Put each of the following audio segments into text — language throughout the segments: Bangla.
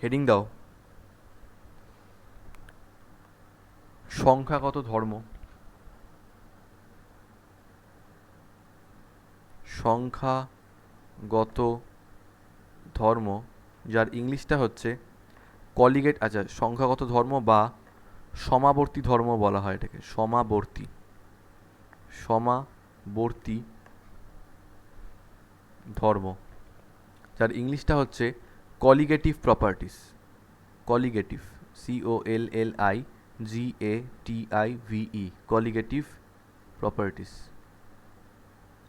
হেডিং দাও, সংখ্যাগত ধর্ম। সংখ্যাগত ধর্ম, যার ইংলিশটা হচ্ছে কলিগেট, আচ্ছা সংখ্যাগত ধর্ম বা সমাবর্তী ধর্ম বলা হয় এটাকে, সমাবর্তী, সমাবর্তী ধর্ম, যার ইংলিশটা হচ্ছে colligative properties. Colligative, COLLIGATIVE, colligative properties.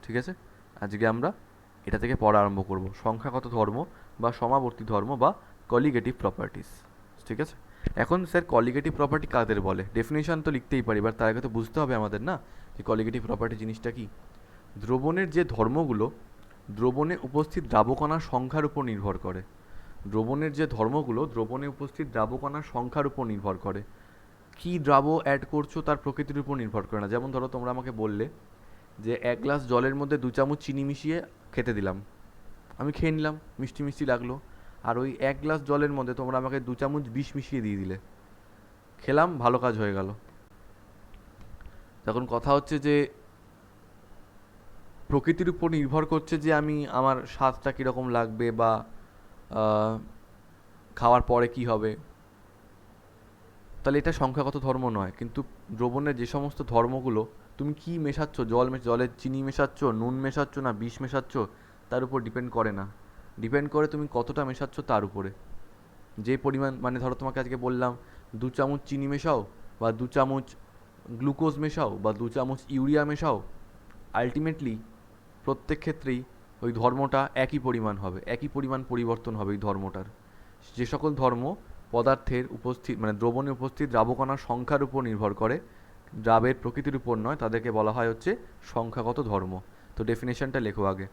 ঠিক আছে, আজকে আমরা এটা থেকে পড়া আরম্ভ করব, সংখ্যাগত ধর্ম বা সমাবর্তী ধর্ম বা কলিগেটিভ প্রপার্টিস। ঠিক আছে, এখন স্যার কলিগেটিভ প্রপার্টি কাদের বলে? ডেফিনেশন তো লিখতেই পারি, এবার তার আগে তো বুঝতে হবে আমাদের না যে কলিগেটিভ প্রপার্টি জিনিসটা কি। দ্রবণের যে ধর্মগুলো দ্রবণে উপস্থিত দ্রাবকণার সংখ্যার উপর নির্ভর করে। দ্রবণের যে ধর্মগুলো দ্রবণে উপস্থিত দ্রাবকণার সংখ্যার উপর নির্ভর করে। কি দ্রাব অ্যাড করছো তার প্রকৃতির উপর নির্ভর করে না। যেমন ধরো তোমরা আমাকে বললে যে 1 গ্লাস জলের মধ্যে 2 চামচ চিনি মিশিয়ে খেতে দিলাম, আমি খেয়ে নিলাম, মিষ্টি মিষ্টি লাগলো। আর ওই 1 গ্লাস জলের মধ্যে তোমরা আমাকে 2 চামচ বিষ মিশিয়ে দিয়ে দিলে, খেলাম, ভালো কাজ হয়ে গেল। তখন কথা হচ্ছে যে প্রকৃতির উপর নির্ভর করছে যে আমি আমার স্বাদটা কীরকম লাগবে বা খাওয়ার পরে কি হবে। তাহলে এটা সংখ্যাগত ধর্ম নয়। কিন্তু দ্রবণের যে সমস্ত ধর্মগুলো, তুমি কি মেশাচ্ছ, জলে চিনি মেশাচ্ছ, নুন মেশাচ্ছ না বিষ মেশাচ্ছ, তার উপর ডিপেন্ড করে না। ডিপেন্ড করে তুমি কতটা মেশাচ্ছ তার উপরে। যে পরিমাণ, মানে ধরো তোমাকে আজকে বললাম 2 চামচ চিনি মেশাও বা 2 চামচ গ্লুকোজ মেশাও বা 2 চামচ ইউরিয়া মেশাও, আলটিমেটলি প্রত্যেক ক্ষেত্রেই ওই ধর্মটা একই পরিমাণ হবে, একই পরিমাণ পরিবর্তন হবে ওই ধর্মটার। যে সকল ধর্ম পদার্থের উপস্থিত, মানে দ্রবণে উপস্থিত দ্রাবকণার সংখ্যার উপর নির্ভর করে, দ্রাবের প্রকৃতির উপর নয়, তাদেরকে বলা হয় হচ্ছে সংখ্যাগত ধর্ম। তো ডেফিনেশনটা লেখো আগে।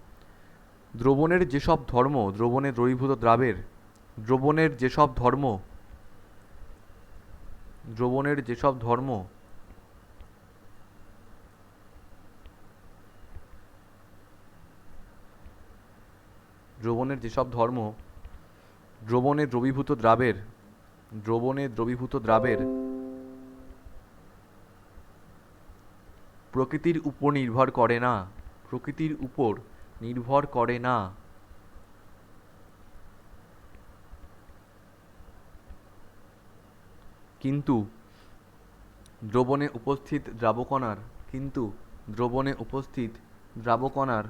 দ্রবণের যেসব ধর্ম দ্রবণে দ্রবীভূত দ্রাবের, দ্রবণের যেসব ধর্ম, দ্রবণের যেসব ধর্ম দ্রবণের যেসব ধর্ম দ্রবণে দ্রবীভূত দ্রাবের, দ্রবণে দ্রবীভূত দ্রাবের প্রকৃতির উপর নির্ভর করে না, প্রকৃতির উপর নির্ভর করে না, কিন্তু দ্রবণে উপস্থিত দ্রাবকণার, কিন্তু দ্রবণে উপস্থিত দ্রাবকণার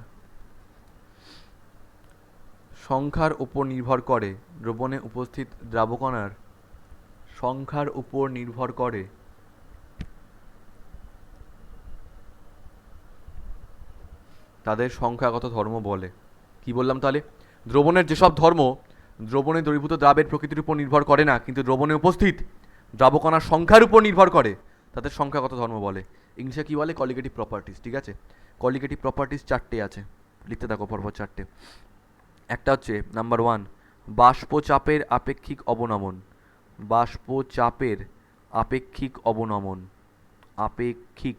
সংখ্যার উপর নির্ভর করে, দ্রবণে উপস্থিত দ্রাবকণার সংখ্যার উপর নির্ভর করে, তাদের সংখ্যাগত ধর্ম বলে। কি বললাম তাহলে? দ্রবণের যেসব ধর্ম দ্রবণে দ্রবীভূত দ্রাবের প্রকৃতির উপর নির্ভর করে না, কিন্তু দ্রবণে উপস্থিত দ্রাবকণার সংখ্যার উপর নির্ভর করে, তাদের সংখ্যাগত ধর্ম বলে। ইংলিশে কি বলে? Colligative properties. ঠিক আছে, কলিগেটিভ প্রপার্টিস 4টে আছে, লিখতে থাকো পরপর 4টে। একটা হচ্ছে নাম্বার 1, বাষ্পচাপের আপেক্ষিক অবনমন। বাষ্পচাপের আপেক্ষিক অবনমন, আপেক্ষিক,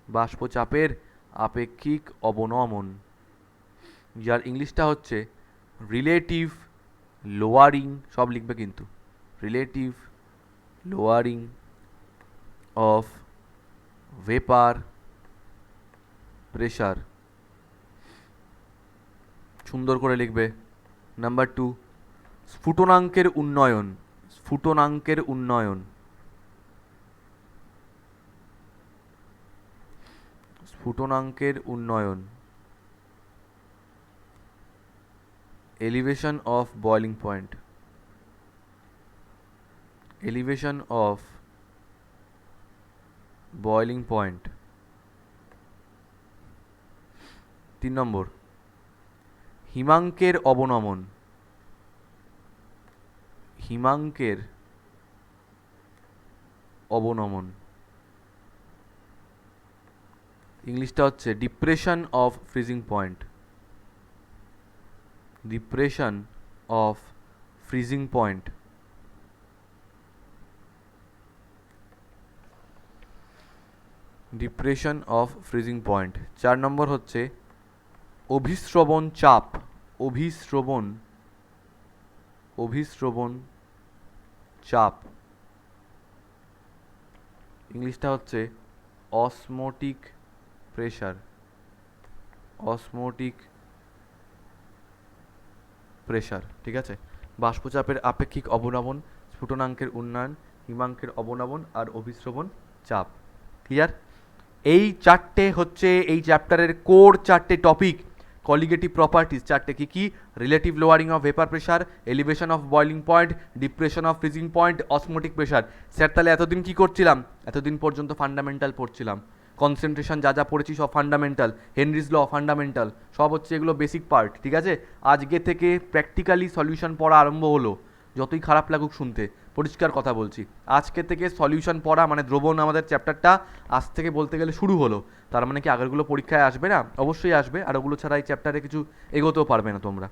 বাষ্পচাপের আপেক্ষিক অবনমন, যার ইংলিশটা হচ্ছে রিলেটিভ লোয়ারিং, সব লিখবে কিন্তু, relative lowering of vapour pressure, সুন্দর করে লিখবে। নাম্বার 2, স্ফুটনাঙ্কের উন্নয়ন, স্ফুটনাঙ্কের উন্নয়ন, স্ফুটনাঙ্কের উন্নয়ন, elevation of boiling point, elevation of boiling point। 3 নম্বর, হিমাঙ্কের অবনমন, হিমাঙ্কের অবনমন, ইংলিশটা হচ্ছে depression of freezing point, depression of freezing point. Depression of freezing point. 4 নম্বর হচ্ছে অভিস্রবণ চাপ, অভিস্রবণ অভিস্রবণ চাপ, ইংলিশটা হচ্ছে অসমোটিক প্রেশার, অসমোটিক প্রেশার, ঠিক আছে। বাষ্পচাপের আপেক্ষিক অবনমন, স্ফুটনাঙ্কের উন্নয়ন, হিমাঙ্কের অবনমন আর অভিস্রবণ চাপ। ক্লিয়ার? এই চারটে হচ্ছে এই চ্যাপ্টারের কোর চারটে টপিক। কলিগেটিভ প্রপার্টিজ চারটে কি কি? Relative lowering of vapour pressure, elevation of boiling point, depression of freezing point, osmotic pressure. Sir তাহলে এতদিন কি করছিলাম? এতদিন পর্যন্ত ফান্ডামেন্টাল পড়ছিলাম। কনসেন্ট্রেশন যা যা পড়েছি সব ফান্ডামেন্টাল, হেনরিজ ল ফান্ডামেন্টাল, সব হচ্ছে এগুলো বেসিক পার্ট, ঠিক আছে। আজকে থেকে প্র্যাকটিক্যালি সলিউশন পড়া আরম্ভ হলো। যতই খারাপ লাগুক শুনতে, পরিষ্কার কথা বলছি, আজকে থেকে সলিউশন পড়া মানে দ্রবণ আমাদের চ্যাপ্টারটা আজ থেকে বলতে গেলে শুরু হলো। তার মানে কি আগেরগুলো পরীক্ষায় আসবে না? অবশ্যই আসবে, আর ওগুলো ছাড়া এই চ্যাপ্টারে কিছু এগোতেও পারবে না তোমরা।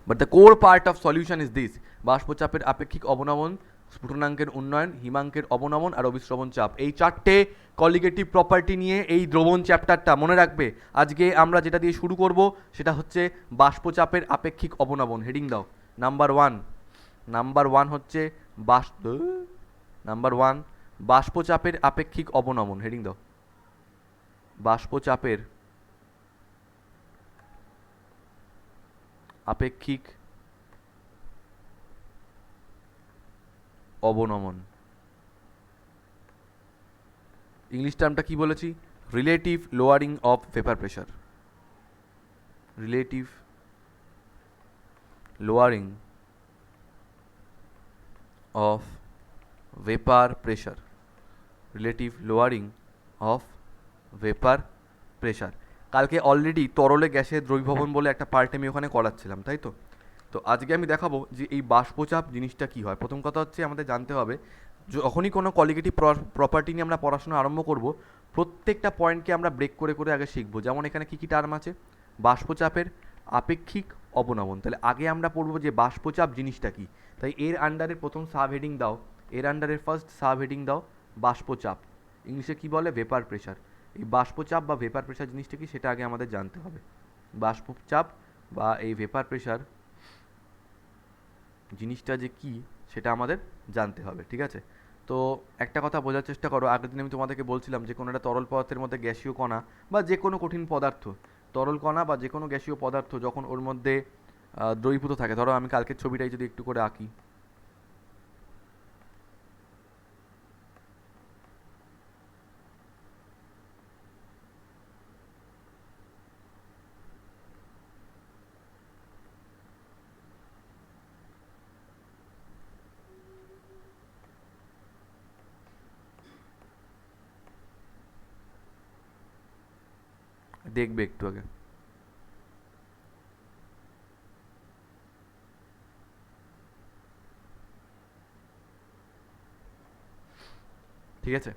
But the core part of solution is this: বাষ্পচাপের আপেক্ষিক অবনমন, স্ফুটনাঙ্কের উন্নয়ন, হিমাঙ্কের অবনমন আর অভিস্রবণ চাপ। এই চারটে কলিগেটিভ প্রপার্টি নিয়ে এই দ্রবণ চ্যাপ্টারটা মনে রাখবে। আজকে আমরা যেটা দিয়ে শুরু করব সেটা হচ্ছে বাষ্পচাপের আপেক্ষিক অবনমন। হেডিং দাও নাম্বার ওয়ান। নাম্বার ওয়ান হচ্ছে নাম্বার ওয়ান বাষ্পচাপের আপেক্ষিক অবনমন। হেডিং দাও বাষ্পচাপের আপেক্ষিক অবনমন। ইংলিশ টার্মটা কি বলেছি? Relative lowering of vapour pressure, relative lowering of vapour pressure, relative lowering of vapour pressure. কালকে অলরেডি তরলে গ্যাসের দ্রবীভবন বলে একটা পার্ট আমি ওখানে করাচ্ছিলাম, তাই তো? তো আজকে আমি দেখাবো যে এই বাষ্পচাপ জিনিসটা কী হয়। প্রথম কথা হচ্ছে আমাদের জানতে হবে, যখনই কোনো কলিগেটিভ প্রপার্টি নিয়ে আমরা পড়াশোনা আরম্ভ করব, প্রত্যেকটা পয়েন্টকে আমরা ব্রেক করে করে আগে শিখবো। যেমন এখানে কী কী টার্ম আছে? বাষ্পচাপের আপেক্ষিক অবনমন। তাহলে আগে আমরা পড়বো যে বাষ্পচাপ জিনিসটা কী। তাই এর আন্ডারে প্রথম সাব হেডিং দাও, এর আন্ডারে ফার্স্ট সাব হেডিং দাও বাষ্পচাপ। ইংলিশে কী বলে? Vapour pressure. এই বাষ্পচাপ বা ভেপার প্রেশার জিনিসটা কি সেটা আগে আমাদের জানতে হবে। বাষ্পচাপ বা এই ভেপার প্রেশার জিনিসটা যে কি সেটা আমাদের জানতে হবে, ঠিক আছে। তো একটা কথা বোঝার চেষ্টা করো, আগের দিন আমি তোমাদেরকে বলছিলাম যে কোনো একটা তরল পদার্থের মধ্যে গ্যাসীয় কণা বা যে কোনো কঠিন পদার্থ, তরল কণা বা যে কোনো গ্যাসীয় পদার্থ যখন ওর মধ্যে দ্রবীভূত থাকে, ধরো আমি কালকের ছবিটাই যদি একটু করে আঁকি, দেখবে একটু আগে, ঠিক আছে।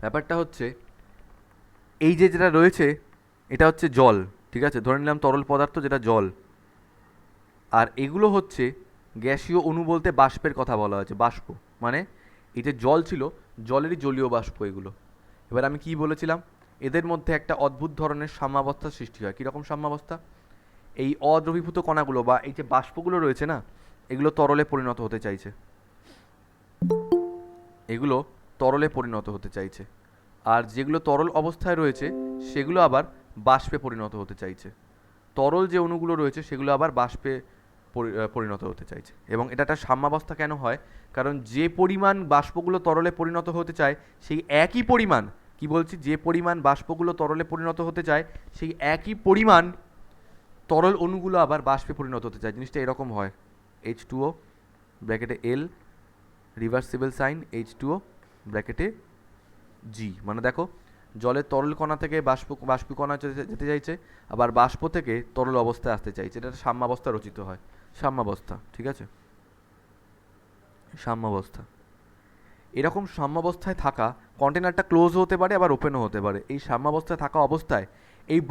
ব্যাপারটা হচ্ছে এই যে যেটা রয়েছে এটা হচ্ছে জল, ঠিক আছে, ধরে নিলাম তরল পদার্থ যেটা জল, আর এগুলো হচ্ছে গ্যাসীয় অণু বলতে বাষ্পের কথা বলা হয়েছে। বাষ্প মানে এই যে জল ছিল, জলেরই জলীয় বাষ্প এগুলো। এবার আমি কি বলেছিলাম? এদের মধ্যে একটা অদ্ভুত ধরনের সাম্যাবস্থার সৃষ্টি হয়। কীরকম সাম্যাবস্থা? এই অদ্রবীভূত কণাগুলো বা এই যে বাষ্পগুলো রয়েছে না, এগুলো তরলে পরিণত হতে চাইছে, এগুলো তরলে পরিণত হতে চাইছে। আর যেগুলো তরল অবস্থায় রয়েছে সেগুলো আবার বাষ্পে পরিণত হতে চাইছে। তরল যে অণুগুলো রয়েছে সেগুলো আবার বাষ্পে পরিণত হতে চাইছে। এবং এটা একটা সাম্যাবস্থা কেন হয়? কারণ যে পরিমাণ বাষ্পগুলো তরলে পরিণত হতে চায় সেই একই পরিমাণ, কি বলছি, যে পরিমাণ বাষ্পগুলো তরলে পরিণত হতে চায় সেই একই পরিমাণ তরল অণুগুলো আবার বাষ্পে পরিণত হতে চায়। জিনিসটা এরকম হয়, H2O ব্র্যাকেটে L, রিভার্সিবল সাইন H2O ব্র্যাকেটে G। মানে দেখো, জলের তরল কণা থেকে বাষ্পীকণা যেতে চাইছে, আবার বাষ্প থেকে তরল অবস্থায় আসতে চাইছে। এটা সাম্যাবস্থা রচিত হয়, সাম্যাবস্থা, ঠিক আছে, সাম্যাবস্থা। এরকম সাম্যাবস্থায় থাকা কন্টেনারটা ক্লোজও হতে পারে আবার ওপেনও হতে পারে। এই সাম্যাবস্থায় থাকা অবস্থায় এই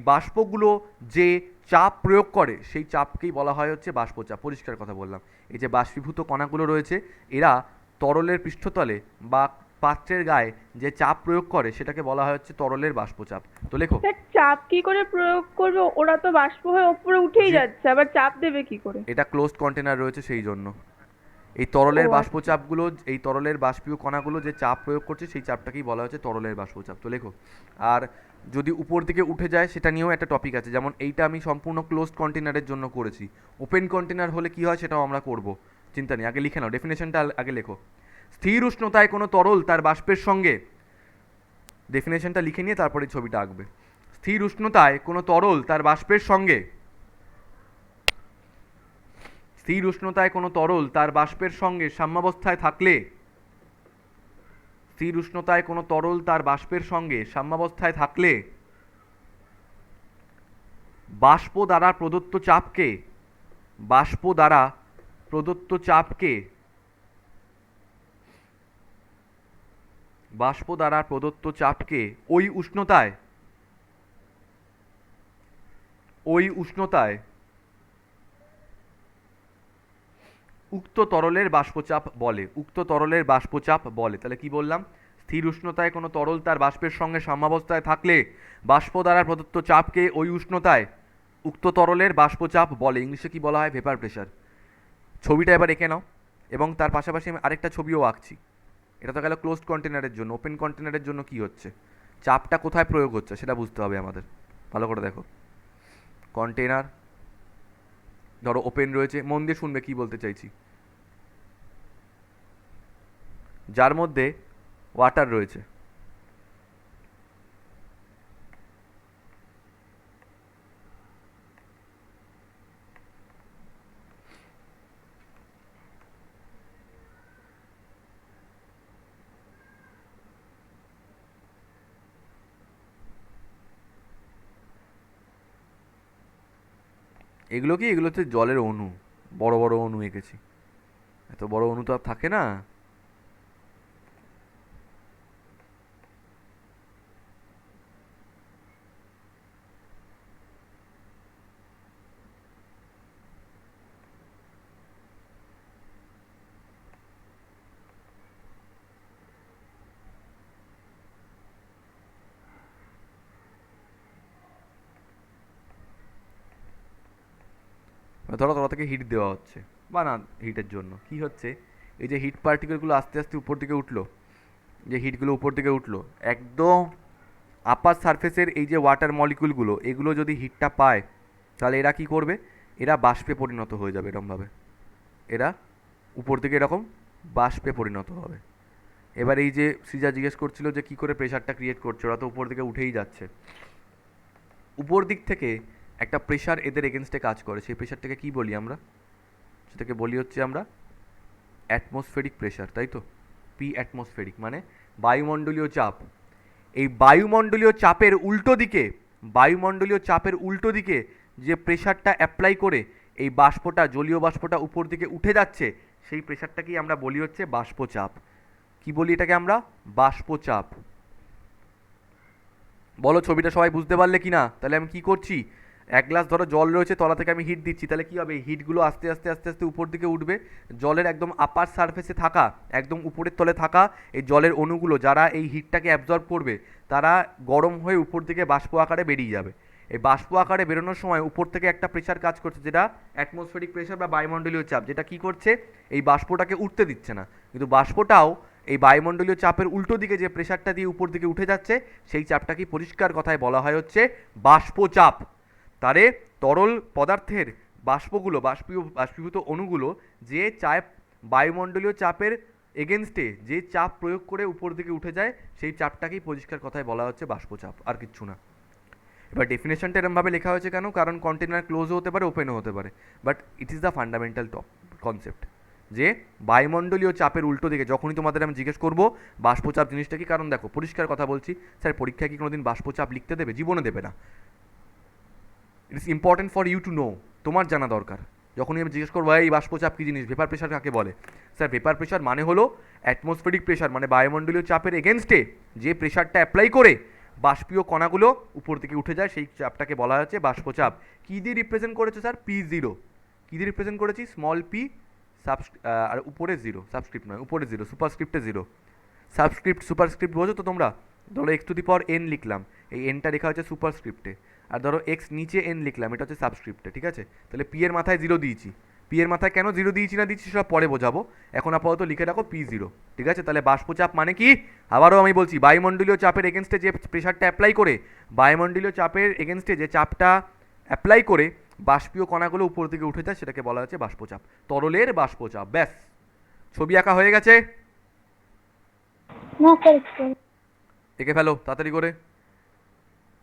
বাষ্পগুলো যে চাপ প্রয়োগ করে সেই চাপকেই বলা হয় হচ্ছে বাষ্পচাপ। পরিষ্কার কথা বললাম, এই যে বাষ্পীভূত কণাগুলো রয়েছে এরা তরলের পৃষ্ঠতলে বা পাত্রের গায়ে যে চাপ প্রয়োগ করে সেটাকে বলা হয় হচ্ছে তরলের বাষ্পচাপ। তো লেখো। স্যার চাপ কি করে প্রয়োগ করবে? ওরা তো বাষ্প হয়ে ওপরে উঠেই যে যাচ্ছে, আবার চাপ দেবে কি করে? এটা ক্লোজড কন্টেনার রয়েছে সেই জন্য এই ও তরলের আচ্ছা। বাষ্পচাপগুলো, এই তরলের বাষ্পীয় কণাগুলো যে চাপ প্রয়োগ করছে সেই চাপটাকেই বলা হচ্ছে তরলের বাষ্পচাপ। তো লেখো। আর যদি উপর দিকে উঠে যায় সেটা নিয়েও একটা টপিক আছে, যেমন এইটা আমি সম্পূর্ণ ক্লোজড কন্টেনারের জন্য করেছি। ওপেন কন্টেনার হলে কি হয় সেটাও আমরা করব, চিন্তা নেই। আগে লিখে নাও ডেফিনেশনটা, আগে লেখো। স্থির উষ্ণতায় কোনো তরল তার বাষ্পের সঙ্গে, ডেফিনেশনটা লিখে নিয়ে তারপরে ছবিটা আঁকবে। স্থির উষ্ণতায় কোনো তরল তার বাষ্পের সঙ্গে, স্থির উষ্ণতায় কোনো তরল তার বাষ্পের সঙ্গে সাম্যাবস্থায় থাকলে, স্থির উষ্ণতায় কোনো তরল তার বাষ্পের সঙ্গে সাম্যাবস্থায় থাকলে বাষ্প দ্বারা প্রদত্ত চাপকে, বাষ্প দ্বারা প্রদত্ত চাপকে, বাষ্প দ্বারা প্রদত্ত চাপকে ওই উষ্ণতায়, ওই উষ্ণতায় উক্ত তরলের বাষ্পচাপ বলে, উক্ত তরলের বাষ্পচাপ বলে। তাহলে কি বললাম? স্থির উষ্ণতায় কোনো তরল তার বাষ্পের সঙ্গে সাম্যাবস্থায় থাকলে বাষ্প দ্বারা প্রদত্ত চাপকে ওই উষ্ণতায় উক্ত তরলের বাষ্পচাপ বলে। ইংলিশে কি বলা হয়? Vapour pressure. ছবিটা এবার এঁকে নাও, এবং তার পাশাপাশি আমি আরেকটা ছবিও আঁকছি। এটা তো গেল ক্লোজড কন্টেনারের জন্য। ওপেন কন্টেনারের জন্য কি হচ্ছে, চাপটা কোথায় প্রয়োগ হচ্ছে সেটা বুঝতে হবে আমাদের। ভালো করে দেখো। কন্টেনার ধরো ওপেন রয়েছে, মন দিয়ে শুনবে কি বলতে চাইছি, যার মধ্যে ওয়াটার রয়েছে। এগুলো কি, এগুলো হচ্ছে জলের অণু, বড় বড় অণু এঁকেছি। এত বড় অণু তো আর থাকে না। ধরো তলা থেকে হিট দেওয়া হচ্ছে, বা না, হিটের জন্য কি হচ্ছে, এই যে হিট পার্টিকেলগুলো আস্তে আস্তে উপর দিকে উঠলো, যে হিটগুলো উপর দিকে উঠলো, একদম আপার সারফেসের এই যে ওয়াটার মলিকুলগুলো, এগুলো যদি হিটটা পায় তাহলে এরা কি করবে, এরা বাষ্পে পরিণত হয়ে যাবে এরমভাবে। এরা উপর দিকে এরকম বাষ্পে পরিণত হবে। এবার এই যে সৃজা জিজ্ঞেস করছিল যে কি করে প্রেশারটা ক্রিয়েট করছে, ওরা তো উপর দিকে উঠেই যাচ্ছে। উপর দিক থেকে একটা প্রেশার এদের এগেনস্টে কাজ করে, সেই প্রেশারটাকে কি বলি আমরা? সেটাকে বলি হচ্ছে আমরা অ্যাটমসফেরিক প্রেশার, তাই তো। পি অ্যাটমসফেরিক মানে বায়ুমণ্ডলীয় চাপ। এই বায়ুমণ্ডলীয় চাপের উল্টো দিকে, বায়ুমণ্ডলীয় চাপের উল্টো দিকে যে প্রেশারটা অ্যাপ্লাই করে এই বাষ্পটা, জলীয় বাষ্পটা উপর দিকে উঠে যাচ্ছে, সেই প্রেশারটাকেই আমরা বলি হচ্ছে বাষ্পচাপ। কি বলি এটাকে আমরা? বাষ্পচাপ। বলো ছবিটা সবাই বুঝতে পারলে কি না? তাহলে আমি কি করছি, এক গ্লাস ধরো জল রয়েছে, তলা থেকে আমি হিট দিচ্ছি, তাহলে কি হবে, এই হিটগুলো আস্তে আস্তে আস্তে আস্তে উপর দিকে উঠবে। জলের একদম আপার সারফেসে থাকা, একদম উপরের তলে থাকা এই জলের অণুগুলো যারা এই হিটটাকে অ্যাবজর্ব করবে, তারা গরম হয়ে উপর দিকে বাষ্প আকারে বেরিয়ে যাবে। এই বাষ্প আকারে বেরোনোর সময় উপর থেকে একটা প্রেশার কাজ করছে, যেটা অ্যাটমসফেরিক প্রেশার বা বায়ুমণ্ডলীয় চাপ, যেটা কি করছে, এই বাষ্পটাকে উঠতে দিচ্ছে না। কিন্তু বাষ্পটাও এই বায়ুমণ্ডলীয় চাপের উল্টো দিকে যে প্রেশারটা দিয়ে উপর দিকে উঠে যাচ্ছে, সেই চাপটাকে পরিষ্কার কথায় বলা হয় হচ্ছে বাষ্পচাপ। তারে তরল পদার্থের বাষ্পগুলো, বাষ্পীভূত অণুগুলো যে চাপ, বায়ুমণ্ডলীয় চাপের এগেনস্টে যে চাপ প্রয়োগ করে উপর দিকে উঠে যায়, সেই চাপটাকেই পরিষ্কার কথায় বলা হচ্ছে বাষ্পচাপ, আর কিচ্ছু না। এবার ডেফিনেশনটা এরমভাবে লেখা হয়েছে কেন? কারণ কন্টেনার ক্লোজও হতে পারে, ওপেনও হতে পারে, but it is the fundamental concept, যে বায়ুমণ্ডলীয় চাপের উল্টো দিকে, যখনই তোমাদের আমি জিজ্ঞেস করবো বাষ্পচাপ জিনিসটা কি, কারণ দেখো পরিষ্কার কথা বলছি, স্যার পরীক্ষায় কি কোনোদিন বাষ্পচাপ লিখতে দেবে? জীবনে দেবে না। It is important for you to know, তোমার জানা দরকার। যখনই আমি জিজ্ঞেস করবো এই বাষ্পচাপ কী জিনিস, ভেপার প্রেশার কাকে বলে, স্যার ভেপার প্রেশার মানে হলো অ্যাটমসফেরিক প্রেশার, মানে বায়ুমণ্ডলীয় চাপের এগেনস্টে যে প্রেশারটা অ্যাপ্লাই করে বাষ্পীয় কণাগুলো উপর দিকে উঠে যায়, সেই চাপটাকে বলা হচ্ছে বাষ্পচাপ। কী দিয়ে রিপ্রেজেন্ট করেছে স্যার? P0। কী দিয়ে রিপ্রেজেন্ট করেছি? স্মল পি আর উপরে জিরো, সাবস্ক্রিপ্ট নয়, উপরে জিরো, সুপারস্ক্রিপ্টে জিরো। সাবস্ক্রিপ্ট সুপারস্ক্রিপ্ট বোঝো তো তোমরা? ধরো x to the power N লিখলাম, এই এনটা লেখা হচ্ছে সুপারস্ক্রিপ্টে, আর ধরো এক্স নিচে এন লিখলাম, এটা হচ্ছে সাবস্ক্রিপ্টে, ঠিক আছে? তাহলে পি এর মাথায় জিরো দিয়েছি, পি এর মাথায় কেন জিরো দিয়েছি না দিচ্ছি সব পরে বোঝাবো, এখন আপাতত লিখে রাখো পি জিরো, ঠিক আছে? তাহলে বাষ্পচাপ মানে কি? আবারও আমি বলছি, বায়ুমণ্ডলীয় চাপের এগেনস্টে যে প্রেশারটা অ্যাপ্লাই করে, বায়ুমণ্ডলীয় চাপের এগেনস্টে যে চাপটা অ্যাপ্লাই করে বাষ্পীয় কণাগুলো উপর দিকে উঠে যায় সেটাকে বলা হচ্ছে বাষ্পচাপ, তরলের বাষ্পচাপ। ব্যাস, ছবি আঁকা হয়ে গেছে? না করেছি। এঁকে ফেলো তাড়াতাড়ি করে।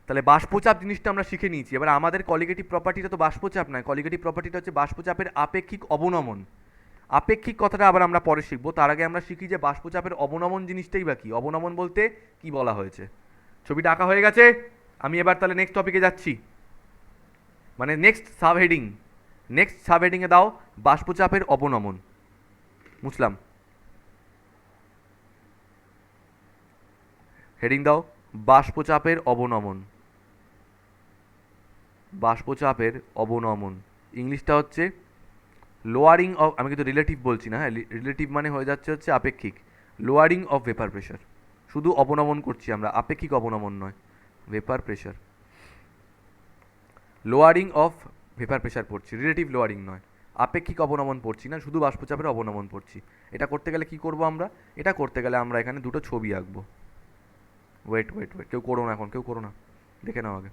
তাহলে বাষ্পচাপ জিনিসটা আমরা শিখে নিয়েছি। এবার আমাদের কলিগেটিভ প্রপার্টিটা তো বাষ্পচাপ নয়, কলিগেটিভ প্রপার্টিটা হচ্ছে বাষ্পচাপের আপেক্ষিক অবনমন। আপেক্ষিক কথাটা আবার আমরা পরে শিখবো, তার আগে আমরা শিখি যে বাষ্পচাপের অবনমন জিনিসটাই বা কি, অবনমন বলতে কি বলা হয়েছে। ছবিটা আঁকা হয়ে গেছে? আমি এবার তাহলে নেক্সট টপিকে যাচ্ছি, মানে নেক্সট সাবহেডিং। নেক্সট সাবহেডিংয়ে দাও বাষ্পচাপের অবনমন। মুছলাম, হেডিং দাও বাষ্পচাপের অবনমন। বাষ্পচাপের অবনমন ইংলিশটা হচ্ছে লোয়ারিং অফ, আমি কিন্তু রিলেটিভ বলছি না, হ্যাঁ রিলেটিভ মানে হয়ে যাচ্ছে হচ্ছে আপেক্ষিক, লোয়ারিং অফ ভেপার প্রেশার। শুধু অবনমন করছি আমরা, আপেক্ষিক অবনমন নয়, vapour pressure, lowering of vapour pressure পড়ছি, রিলেটিভ লোয়ারিং নয়, আপেক্ষিক অবনমন পড়ছি না, শুধু বাষ্পচাপের অবনমন পড়ছি। এটা করতে গেলে কি করব আমরা? এটা করতে গেলে আমরা এখানে দুটো ছবি আঁকবো। ওয়েট ওয়েট ওয়েট, কেউ করো না এখন, কেউ করো না, দেখে নাও আগে।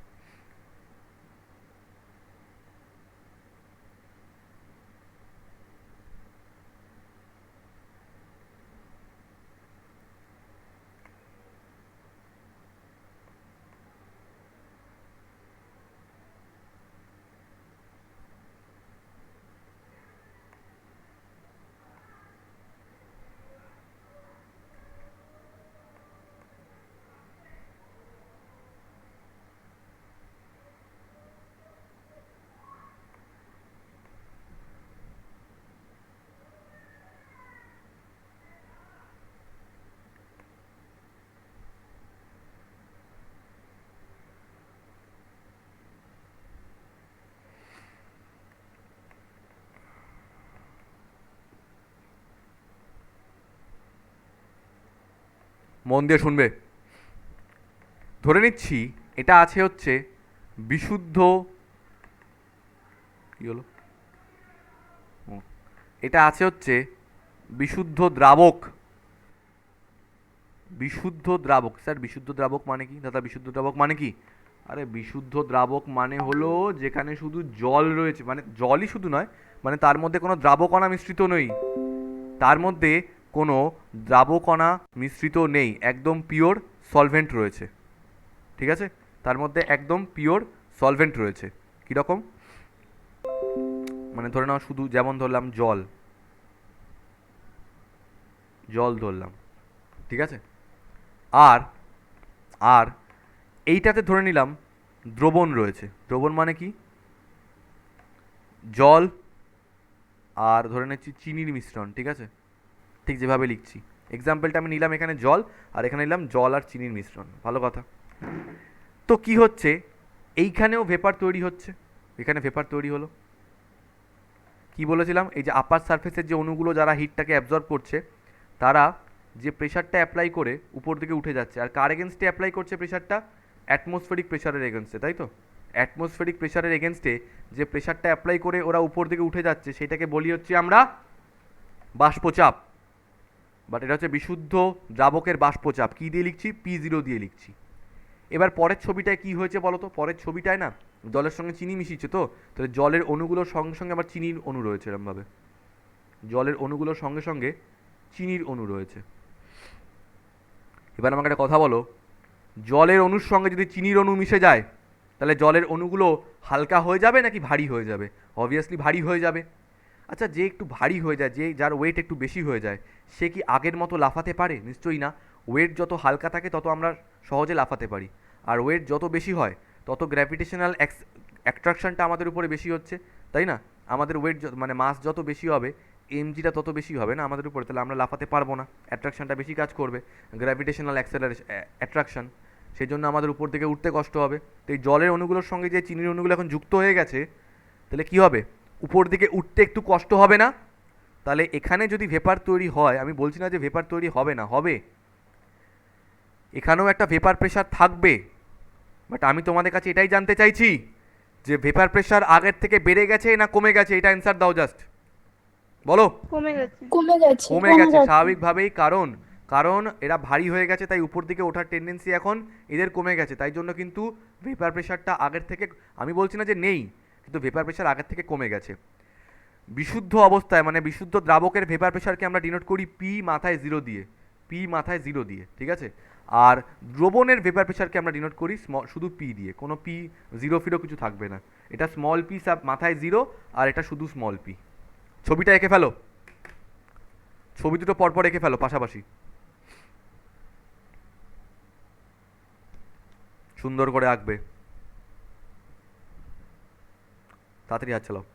মন দিয়ে শুনবে। ধরে নিচ্ছি এটা আছে হচ্ছে বিশুদ্ধ, কি হলো, ও, এটা আছে হচ্ছে বিশুদ্ধ দ্রাবক। বিশুদ্ধ দ্রাবক, স্যার বিশুদ্ধ দ্রাবক মানে কি দাদা? বিশুদ্ধ দ্রাবক মানে কি? আরে বিশুদ্ধ দ্রাবক মানে হলো যেখানে শুধু জল রয়েছে, মানে জলই শুধু নয়, মানে তার মধ্যে কোনো দ্রাবকণা মিশ্রিত নেই, তার মধ্যে কোনো দ্রাবকণা মিশ্রিত নেই, একদম পিওর সলভেন্ট রয়েছে, ঠিক আছে? তার মধ্যে একদম পিওর সলভেন্ট রয়েছে। কীরকম? মানে ধরে নাও শুধু, যেমন ধরলাম জল, জল ধরলাম, ঠিক আছে? আর আর এইটাতে ধরে নিলাম দ্রবণ রয়েছে। দ্রবণ মানে কি? জল আর ধরে নিচ্ছি চিনির মিশ্রণ, ঠিক আছে? ঠিক যেভাবে লিখছি, এক্সাম্পলটা আমি নিলাম এখানে জল, আর এখানে নিলাম জল আর চিনির মিশ্রণ, ভালো কথা। তো কি হচ্ছে, এইখানেও ভেপার তৈরি হচ্ছে, এখানে ভেপার তৈরি হলো। কি বলেছিলাম, এই যে আপার সারফেসের যে অণুগুলো যারা হিটটাকে অ্যাবজর্ব করছে, তারা যে প্রেশারটা অ্যাপ্লাই করে উপর দিকে উঠে যাচ্ছে, আর কার এগেনস্টে অ্যাপ্লাই করছে প্রেশারটা? অ্যাটমসফেরিক প্রেশারের এগেনস্টে, তাই তো? অ্যাটমসফেরিক প্রেশারের এগেনস্টে যে প্রেশারটা অ্যাপ্লাই করে ওরা উপর দিকে উঠে যাচ্ছে, সেটাকে বলি হচ্ছে আমরা বাষ্পচাপ। বাট এটা হচ্ছে বিশুদ্ধ দ্রাবকের বাষ্পচাপ। কী দিয়ে লিখছি? পি জিরো দিয়ে লিখছি। এবার পরের ছবিটায় কি হয়েছে বলো তো? পরের ছবিটায় না জলের সঙ্গে চিনি মিশিয়েছে, তো তাহলে জলের অণুগুলোর সঙ্গে সঙ্গে আবার চিনির অণু রয়েছে, এরমভাবে জলের অণুগুলোর সঙ্গে সঙ্গে চিনির অণু রয়েছে। এবার আমাকে একটা কথা বলো, জলের অণুর সঙ্গে যদি চিনির অণু মিশে যায়, তাহলে জলের অণুগুলো হালকা হয়ে যাবে নাকি ভারী হয়ে যাবে? অবভিয়াসলি ভারী হয়ে যাবে। আচ্ছা, যে একটু ভারী হয়ে যায়, যে যার ওয়েট একটু বেশি হয়ে যায়, সে কি আগের মতো লাফাতে পারে? নিশ্চয়ই না। ওয়েট যত হালকা থাকে তত আমরা সহজে লাফাতে পারি, আর ওয়েট যত বেশি হয় তত গ্র্যাভিটেশনাল অ্যাট্রাকশনটা আমাদের উপরে বেশি হচ্ছে, তাই না? আমাদের ওয়েট মানে মাস যত বেশি হবে, এমজিটা তত বেশি হবে না আমাদের উপরে, তাহলে আমরা লাফাতে পারবো না, অ্যাট্রাকশনটা বেশি কাজ করবে, গ্র্যাভিটেশনাল অ্যাট্রাকশন, সেই জন্য আমাদের উপর থেকে উঠতে কষ্ট হবে। তো এই জলের অণুগুলোর সঙ্গে যে চিনির অণুগুলো এখন যুক্ত হয়ে গেছে, তাহলে কি হবে? উপর দিকে উঠতে একটু কষ্ট হবে না? তাহলে এখানে যদি ভেপার তৈরি হয়, আমি বলছি না যে ভেপার তৈরি হবে না, হবে, এখানেও একটা ভেপার প্রেশার থাকবে, বাট আমি তোমাদের কাছে এটাই জানতে চাইছি যে ভেপার প্রেশার আগের থেকে বেড়ে গেছে না কমে গেছে, এটা অ্যান্সার দাও জাস্ট বলো। কমে গেছে। কমে গেছে। কমে গেছে স্বাভাবিকভাবেই, কারণ কারণ এরা ভারী হয়ে গেছে তাই উপর দিকে ওঠার টেন্ডেন্সি এখন এদের কমে গেছে, তাই জন্য কিন্তু ভেপার প্রেশারটা আগের থেকে, আমি বলছি না যে নেই, কিন্তু ভেপার প্রেশার আগের থেকে কমে গেছে। বিশুদ্ধ অবস্থায় মানে বিশুদ্ধ দ্রাবকের ভেপার প্রেশারকে আমরা ডিনোট করি পি মাথায় জিরো দিয়ে, পি মাথায় জিরো দিয়ে, ঠিক আছে। আর দ্রবণের ভেপার প্রেশারকে আমরা ডিনোট করি শুধু পি দিয়ে, কোনো পি জিরো ফিরো কিছু থাকবে না, এটা স্মল পি মাথায় জিরো, আর এটা শুধু স্মল পি। ছবিটা এঁকে ফেলো, ছবি দুটো পরপর এঁকে ফেলো পাশাপাশি, সুন্দর করে আঁকবে, তাড়াতাড়ি হাত চালাও।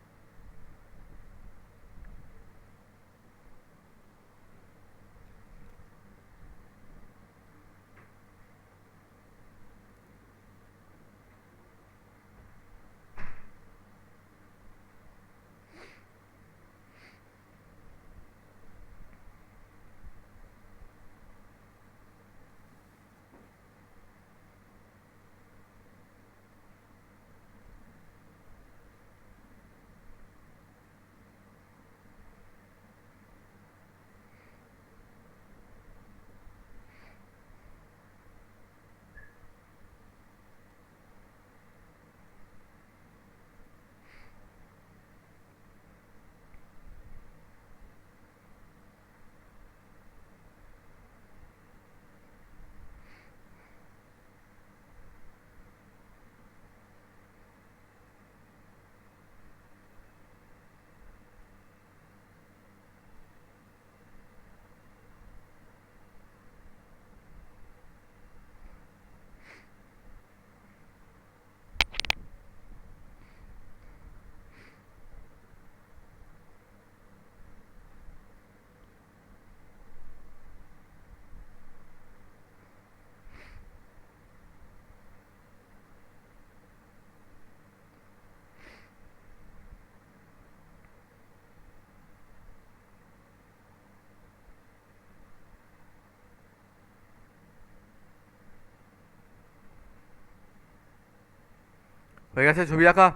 হয়ে গেছে ছবি আঁকা?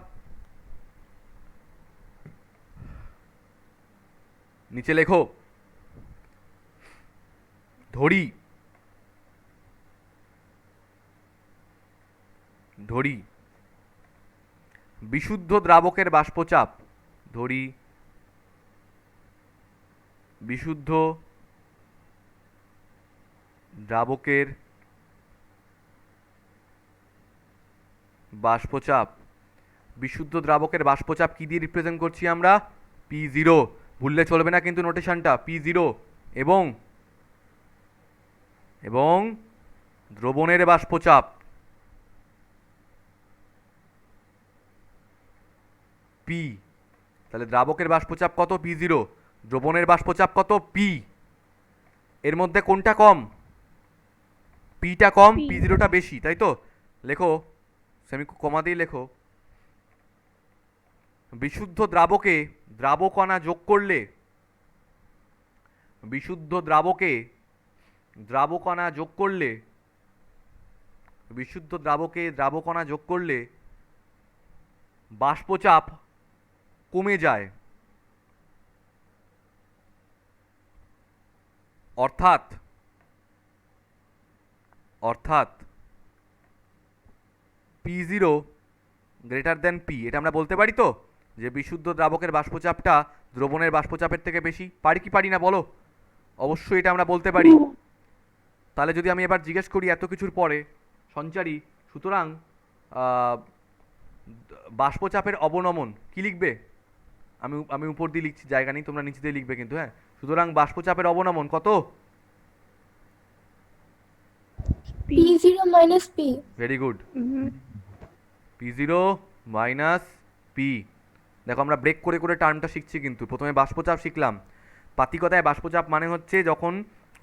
নিচে লেখো ধরি, ধরি বিশুদ্ধ দ্রাবকের বাষ্পচাপ, ধরি বিশুদ্ধ দ্রাবকের বাষ্পচাপ, বিশুদ্ধ দ্রাবকের বাষ্পচাপ কি দিয়ে রিপ্রেজেন্ট করছি আমরা? পি জিরো, ভুললে চলবে না কিন্তু নোটেশনটা, পি জিরো, এবং এবং দ্রবণের বাষ্পচাপ পি। তাহলে দ্রাবকের বাষ্পচাপ কত? P zero. দ্রবণের বাষ্পচাপ কত? পি। এর মধ্যে কোনটা কম? পিটা কম, P। পি জিরোটা বেশি, তাই তো? লেখো, সেমি কমা দিয়ে লেখো, বিশুদ্ধ দ্রাবকে দ্রাবকণা যোগ করলে, বিশুদ্ধ দ্রাবকে দ্রাবকণা যোগ করলে, বিশুদ্ধ দ্রাবকে দ্রাবকণা যোগ করলে বাষ্পচাপ কমে যায়। অর্থাৎ অর্থাৎ P zero greater than P, এটা আমরা বলতে পারি তো যে বিশুদ্ধ দ্রাবকের বাষ্পচাপটা দ্রবণের বাষ্পচাপের থেকে বেশি? পারি কি পারি না বলো? অবশ্যই এটা আমরা বলতে পারি। তাহলে যদি আমি এবার জিজ্ঞেস করি এত কিছুর পরে, সঞ্চারী, সুতরাং বাষ্পচাপের অবনমন কি লিখবে? আমি আমি উপর দিয়ে লিখছি, জায়গা নেই, তোমরা নিচে দিয়ে লিখবে কিন্তু, হ্যাঁ। সুতরাং বাষ্পচাপের অবনমন কত? P zero minus P. Very good, P zero minus P. দেখো আমরা ব্রেক করে করে টার্মটা শিখছি, কিন্তু প্রথমে বাষ্পচাপ শিখলাম। পাতিকতায় বাষ্পচাপ মানে হচ্ছে যখন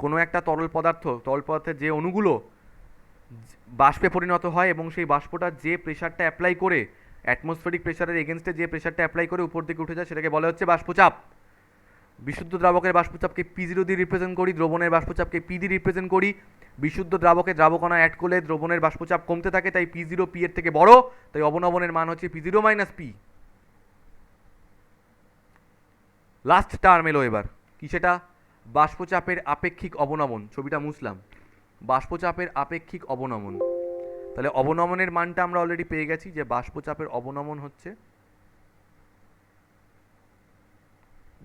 কোনো একটা তরল পদার্থের যে অণুগুলো বাষ্পে পরিণত হয় এবং সেই বাষ্পটা যে প্রেশারটা অ্যাপ্লাই করে, অ্যাটমসফেরিক প্রেশারের এগেনস্টে যে প্রেশারটা অ্যাপ্লাই করে উপর দিকে উঠে যায়, সেটাকে বলা হচ্ছে বাষ্পচাপ। বিশুদ্ধ দ্রাবকের বাষ্পচাপকে P0 দিয়ে রিপ্রেজেন্ট করি, দ্রবণের বাষ্পচাপকে P দিয়ে রিপ্রেজেন্ট করি। বিশুদ্ধ দ্রাবকে দ্রাবকণা অ্যাড করলে দ্রবণের বাষ্পচাপ কমতে থাকে, তাই P0 P এর থেকে বড়, তাই অবনমনের মান হচ্ছে P0 minus P। Last term এলো এবার, কি সেটা? বাষ্পচাপের আপেক্ষিক অবনমন। ছবিটা মুছলাম। বাষ্পচাপের আপেক্ষিক অবনমন। তাহলে অবনমনের মানটা আমরা অলরেডি পেয়ে গেছি, যে বাষ্পচাপের অবনমন হচ্ছে,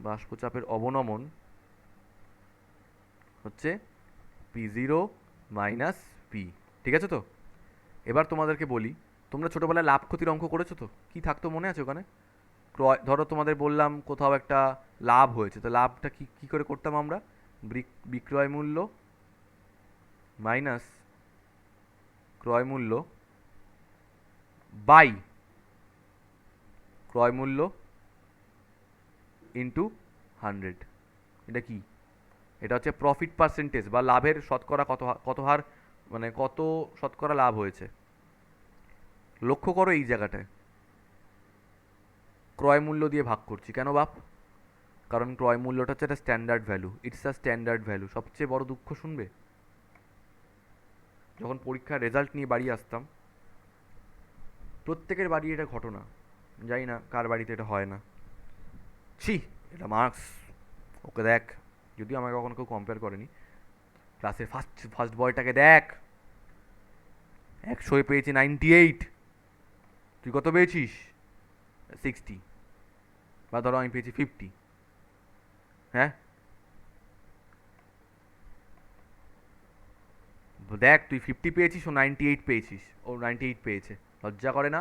বাষ্পচাপের অবনমন হচ্ছে P0 মাইনাস P। ঠিক আছে তো? এবার তোমাদেরকে বলি, তোমরা ছোটোবেলায় লাভ ক্ষতির অঙ্ক করেছো তো? কি থাকতো মনে আছে ওখানে? ধরো তোমাদের বললাম কোথাও একটা লাভ হয়েছে, তো লাভটা কি কি করে করতাম আমরা? বিক্রয় মূল্য মাইনাস ক্রয় মূল্য বাই ক্রয় মূল্য ইন্টু 100। এটা কি? এটা হচ্ছে প্রফিট পার্সেন্টেজ বা লাভের শতকরা কত হার, মানে কত শতকরা লাভ হয়েছে। লক্ষ্য করো এই জায়গাটায় ক্রয় মূল্য দিয়ে ভাগ করছি কেন বাপ? কারণ ক্রয় মূল্যটা হচ্ছে একটা standard value, it's a standard value. সবচেয়ে বড় দুঃখ শুনবে, যখন পরীক্ষার রেজাল্ট নিয়ে বাড়ি আসতাম, প্রত্যেকের বাড়ি এটা ঘটনা, জানি না কার বাড়িতে এটা হয় না। ছি, এটা মার্কস, ওকে দেখ, যদিও আমাকে কখনো কেউ কম্পেয়ার করেনি, ক্লাসের ফার্স্ট বয়টাকে দেখ, 100 পেয়েছে 98, তুই কত পেয়েছিস? 60, বা ধরো আমি পেয়েছি 50। হ্যাঁ, দেখ তুই 50 পেয়েছিস, ও 98 পেয়েছিস, ও 98 পেয়েছে, লজ্জা করে না?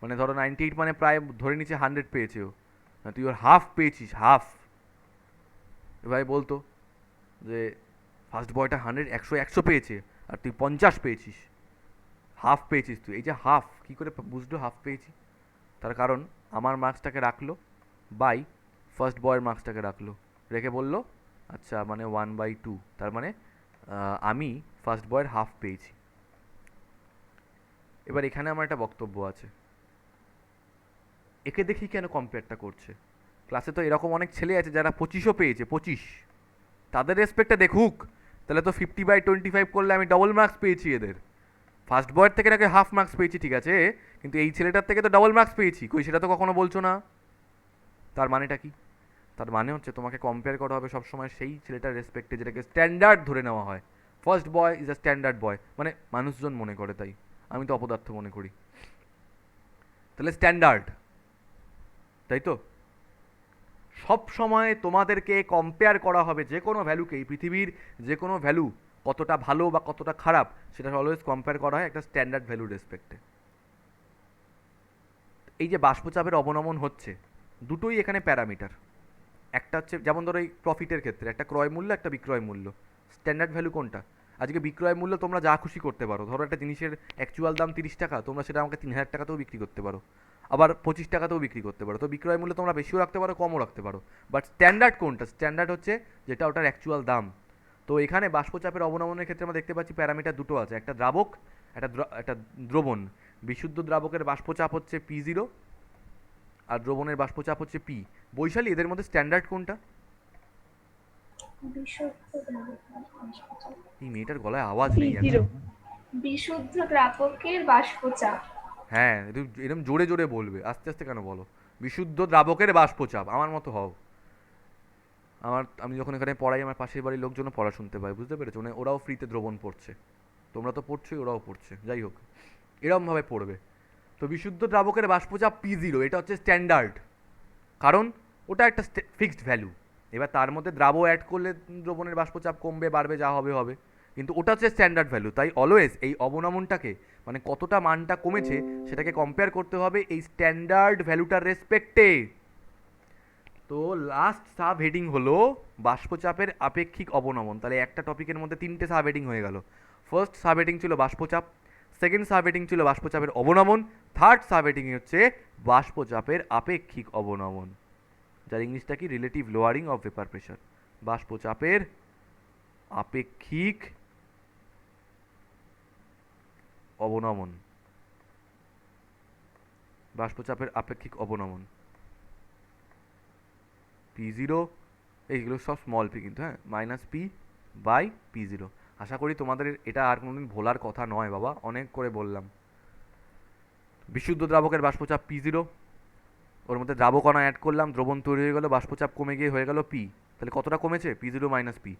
মানে ধরো 98 মানে প্রায় ধরে নিচ্ছে 100 পেয়েছে ও, তুই ওর হাফ পেয়েছিস, হাফ। এভাবে বলতো যে ফার্স্ট বয়টা 100 পেয়েছে আর তুই 50 পেয়েছিস, হাফ পেয়েছিস তুই। এই যে হাফ, কী করে বুঝলো হাফ পেয়েছি? তার কারণ আমার মার্কসটাকে রাখলো বাই ফার্স্ট বয়ের মার্কসটাকে রাখলো, রেখে বললো আচ্ছা মানে 1/2, তার মানে আমি ফার্স্ট বয়ের হাফ পেয়েছি। এবার এখানে আমার একটা বক্তব্য আছে, একে দেখি কেন কম্পেয়ারটা করছে? ক্লাসে তো এরকম অনেক ছেলে আছে যারা 25ও পেয়েছে, 25, তাদের রেসপেক্টটা দেখুক। তাহলে তো 50/25 করলে আমি ডবল মার্কস পেয়েছি এদের। ফার্স্ট বয়ের থেকে নাকি হাফ মার্কস পেয়েছি, ঠিক আছে, কিন্তু এই ছেলেটার থেকে তো ডবল মার্কস পেয়েছি, কই সেটা তো কখনো বলছো না। তার মানেটা কি? তার মানে হচ্ছে তোমাকে কম্পেয়ার করা হবে সবসময় সেই ছেলেটার রেসপেক্টে যেটাকে স্ট্যান্ডার্ড ধরে নেওয়া হয়। First boy is a standard boy, মানে মানুষজন মনে করে, তাই আমি তো অপদার্থ মনে করি। তাহলে স্ট্যান্ডার্ড, তাই তো? সব সময় তোমাদেরকে কম্পেয়ার করা হবে যে কোনো ভ্যালুকে, এই পৃথিবীর যে কোনো ভ্যালু কতটা ভালো বা কতটা খারাপ, সেটা অলওয়েজ কম্পেয়ার করা হয় একটা স্ট্যান্ডার্ড ভ্যালুর রেসপেক্টে। এই যে বাষ্পচাপের অবনমন হচ্ছে, দুটোই এখানে প্যারামিটার। একটা হচ্ছে যেমন ধরো এই প্রফিটের ক্ষেত্রে একটা ক্রয় মূল্য, একটা বিক্রয় মূল্য। স্ট্যান্ডার্ড ভ্যালু কোনটা? আজকে বিক্রয় মূল্য তোমরা যা খুশি করতে পারো, ধরো একটা জিনিসের অ্যাকচুয়াল দাম 30 টাকা, তোমরা সেটা আমাকে 3000 টাকাতেও বিক্রি করতে পারো, আবার 25 টাকাতেও বিক্রি করতে পারো। তো বিক্রয় মূল্য তোমরা বেশিও রাখতে পারো, কমও রাখতে পারো, বাট স্ট্যান্ডার্ড কোনটা? স্ট্যান্ডার্ড হচ্ছে যেটা ওটার অ্যাকচুয়াল দাম। তো এখানে বাষ্পচাপের অবনমনের ক্ষেত্রে আমরা দেখতে পাচ্ছি প্যারামিটার দুটো আছে, একটা দ্রাবক, একটা দ্রবণ। বিশুদ্ধ দ্রাবকের বাষ্পচাপ হচ্ছে P0 আর দ্রবণের বাষ্পচাপ হচ্ছে P। বৈশালী, এদের মধ্যে স্ট্যান্ডার্ড কোনটা? এই মেয়েটার গলায় আওয়াজ নেই P0। এখন। বিশুদ্ধ দ্রাবকের বাষ্পচাপ। হ্যাঁ, এরকম জোরে জোরে বলবে, আস্তে আস্তে কেন বলো? বিশুদ্ধ দ্রাবকের বাষ্পচাপ, আমার মতো হও। আমি যখন এখানে পড়াই, আমার পাশের বাড়ির লোকজনও পড়া শুনতে পায়, বুঝতে পেরেছো? মানে ওরাও ফ্রিতে দ্রবণ পড়ছে, তোমরা তো পড়ছোই, ওরাও পড়ছে, যাই হোক এরমভাবে পড়বে। তো বিশুদ্ধ দ্রাবকের বাষ্পচাপ P0, এটা হচ্ছে স্ট্যান্ডার্ড, কারণ ওটা একটা ফিক্সড ভ্যালু। এবার তার মধ্যে দ্রাব অ্যাড করলে দ্রবণের বাষ্পচাপ কমবে বাড়বে যা হবে হবে, কিন্তু ওটা হচ্ছে স্ট্যান্ডার্ড ভ্যালু। তাই অলওয়েজ এই অবনমনটাকে, মানে কতটা মানটা কমেছে সেটাকে কম্পেয়ার করতে হবে এই স্ট্যান্ডার্ড ভ্যালুটার রেসপেক্টে। তো লাস্ট সাব হেডিং হলো বাষ্পচাপের আপেক্ষিক অবনমন। তাহলে একটা টপিকের মধ্যে 3টে সাব হেডিং হয়ে গেল। ফার্স্ট সাব হেডিং ছিল বাষ্পচাপ, সেকেন্ড সাব হেডিং ছিল বাষ্পচাপের অবনমন, থার্ড সাব হেডিং হচ্ছে বাষ্পচাপের আপেক্ষিক অবনমন, যার ইংলিশটা কি? Relative lowering of vapour pressure. বাষ্পচাপের আপেক্ষিক অবনমন, বাষ্পচাপের আপেক্ষিক অবনমন। পি জিরো, এইগুলো সব স্মল পি কিন্তু, হ্যাঁ, minus P by P zero. আশা করি তোমাদের এটা আর কোনোদিন ভোলার কথা নয় বাবা, অনেক করে বললাম। বিশুদ্ধ দ্রাবকের বাষ্পচাপ পি জিরো, ওর মধ্যে দ্রাবকণা অ্যাড করলাম, দ্রবণ তৈরি হয়ে গেল, বাষ্পচাপ কমে গিয়ে হয়ে গেল পি। তাহলে কতটা কমেছে? P zero minus P.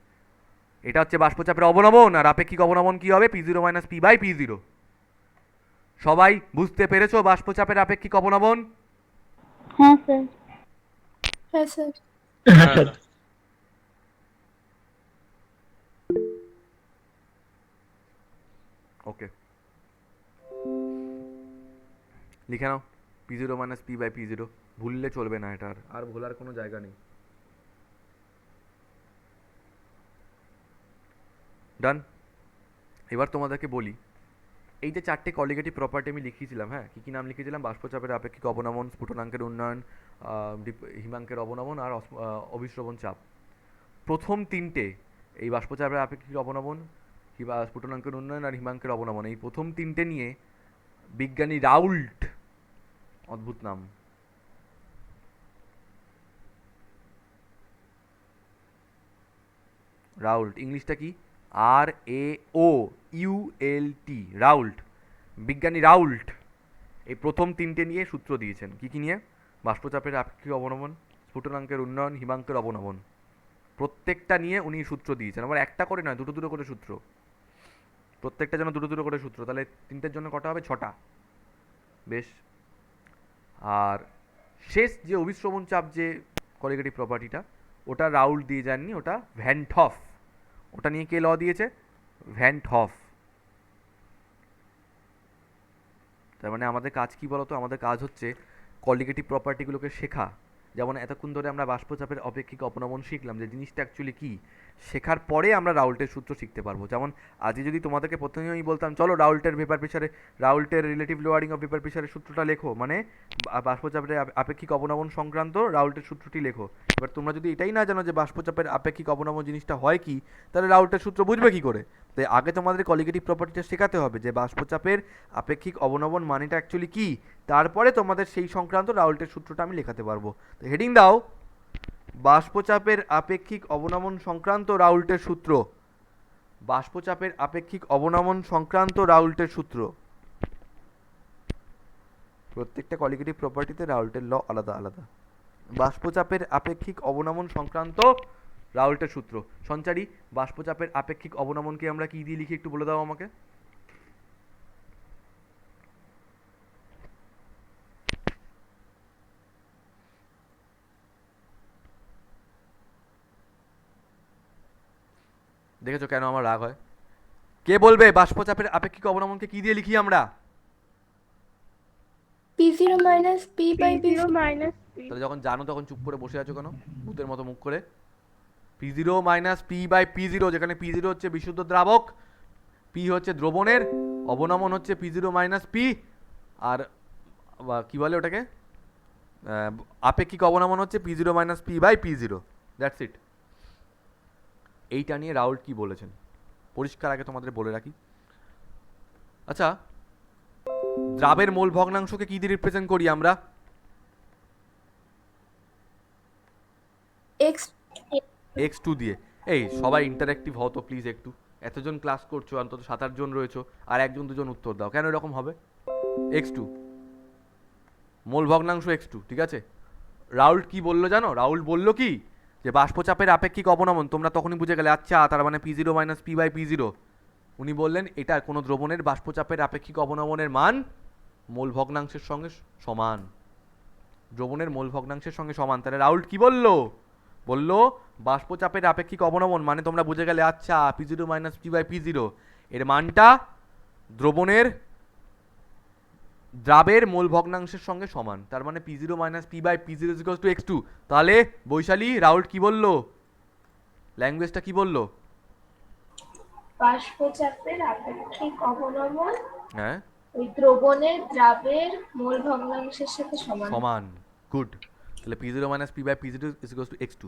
এটা হচ্ছে বাষ্পচাপের অবনমন, আর আপেক্ষিক অবনমন কি হবে? P zero minus P by P zero. সবাই বুঝতে পেরেছো বাষ্পচাপের আপেক্ষিক অবনমন? হ্যাঁ স্যার। হ্যাঁ স্যার। হ্যাঁ স্যার। ওকে, লিখে নাও P zero minus P by P zero. ভুললে চলবে না, এটা আর ভোলার কোনো জায়গা নেই। ডান। এবার তোমাদেরকে বলি, এই যে চারটে কলিগেটিভ প্রপার্টি আমি লিখিয়েছিলাম, হ্যাঁ, কী কী নাম লিখেছিলাম? বাষ্পচাপের আপেক্ষিক অবনমন, স্ফুটনাঙ্কের উন্নয়ন, হিমাঙ্কের অবনমন, আর অবিশ্রবণ চাপ। প্রথম তিনটে, এই বাষ্পচাপের আপেক্ষিক অবনমন, স্ফুটনাঙ্কের উন্নয়ন আর হিমাঙ্কের অবনমন, এই প্রথম তিনটে নিয়ে বিজ্ঞানী রাউল্ট, অদ্ভুত নাম, রাউল্ট, ইংলিশটা কি? আর এ ও ইউ এল টি, রাউল্ট, বিজ্ঞানী রাউল্ট এই প্রথম তিনটে নিয়ে সূত্র দিয়েছেন। কি কি নিয়ে? বাষ্পচাপের আপেক্ষিক অবনমন, স্ফুটনাঙ্কের উন্নয়ন, হিমাঙ্কের অবনমন, প্রত্যেকটা নিয়ে উনি সূত্র দিয়েছেন। আবার একটা করে নয়, দুটো দুটো করে সূত্র, প্রত্যেকটা যেন দুটো দুটো করে সূত্র। তাহলে তিনটের জন্য কটা হবে? 6টা। বেশ। আর শেষ যে অভিশ্রবণ চাপ, যে কলিগেটিভ প্রপার্টিটা, ওটা রাউল্ট দিয়ে যাননি, ওটা ভ্যান টফ। ওটা নিয়ে কে ল দিয়েছে? Van ToF. তার মানে আমাদের কাজ কি বলতো? আমাদের কাজ হচ্ছে কলিগেটিভ প্রপার্টিগুলোকে শেখা। যেমন এতক্ষণ ধরে আমরা বাষ্পচাপের অপেক্ষিক অবনমন শিখলাম, যে জিনিসটা অ্যাকচুয়ালি কী, শেখার পরে আমরা রাউল্টের সূত্র শিখতে পারবো। যেমন আজকে যদি তোমাদেরকে প্রথমেই আমি বলতাম চলো রাউল্টের ভেপার প্রেশারে, রাউল্টের রিলেটিভ লোয়ারিং অফ ভেপার প্রেশারের সূত্রটা লেখো, মানে বাষ্পচাপের আপেক্ষিক অবনমন সংক্রান্ত রাউল্টের সূত্রটি লেখো। এবার তোমরা যদি এটাই না জানো যে বাষ্পচাপের আপেক্ষিক অবনমন জিনিসটা হয় কি, তাহলে রাউল্টের সূত্র বুঝবে কি করে? তাই আগে তোমাদের কলিগেটিভ প্রপার্টিটা শেখাতে হবে, যে বাষ্পচাপের আপেক্ষিক অবনমন মানেটা অ্যাকচুয়ালি কী, তারপরে তোমাদের সেই সংক্রান্ত রাউল্টের সূত্রটা আমি লেখাতে পারবো। তো হেডিং দাও, বাষ্পচাপের আপেক্ষিক অবনমন সংক্রান্ত রাউল্টের সূত্র। বাষ্পচাপের আপেক্ষিক অবনমন সংক্রান্ত রাউল্টের সূত্র। প্রত্যেকটা কলিগেটিভ প্রপার্টিতে রাউল্টের ল আলাদা আলাদা। বাষ্পচাপের আপেক্ষিক অবনমন সংক্রান্ত রাউল্টের সূত্র। সঞ্চারী, বাষ্পচাপের আপেক্ষিক অবনমনকে আমরা কি দিয়ে লিখি একটু বলে দাও আমাকে। দেখেছো কেন আমার রাগ হয়? কে বলবে বাষ্পচাপের আপেক্ষিক অবনমনকে কি দিয়ে লিখি আমরা? P0 minus P by P zero P0. Minus P. তাহলে যখন জানো তখন চুপ করে বসে আছো কেন ভূতের মতো মুখ করে? P zero minus P by P zero, যেখানে পি জিরো হচ্ছে বিশুদ্ধ দ্রাবক, পি হচ্ছে দ্রবণের, অবনমন হচ্ছে পি জিরো মাইনাস পি, আর কি বলে ওটাকে, আপেক্ষিক অবনমন হচ্ছে P zero minus P by P zero. That's it. এইটা নিয়ে রাউল্ট কি বলেছেন পরিষ্কার আগে তোমাদের বলে রাখি। আচ্ছা, দ্রাবের মোল ভগ্নাংশকে কি দিয়ে রিপ্রেজেন্ট করি আমরা? X. x2 দিয়ে। এই সবাই ইন্টারঅ্যাক্টিভ হও তো প্লিজ একটু। এতজন ক্লাস করছো, অন্তত 7-8 জন রয়েছো, আর একজন দুজন উত্তর দাও। কেন এরকম হবে? x2 মোল ভগ্নাংশ x2, ঠিক আছে। রাউল্ট কি বললো জানো? রাউল্ট বললো কি, যে বাষ্পচাপের আপেক্ষিক অবনমন, তোমরা তখনই বুঝে গেলে আচ্ছা তার মানে P zero minus P by P zero. উনি বললেন এটা কোনো দ্রবণের বাষ্পচাপের আপেক্ষিক অবনমনের মান মোল ভগ্নাংশের সঙ্গে সমান, দ্রবণের মোল ভগ্নাংশের সঙ্গে সমান। তাহলে রাউল্ট কি বললো? বললো বাষ্পচাপের আপেক্ষিক অবনমন মানে তোমরা বুঝে গেলে আচ্ছা P zero minus P by P zero, এর মানটা দ্রবণের দ্রাবের মোল ভগ্নাংশের সঙ্গে সমান। তার মানে P zero minus P by P zero equals to x two. তাহলে বৈশালী, রাউল্ট কি বললো? ল্যাঙ্গুয়েজটা কি বললো? বাষ্পচাপের আপেক্ষিক অবনমন হ্যাঁ, ওই দ্রবণের দ্রাবের মোল ভগ্নাংশের সাথে সমান। সমান। গুড। তাহলে P zero minus P by P zero equals to x two.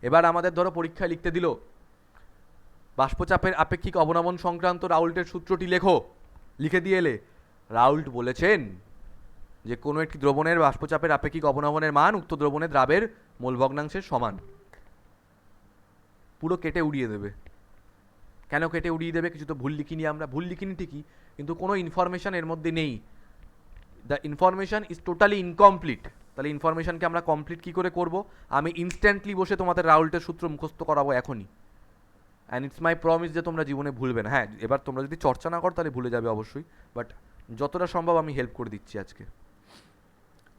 এবার আমাদের ধরো পরীক্ষায় লিখতে দিল বাষ্পচাপের আপেক্ষিক অবনমন সংক্রান্ত রাউল্টের সূত্রটি লেখো, লিখে দিয়ে এলে। রাউল্ট বলেছেন যে কোনো একটি দ্রবণের বাষ্পচাপের আপেক্ষিক অবনমনের মান উক্ত দ্রবণের দ্রাবের মোল ভগ্নাংশের সমান। পুরো কেটে উড়িয়ে দেবে। কেন কেটে উড়িয়ে দেবে? কিছু তো ভুল লিখিনি আমরা, ভুল লিখিনি ঠিকই, কিন্তু কোনো ইনফরমেশন এর মধ্যে নেই। The information is totally incomplete. তাহলে ইনফরমেশনকে আমরা কমপ্লিট কী করে করব? আমি ইনস্ট্যান্টলি বসে তোমাদের রাউল্টের সূত্র মুখস্থ করাবো এখনই, অ্যান্ড ইটস মাই প্রমিস যে তোমরা জীবনে ভুলবে না। হ্যাঁ, এবার তোমরা যদি চর্চা না করো তাহলে ভুলে যাবে অবশ্যই, বাট যতটা সম্ভব আমি হেল্প করে দিচ্ছি আজকে।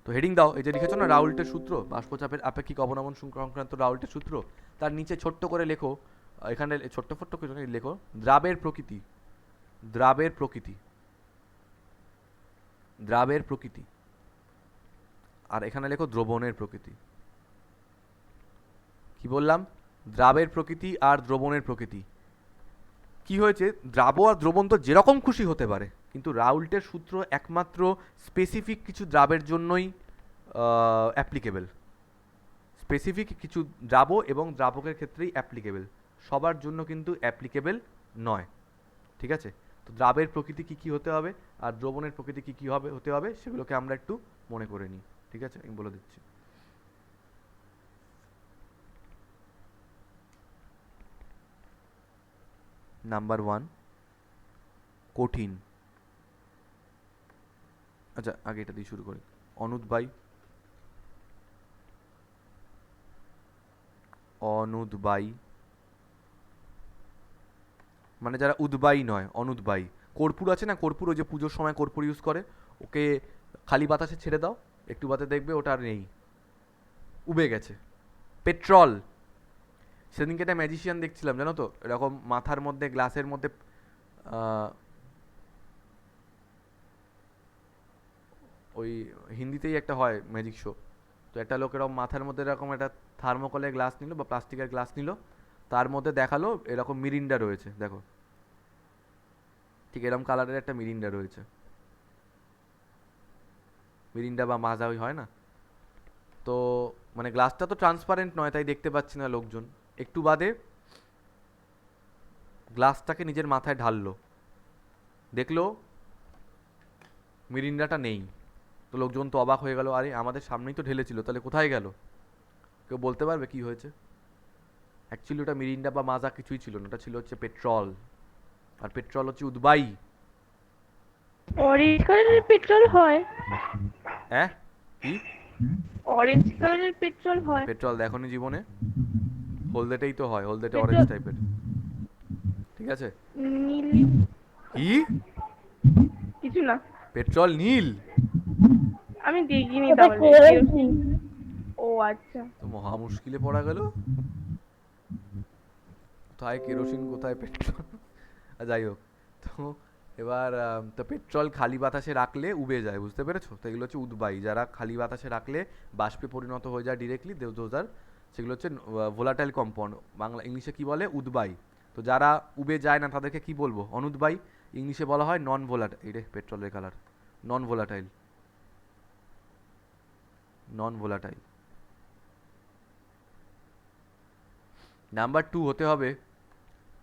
তো হেডিং দাও, এই যে লিখেছো না রাউল্টের সূত্র, বাষ্পচাপের আপেক্ষিক অবনমন সংক্রান্ত রাউল্টের সূত্র, তার নিচে ছোট্ট করে লেখো, এখানে ছোট্ট ফোট্ট করে লেখো দ্রাবের প্রকৃতি, দ্রাবের প্রকৃতি, দ্রাবের প্রকৃতি, আর এখানে লেখো দ্রবণের প্রকৃতি। কি বললাম? দ্রাবের প্রকৃতি আর দ্রবণের প্রকৃতি। কি হয়েছে? দ্রাব আর দ্রবণ তো যেরকম খুশি হতে পারে, কিন্তু রাউল্টের সূত্র একমাত্র স্পেসিফিক কিছু দ্রাবের জন্যই অ্যাপ্লিকেবল। স্পেসিফিক কিছু দ্রাব এবং দ্রাবকের ক্ষেত্রেই অ্যাপ্লিকেবল, সবার জন্য কিন্তু অ্যাপ্লিকেবল নয়। ঠিক আছে? তো দ্রাবের প্রকৃতি কী কী হতে হবে আর দ্রবণের প্রকৃতি কী কী হতে হবে সেগুলোকে আমরা একটু মনে করে নিই। ঠিক আছে, আমি বলে দিচ্ছি। নাম্বার 1, কঠিন। আচ্ছা, আগে এটা দিয়ে শুরু করি। অনুদ্বায়ী, অনুদ্বায়ী মানে যারা উদ্বায়ী নয়, অনুদ্বায়ী। কর্পূর আছে না, কর্পূর, ওই যে পুজোর সময় কর্পূর ইউজ করে, ওকে খালি বাতাসে ছেড়ে দাও, একটু বাদে দেখবে ওটা আর নেই, উবে গেছে। পেট্রল, সেদিনকে একটা ম্যাজিশিয়ান দেখছিলাম জানো তো, এরকম মাথার মধ্যে গ্লাসের মধ্যে ওই হিন্দিতেই একটা হয় ম্যাজিক শো, তো একটা লোক এরকম মাথার মধ্যে এরকম একটা থার্মোকলের গ্লাস নিল বা প্লাস্টিকের গ্লাস নিল, তার মধ্যে দেখালো এরকম মিরিন্ডা রয়েছে, দেখো ঠিক এরকম কালারের একটা মিরিন্ডা রয়েছে, মিরিন্ডা বা মাজা ওই হয় না, তো মানে গ্লাসটা তো ট্রান্সপারেন্ট নয় তাই দেখতে পাচ্ছি না লোকজন, একটু বাদে গ্লাসটাকে নিজের মাথায় ঢাললো, দেখলো মিরিন্ডাটা নেই, তো লোকজন তো অবাক হয়ে গেল, আরে আমাদের সামনেই তো ঢেলেছিল, তাহলে কোথায় গেল? কেউ বলতে পারবে কি হয়েছে? অ্যাকচুয়ালি ওটা মিরিন্ডা বা মাজা কিছুই ছিল না, ওটা ছিল হচ্ছে পেট্রল, আর পেট্রল হচ্ছে উদ্বায়ী। অরেঞ্জ কালারের পেট্রোল হয়? হ্যাঁ, কি অরেঞ্জ কালারের পেট্রোল হয়? পেট্রল দেখোনি জীবনে? হলদেটেই তো হয়, হলদেটে পেট্রোল অরেঞ্জ টাইপের। ঠিক আছে, নীল? কি কিছু না, পেট্রল নীল? আমি দেখিনি ওটা তাহলে। কেরোসিন। ও আচ্ছা। তো মহা মুশকিলে পড়া গেল, কোথায় কেরোসিন কোথায় পেট্রল। যাই হোক, তো এবার তো পেট্রল খালি বাতাসে রাখলে উবে যায়, বুঝতে পেরেছো? তো এগুলো হচ্ছে উদ্বায়ী, যারা খালি বাতাসে রাখলে বাষ্পে পরিণত হয়ে যায় ডিরেক্টলি, দোজ সেগুলো হচ্ছে ভোলাটাইল কম্পাউন্ড, বাংলা ইংলিশে কি বলে? উদ্বায়ী। তো যারা উবে যায় না তাদেরকে কি বলবো? অনুদ্বায়ী। ইংলিশে বলা হয় নন ভোলাটাইল। এই রে পেট্রোলের colour, non volatile, non volatile. Number 2 হতে হবে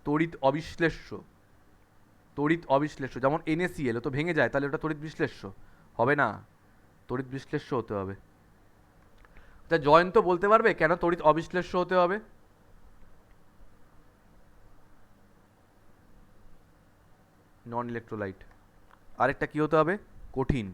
তড়িৎ অবিশ্লেষ্য। তড়িৎ অবিশ্লেষ্য, যেমন NaCl তো ভেঙে যায়, তাহলে ওটা তড়িৎ বিশ্লেষ্য হবে না, তড়িৎ বিশ্লেষ্য হতে হবে। তা জয়ন্ত বলতে পারবে কেন তড়িৎ অবিশ্লেষ্য হতে হবে? Non electrolyte. আরেকটা কি হতে হবে? কঠিন।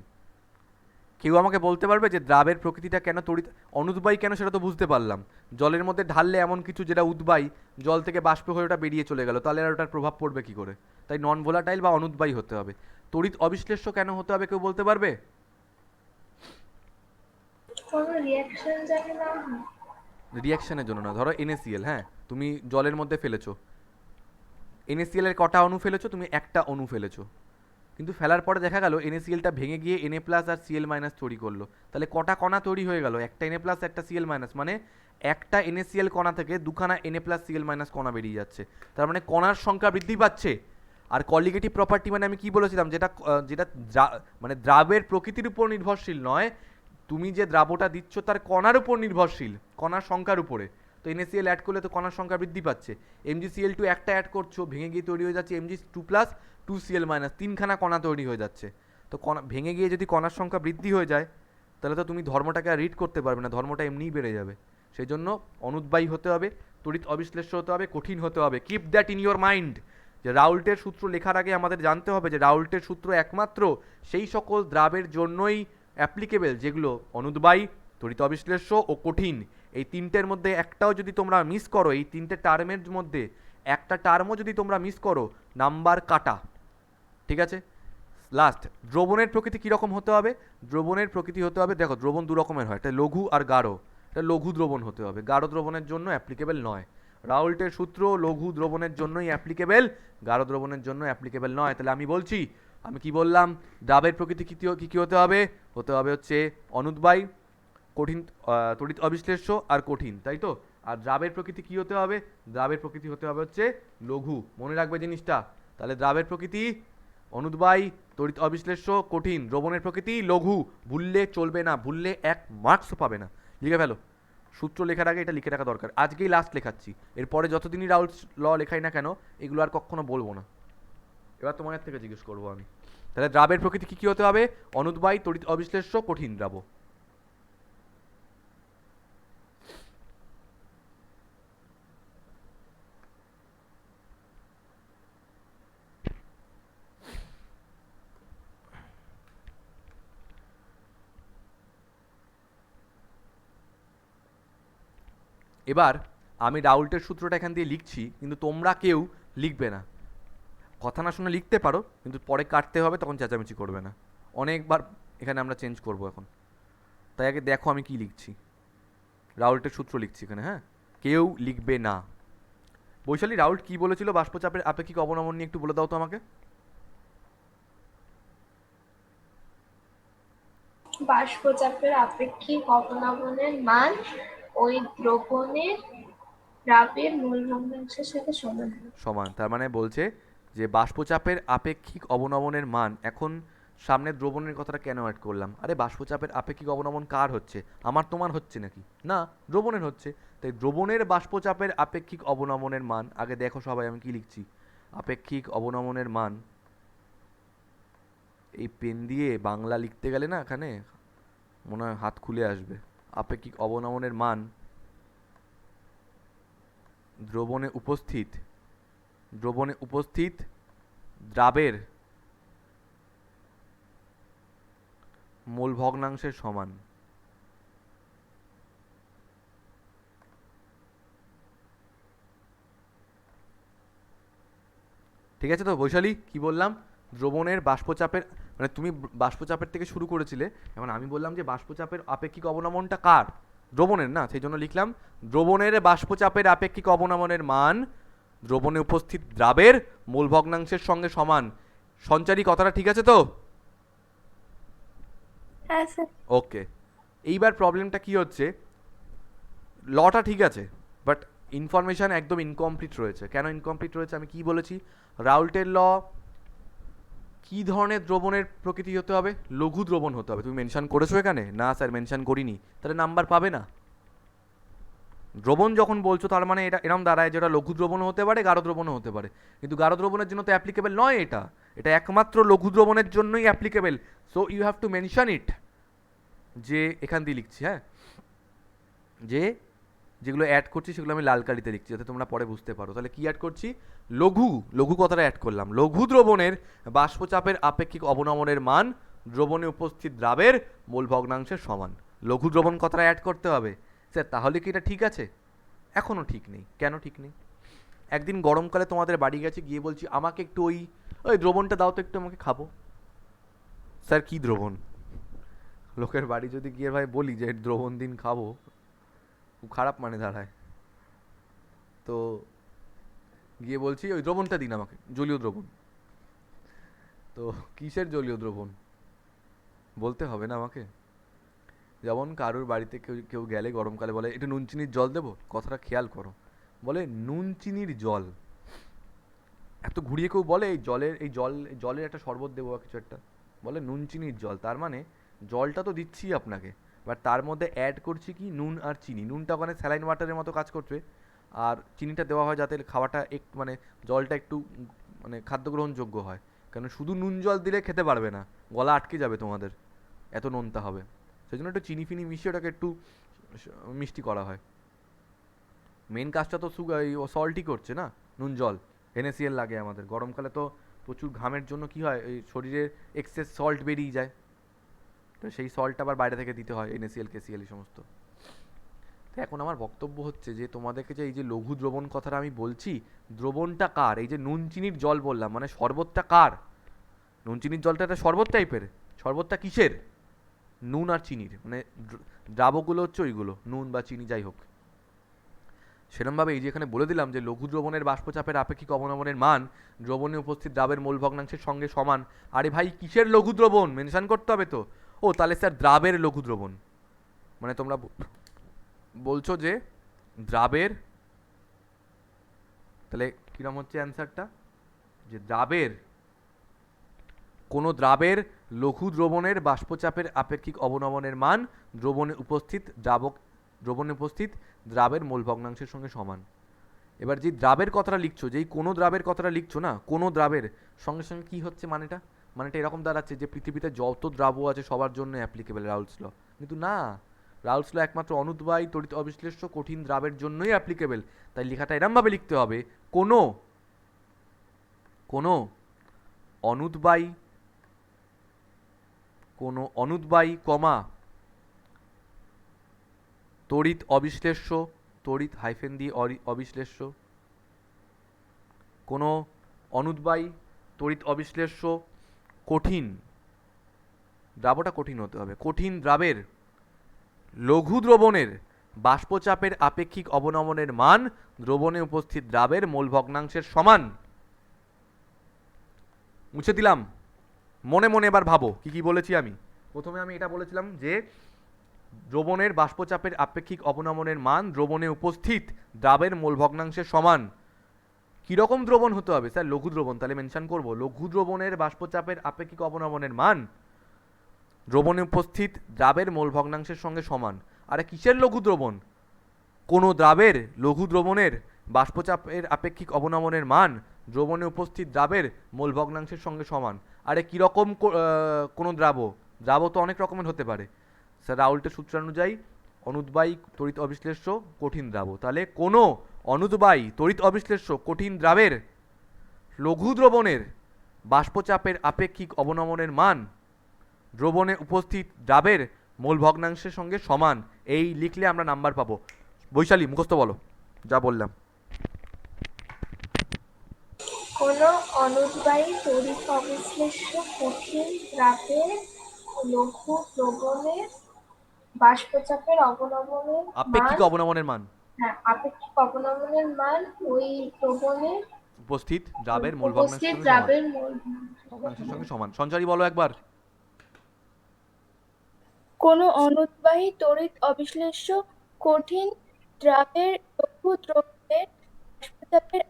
কেউ আমাকে বলতে পারবে যে দ্রাবের প্রকৃতিটা কেন তড়িৎ অনুদ্বায়ী কেন? সেটা তো বুঝতে পারলাম, জলের মধ্যে ঢাললে এমন কিছু যেটা উদ্বায়ী, জল থেকে বাষ্প হয়ে ওটা বেরিয়ে চলে গেল, তাহলে আর ওটার প্রভাব পড়বে কি করে? তাই নন ভোলাটাইল বা অনুদ্বায়ী হতে হবে। তড়িৎ অবিশ্লেষ্য কেন হতে হবে কেউ বলতে পারবে? কোনো রিয়াকশন জানি না। রিয়াকশনের জন্য না, ধরো NaCl, হ্যাঁ তুমি জলের মধ্যে ফেলেছো, NaCl এর কটা অণু ফেলেছো? তুমি একটা অণু ফেলেছো, কিন্তু ফেলার পরে দেখা গেল NaClটা ভেঙে গিয়ে Na প্লাস আর Cl মাইনাস তৈরি করলো, তাহলে কটা কণা তৈরি হয়ে গেল? একটা Na প্লাস একটা Cl মাইনাস, মানে একটা NaCl কণা থেকে দুখানা Na প্লাস Cl মাইনাস কণা বেরিয়ে যাচ্ছে, তার মানে কণার সংখ্যা বৃদ্ধি পাচ্ছে। আর কলিগেটিভ প্রপার্টি মানে আমি কি বলেছিলাম, যেটা যেটা মানে দ্রাবের প্রকৃতির উপর নির্ভরশীল নয়, তুমি যে দ্রাবটা দিচ্ছ তার কণার উপর নির্ভরশীল, কণার সংখ্যার উপরে। তো NaCl অ্যাড করলে তো কণার সংখ্যা বৃদ্ধি পাচ্ছে, MgCl2 একটা অ্যাড করছো, ভেঙে গিয়ে তৈরি হয়ে যাচ্ছে Mg2 প্লাস 2Cl মাইনাস, তিনখানা কণা তৈরি হয়ে যাচ্ছে। তো তো কণা ভেঙে গিয়ে যদি কণার সংখ্যা বৃদ্ধি হয়ে যায় তাহলে তো তুমি ধর্মটাকে আর রিড করতে পারবে না, ধর্মটা এমনিই বেড়ে যাবে। সেই জন্য অনুদ্বায়ী হতে হবে, তড়িৎ অবিশ্লেষ্য হতে হবে, কঠিন হতে হবে। Keep that in your mind, যে রাউল্টের সূত্র লেখার আগে আমাদের জানতে হবে যে রাউল্টের সূত্র একমাত্র সেই সকল দ্রাবের জন্যই অ্যাপ্লিকেবল যেগুলো অনুদ্বায়ী, তড়িৎ অবিশ্লেষ্য ও কঠিন। এই তিনটের মধ্যে একটাও যদি তোমরা মিস করো, এই তিনটে টার্মের মধ্যে একটা টার্মও যদি তোমরা মিস করো, নাম্বার কাটা। ঠিক আছে? লাস্ট, দ্রবণের প্রকৃতি কীরকম হতে হবে? দ্রবণের প্রকৃতি হতে হবে, দেখো দ্রবণ দু রকমের হয়, একটা লঘু আর গাঢ়। এটা লঘু দ্রবণ হতে হবে, গাঢ় দ্রবণের জন্য অ্যাপ্লিকেবল নয়। রাউল্টের সূত্র লঘু দ্রবণের জন্যই অ্যাপ্লিকেবল, গাঢ় দ্রবণের জন্য অ্যাপ্লিকেবল নয়। তাহলে আমি বলছি, আমি কি বললাম, দ্রাবের প্রকৃতি কী কী হতে হবে? হতে হবে হচ্ছে অনুদ্বায়ী, কঠিন, তড়িৎ অবিশ্লেষ্য আর কঠিন, তাই তো? আর দ্রাবের প্রকৃতি কী হতে হবে? দ্রাবের প্রকৃতি হতে হবে হচ্ছে লঘু। মনে রাখবে জিনিসটা। তাহলে দ্রাবের প্রকৃতি অনুদ্বায়ী, তড়িৎ অবিশ্লেষ্য, কঠিন। দ্রবণের প্রকৃতি লঘু। ভুললে চলবে না, ভুললে 1 মার্কসও পাবে না। লিখে ফেলো, সূত্র লেখার আগে এটা লিখে রাখা দরকার। আজকেই লাস্ট লেখাচ্ছি, এরপরে যতদিনই রাউল্টস ল লেখাই না কেন এগুলো আর কখনো বলবো না। এবার তোমার থেকে জিজ্ঞেস করবো আমি। তাহলে দ্রাবের প্রকৃতি কী কী হতে হবে? অনুদ্বায়ী, তড়িৎ অবিশ্লেষ্য, কঠিন দ্রাব। এবার আমি রাউল্টের সূত্রটা এখান দিয়ে লিখছি, কিন্তু তোমরা কেউ লিখবে না। কথা না শুনে লিখতে পারো, কিন্তু পরে কাটতে হবে, তখন চেঁচামেচি করবে না। অনেকবার এখানে আমরা চেঞ্জ করব এখন। তাই আগে দেখো আমি কি লিখছি। রাউল্টের সূত্র লিখছি এখানে, হ্যাঁ? কেউ লিখবে না। বৈশালী, রাউল্ট কি বলেছিল বাষ্পচাপের আপেক্ষিক অবনমন নিয়ে একটু বলে দাও তো আমাকে। বাষ্পচাপের আপেক্ষিক অবনমনের মান ওই দ্রাবের মূল ভগ্নাংশের সাথে সমান হয়। সমান, তার মানে বলছে যে বাষ্পচাপের আপেক্ষিক অবনমনের মান, এখন সামনে দ্রবণের কথাটা কেন অ্যাড করলাম? আরে বাষ্পচাপের আপেক্ষিক অবনমন কার হচ্ছে? আমার তোমার হচ্ছে নাকি? না, দ্রবণের হচ্ছে। তাই দ্রবণের বাষ্পচাপের আপেক্ষিক অবনমনের মান, আগে দেখো সবাই আমি কি লিখছি। আপেক্ষিক অবনমনের মান, এই পেন দিয়ে বাংলা লিখতে গেলে না এখানে মনে হয় হাত খুলে আসবে। আপেক্ষিক অবনমনের মান দ্রবণে উপস্থিত দ্রাবের মোল ভগ্নাংশের সমান। ঠিক আছে তো বৈশালী, কি বললাম? দ্রবণের বাষ্পচাপের, মানে তুমি বাষ্পচাপের থেকে শুরু করেছিলে, এখন আমি বললাম যে বাষ্পচাপের আপেক্ষিক অবনমনটা কার? দ্রবণের না, সেই জন্য লিখলাম দ্রবণের বাষ্পচাপের আপেক্ষিক অবনমনের মান দ্রবণে উপস্থিত দ্রাবের মোল ভগ্নাংশের সঙ্গে সমান। সঞ্চারী কথাটা ঠিক আছে তো? হ্যাঁ স্যার। ওকে, এইবার প্রবলেমটা কি হচ্ছে, লটা ঠিক আছে বাট ইনফরমেশান একদম ইনকমপ্লিট রয়েছে। কেন ইনকমপ্লিট রয়েছে? আমি কি বলেছি, রাউল্টের ল কি ধরনের দ্রবণের প্রকৃতি হতে হবে? লঘু দ্রবণ হতে হবে। তুমি মেনশন করেছো এখানে? না স্যার মেনশন করিনি। তাহলে নাম্বার পাবে না। দ্রবণ যখন বলছো তার মানে এটা এরম দাঁড়ায় যেটা লঘু দ্রবণও হতে পারে, গাঢ় দ্রবণও হতে পারে। কিন্তু গাঢ় দ্রবণের জন্য তো অ্যাপ্লিকেবল নয় এটা, এটা একমাত্র লঘু দ্রবণের জন্যই applicable. So you have to mention it. যে এখান দিয়ে লিখছি, হ্যাঁ, যে যেগুলো অ্যাড করছি সেগুলো আমি লাল কালিতে লিখছি যাতে তোমরা পরে বুঝতে পারো। তাহলে কি অ্যাড করছি? লঘু কথাটা অ্যাড করলাম। লঘু দ্রবণের বাষ্পচাপের আপেক্ষিক অবনমনের মান দ্রবণে উপস্থিত দ্রাবের মোল ভগ্নাংশের সমান। লঘু দ্রবণ কথাটা অ্যাড করতে হবে। স্যার তাহলে কি এটা ঠিক আছে? এখনও ঠিক নেই। কেন ঠিক নেই? একদিন গরমকালে তোমাদের বাড়ি গেছে, গিয়ে বলছি আমাকে একটু ওই ওই দ্রবণটা দাও তো একটু, আমাকে খাবো। স্যার কি দ্রবণ? লোকের বাড়ি যদি গিয়ে ভাই বলি যে দ্রবণ দিন খাবো, খুব খারাপ মানে দাঁড়ায়। তো গিয়ে বলছি ওই দ্রবণটা দিন আমাকে, জলীয় দ্রবণ। তো কিসের জলীয় দ্রবণ বলতে হবে না আমাকে? যেমন কারোর বাড়িতে কেউ কেউ গেলে গরমকালে বলে একটু নুন চিনির জল দেবো, কথাটা খেয়াল করো, বলে নুন চিনির জল। এত ঘুরিয়ে কেউ বলে এই জলের একটা শরবত দেবো বা কিছু একটা, বলে নুন চিনির জল। তার মানে জলটা তো দিচ্ছি আপনাকে, বাট তার মধ্যে অ্যাড করছি কি নুন আর চিনি। নুনটা ওখানে স্যালাইন ওয়াটারের মতো কাজ করছে, আর চিনিটা দেওয়া হয় যাতে খাওয়াটা একটু মানে জলটা একটু মানে খাদ্য গ্রহণযোগ্য হয়। কারণ শুধু নুন জল দিলে খেতে পারবে না, গলা আটকে যাবে তোমাদের, এত নোনতা হবে। সেই জন্য একটু চিনি ফিনি মিশিয়ে ওটাকে একটু মিষ্টি করা হয়। মেন কাজটা তো সল্টই করছে না, নুন জল। NaCl লাগে আমাদের গরমকালে, তো প্রচুর ঘামের জন্য কি হয়, এই শরীরের এক্সেস সল্ট বেরিয়ে যায়, তো সেই সল্ট আবার বাইরে থেকে দিতে হয়, NaCl KCl এই সমস্ত। তো এখন আমার বক্তব্য হচ্ছে যে তোমাদেরকে যে এই যে লঘু দ্রবণ কথাটা আমি বলছি, দ্রবণটা কার? এই যে নুন চিনির জল বললাম, মানে শরবতটা কার? নুন চিনির জলটা একটা শরবত টাইপের। শরবতটা কিসের? নুন আর চিনির, মানে দ্রাবকগুলো হচ্ছে ওইগুলো, নুন বা চিনি যাই হোক। সেরমভাবে এই যে এখানে বলে দিলাম যে লঘু দ্রবণের বাষ্পচাপের আপেক্ষিক অবনমনের মান দ্রবণে উপস্থিত দ্রাবের মোল ভগ্নাংশের সঙ্গে সমান। আরে ভাই কিসের লঘু দ্রবণ মেনশন করতে হবে তো। ও তাহলে স্যার দ্রাবের লঘু দ্রবণ, মানে তোমরা বলছো যে দ্রাবের, তাহলে কিরম হচ্ছে অ্যান্সারটা, যে দ্রাবের, কোনো দ্রাবের লঘু দ্রবণের বাষ্পচাপের আপেক্ষিক অবনমনের মান দ্রবণে উপস্থিত দ্রাবের মোল ভগ্নাংশের সঙ্গে সমান। এবার যে দ্রাবের কথাটা লিখছো, যেই কোনো দ্রাবের কথাটা লিখছো না, কোনো দ্রাবের সঙ্গে সঙ্গে কি হচ্ছে মানেটা এরকম দাঁড়াচ্ছে যে পৃথিবীতে যত দ্রাব্য আছে সবার জন্য অ্যাপ্লিকেবল রাউলস ল। কিন্তু না, রাউলস ল একমাত্র অনুদ্বায়ী তড়িৎ অবিশ্লেষ্য কঠিন দ্রাবের জন্যই অ্যাপ্লিকেবল। তাই লেখাটা এরমভাবে লিখতে হবে, কোনো কোনো অনুদ্বায়ী, কোনো অনুদ্বায়ী কমা তড়িৎ অবিশ্লেষ্য, তড়িৎ হাইফেন দিয়ে অবিশ্লেষ্য, কোনো অনুদ্বায়ী তড়িৎ অবিশ্লেষ্য কঠিন, দ্রাবটা কঠিন হতে হবে, কঠিন দ্রাবের লঘু দ্রবণের বাষ্পচাপের আপেক্ষিক অবনমনের মান দ্রবণে উপস্থিত দ্রাবের মোল ভগ্নাংশের সমান। মুছে দিলাম, মনে মনে এবার ভাবো কি কি বলেছি আমি। প্রথমে আমি এটা বলেছিলাম যে দ্রবণের বাষ্পচাপের আপেক্ষিক অবনমনের মান দ্রবণে উপস্থিত দ্রাবের মোল ভগ্নাংশের সমান। কিরকম দ্রবণ হতে হবে স্যার? লঘু দ্রবণ, তাহলে মেনশন করব লঘু দ্রবণের বাষ্পচাপের আপেক্ষিক অবনমনের মান দ্রবণে উপস্থিত দ্রাবের মোল ভগ্নাংশের সঙ্গে সমান। আরে কিসের লঘু দ্রবণ? কোনো দ্রাবের লঘু দ্রবণের বাষ্পচাপের আপেক্ষিক অবনমনের মান দ্রবণে উপস্থিত দ্রাবের মোল ভগ্নাংশের সঙ্গে সমান। আরে কীরকম কোনো দ্রাব তো অনেক রকমের হতে পারে স্যার। রাউল্টের সূত্র অনুযায়ী অনুদ্বায়ী তড়িৎ অবিশ্লেষ্য কঠিন দ্রাব, তাহলে কোনো অনুদ্বায়ী তড়িৎ অবিশ্লেষ্য কঠিন দ্রাবের লঘু দ্রবণের বাষ্পচাপের আপেক্ষিক অবনমনের মান দ্রবণে উপস্থিত দ্রাবের মোল ভগ্নাংশের সঙ্গে সমান। এই লিখলে আমরা নাম্বার পাবো। বৈশালী মুখস্থ বলো যা বললাম। কোনো অনুদ্বায়ী তড়িৎ অবিশ্লেষ্য কঠিন দ্রাবের লঘু দ্রবণের বাষ্পচাপের অবনমনের আপেক্ষিক মান, অবনমনের মান, হ্যাঁ আপেক্ষিক অবনমনের মান ওই দ্রবণের উপস্থিত দ্রাবের মোল ভগ্নাংশের উপস্থিত সঙ্গে সমান। দ্রাবের মোল ভগ্নাংশের সঙ্গে সমান। সঞ্চারী বলো একবার। কোনো অনুদ্বায়ী তড়িৎ অবিশ্লেষ্য কঠিন দ্রাবের লঘু দ্রবণের বাষ্পচাপের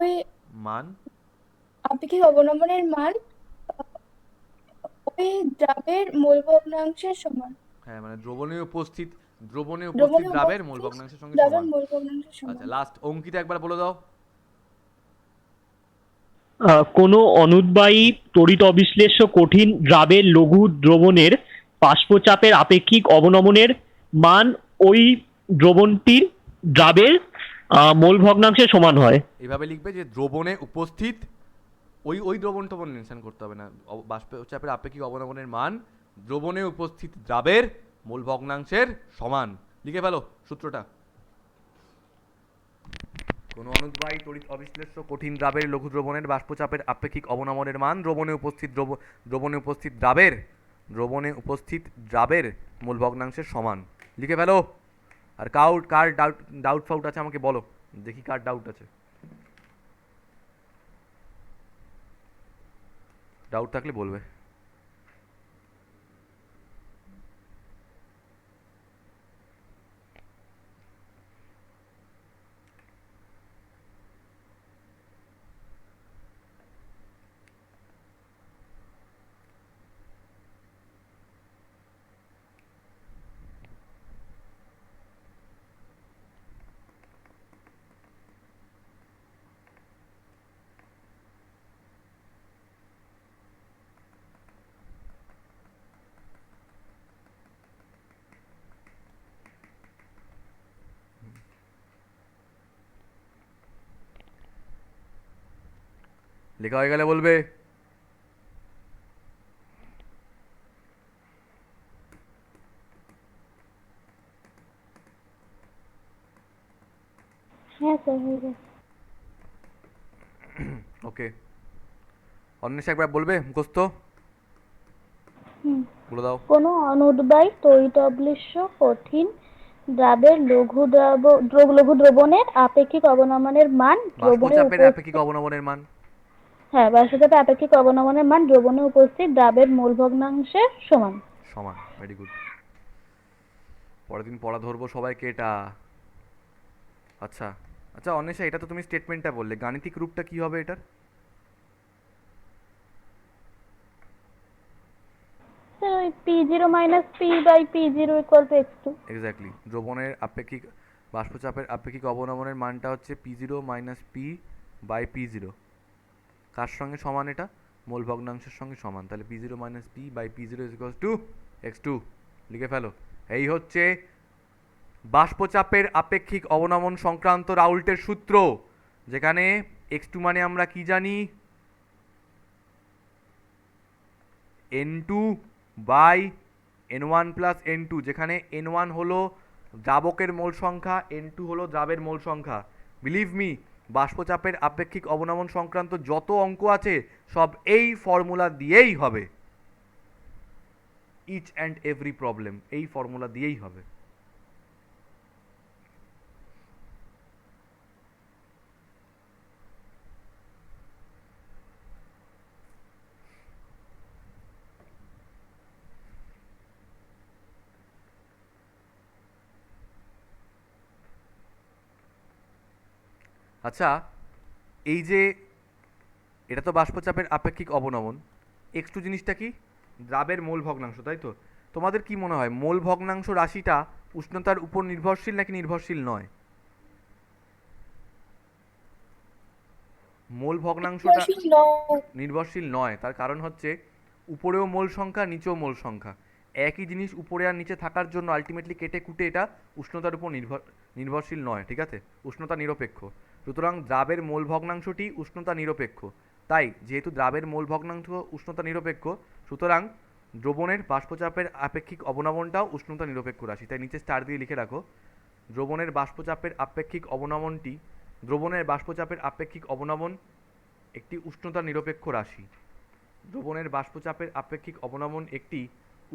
ওই মান আপেক্ষিক অবনমনের মান ওই দ্রাবের মোল ভগ্নাংশের সমান। হ্যাঁ, মানে দ্রবণে উপস্থিত দ্রবণে দ্রাবের মোল উপস্থিত ভগ্নাংশের সঙ্গে দ্রাবের সমান। মোল ভগ্নাংশের আচ্ছা, সমান। লাস্ট অঙ্কিতা একবার বলে দাও। কোনো অনুদ্বায়ী তড়িৎ অবিশ্লেষ্য কঠিন দ্রাবের লঘু দ্রবণের বাষ্পচাপের আপেক্ষিক অবনমনের মান ওই দ্রবণটির দ্রাবের মোল ভগ্নাংশের সমান হয়। এইভাবে লিখবে যে দ্রবণে উপস্থিত ওই দ্রবণটা মেনশন করতে হবে না, বাষ্পচাপের আপেক্ষিক অবনমনের মান দ্রবণে উপস্থিত দ্রাবের মোল ভগ্নাংশের সমান। লিখে ফেলো সূত্রটা। কোনো অনুদ্বায়ী তড়িৎ অবিশ্লেষ্য কঠিন দ্রাবের লঘু দ্রবণের বাষ্পচাপের আপেক্ষিক অবনমনের মান দ্রবণে উপস্থিত দ্রাবের মোল ভগ্নাংশের সমান। লিখে ফেলো। আর কার ডাউট ফাউট আছে আমাকে বলো, দেখি কার ডাউট আছে। ডাউট থাকলে বলবে। লেখা হয়ে গেলে বলবে। হ্যাঁ স্যার হয়ে গেছে। ওকে, অন্বেষা একবার বলবে মুখস্থ, হুম। বলে দাও। কোনো অনুদ্বায়ী তড়িৎ-অবিশ্লেষ্য কঠিন দ্রাবের লঘু দ্রবণের আপেক্ষিক অবনমনের মান দ্রবণে বাষ্পচাপের আপেক্ষিক উপস্থিত অবনমনের মান। হ্যাঁ বাষ্পচাপে আপেক্ষিক অবনমনের মান দ্রবণে উপস্থিত দ্রাবের মোল ভগ্নাংশের সমান। সমান, ভেরি গুড। পরের দিন পড়া ধরবো সবাইকে এটা। আচ্ছা আচ্ছা অন্বেষা, এটা তো তুমি স্টেটমেন্টটা বললে, গাণিতিক রূপটা কি হবে এটার? স্যার ওই P0 minus P/P0 equal to x2। Exactly, দ্রবণের আপেক্ষিক বাষ্পচাপের আপেক্ষিক অবনমনের মানটা হচ্ছে P0 মাইনাস P/P0। কার সঙ্গে সমান এটা? মোল ভগ্নাংশের সঙ্গে সমান। তাহলে P0 minus P/P0 is equals to x2। লিখে ফেলো। এই হচ্ছে বাষ্পচাপের আপেক্ষিক অবনমন সংক্রান্ত রাউল্টের সূত্র, যেখানে x2 মানে আমরা কি জানি? n2 by n1 plus n2, যেখানে n1 হলো দ্রাবকের মোল সংখ্যা, n2 হলো দ্রাবের মোল সংখ্যা। বিলিভ মি, বাষ্পচাপের আপেক্ষিক অবনমন সংক্রান্ত যত অঙ্ক আছে সব এই ফর্মুলা দিয়েই হবে। ইচ অ্যান্ড এভরি প্রবলেম এই ফর্মুলা দিয়েই হবে। আচ্ছা, এই যে এটা তো বাষ্পচাপের আপেক্ষিক অবনমন, x2 জিনিসটা কি? দ্রাবের মোল ভগ্নাংশ, তাই তো? তোমাদের কি মনে হয় মোল ভগ্নাংশ রাশিটা উষ্ণতার উপর নির্ভরশীল নাকি নির্ভরশীল নয়? মোল ভগ্নাংশটা নির্ভরশীল নয়, তার কারণ হচ্ছে উপরেও মোল সংখ্যা, নিচেও মোল সংখ্যা। একই জিনিস উপরে আর নিচে থাকার জন্য আলটিমেটলি কেটে কুটে এটা উষ্ণতার উপর নির্ভরশীল নয়, ঠিক আছে? উষ্ণতা নিরপেক্ষ। সুতরাং দ্রাবের মোল ভগ্নাংশটি উষ্ণতা নিরপেক্ষ। তাই যেহেতু দ্রাবের মোল ভগ্নাংশ উষ্ণতা নিরপেক্ষ, সুতরাং দ্রবণের বাষ্পচাপের আপেক্ষিক অবনমনটাও উষ্ণতা নিরপেক্ষ রাশি। তাই নিচে স্টার দিয়ে লিখে রাখো, দ্রবণের বাষ্পচাপের আপেক্ষিক অবনমনটি, দ্রবণের বাষ্পচাপের আপেক্ষিক অবনমন একটি উষ্ণতা নিরপেক্ষ রাশি। দ্রবণের বাষ্পচাপের আপেক্ষিক অবনমন একটি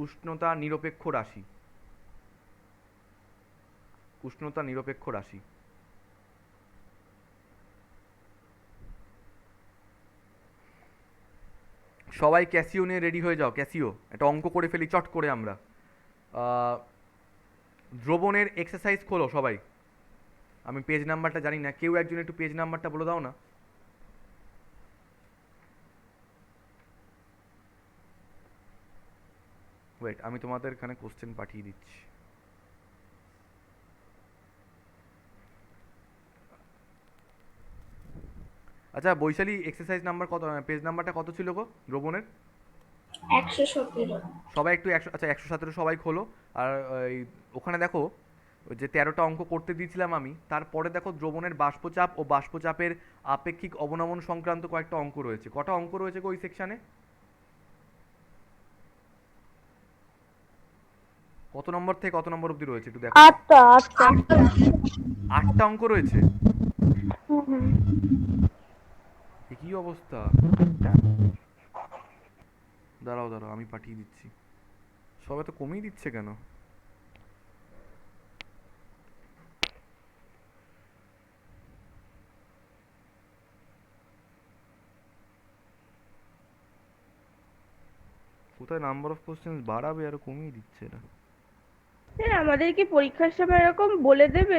উষ্ণতা নিরপেক্ষ রাশি। উষ্ণতা নিরপেক্ষ রাশি। সবাই ক্যাসিও নিয়ে রেডি হয়ে যাও। ক্যাসিও, একটা অঙ্ক করে ফেলি চট করে আমরা। দ্রবণের এক্সারসাইজ খোলো সবাই। আমি পেজ নাম্বারটা জানি না, কেউ একজন একটু পেজ নাম্বারটা বলে দাও না। ওয়েট, আমি তোমাদের এখানে কোশ্চেন পাঠিয়ে দিচ্ছি। আচ্ছা বৈশালী, এক্সারসাইজ নাম্বার কত, পেজ নাম্বারটা কত ছিল গো দ্রবণের? 117। সবাই একটু 100, আচ্ছা 117 সবাই খোলো। আর ওই ওখানে দেখো, ওই যে 13টা অঙ্ক করতে দিয়েছিলাম আমি, তারপরে দেখো দ্রবণের বাষ্পচাপ ও বাষ্পচাপের আপেক্ষিক অবনমন সংক্রান্ত কয়েকটা অঙ্ক রয়েছে। কটা অঙ্ক রয়েছে গো ওই সেকশানে? কত নম্বর থেকে কত নম্বর অবধি রয়েছে একটু দেখো। 8টা। 8টা অঙ্ক রয়েছে? হুম। এ কি অবস্থা! দাঁড়াও দাঁড়াও, আমি পাঠিয়ে দিচ্ছি। সবাই তো কমিয়ে দিচ্ছে কেন? কোথায় নাম্বার অফ কোশ্চেন্স বাড়াবে আর কমিয়ে দিচ্ছে না। স্যার আমাদের কি পরীক্ষার সময় এরকম বলে দেবে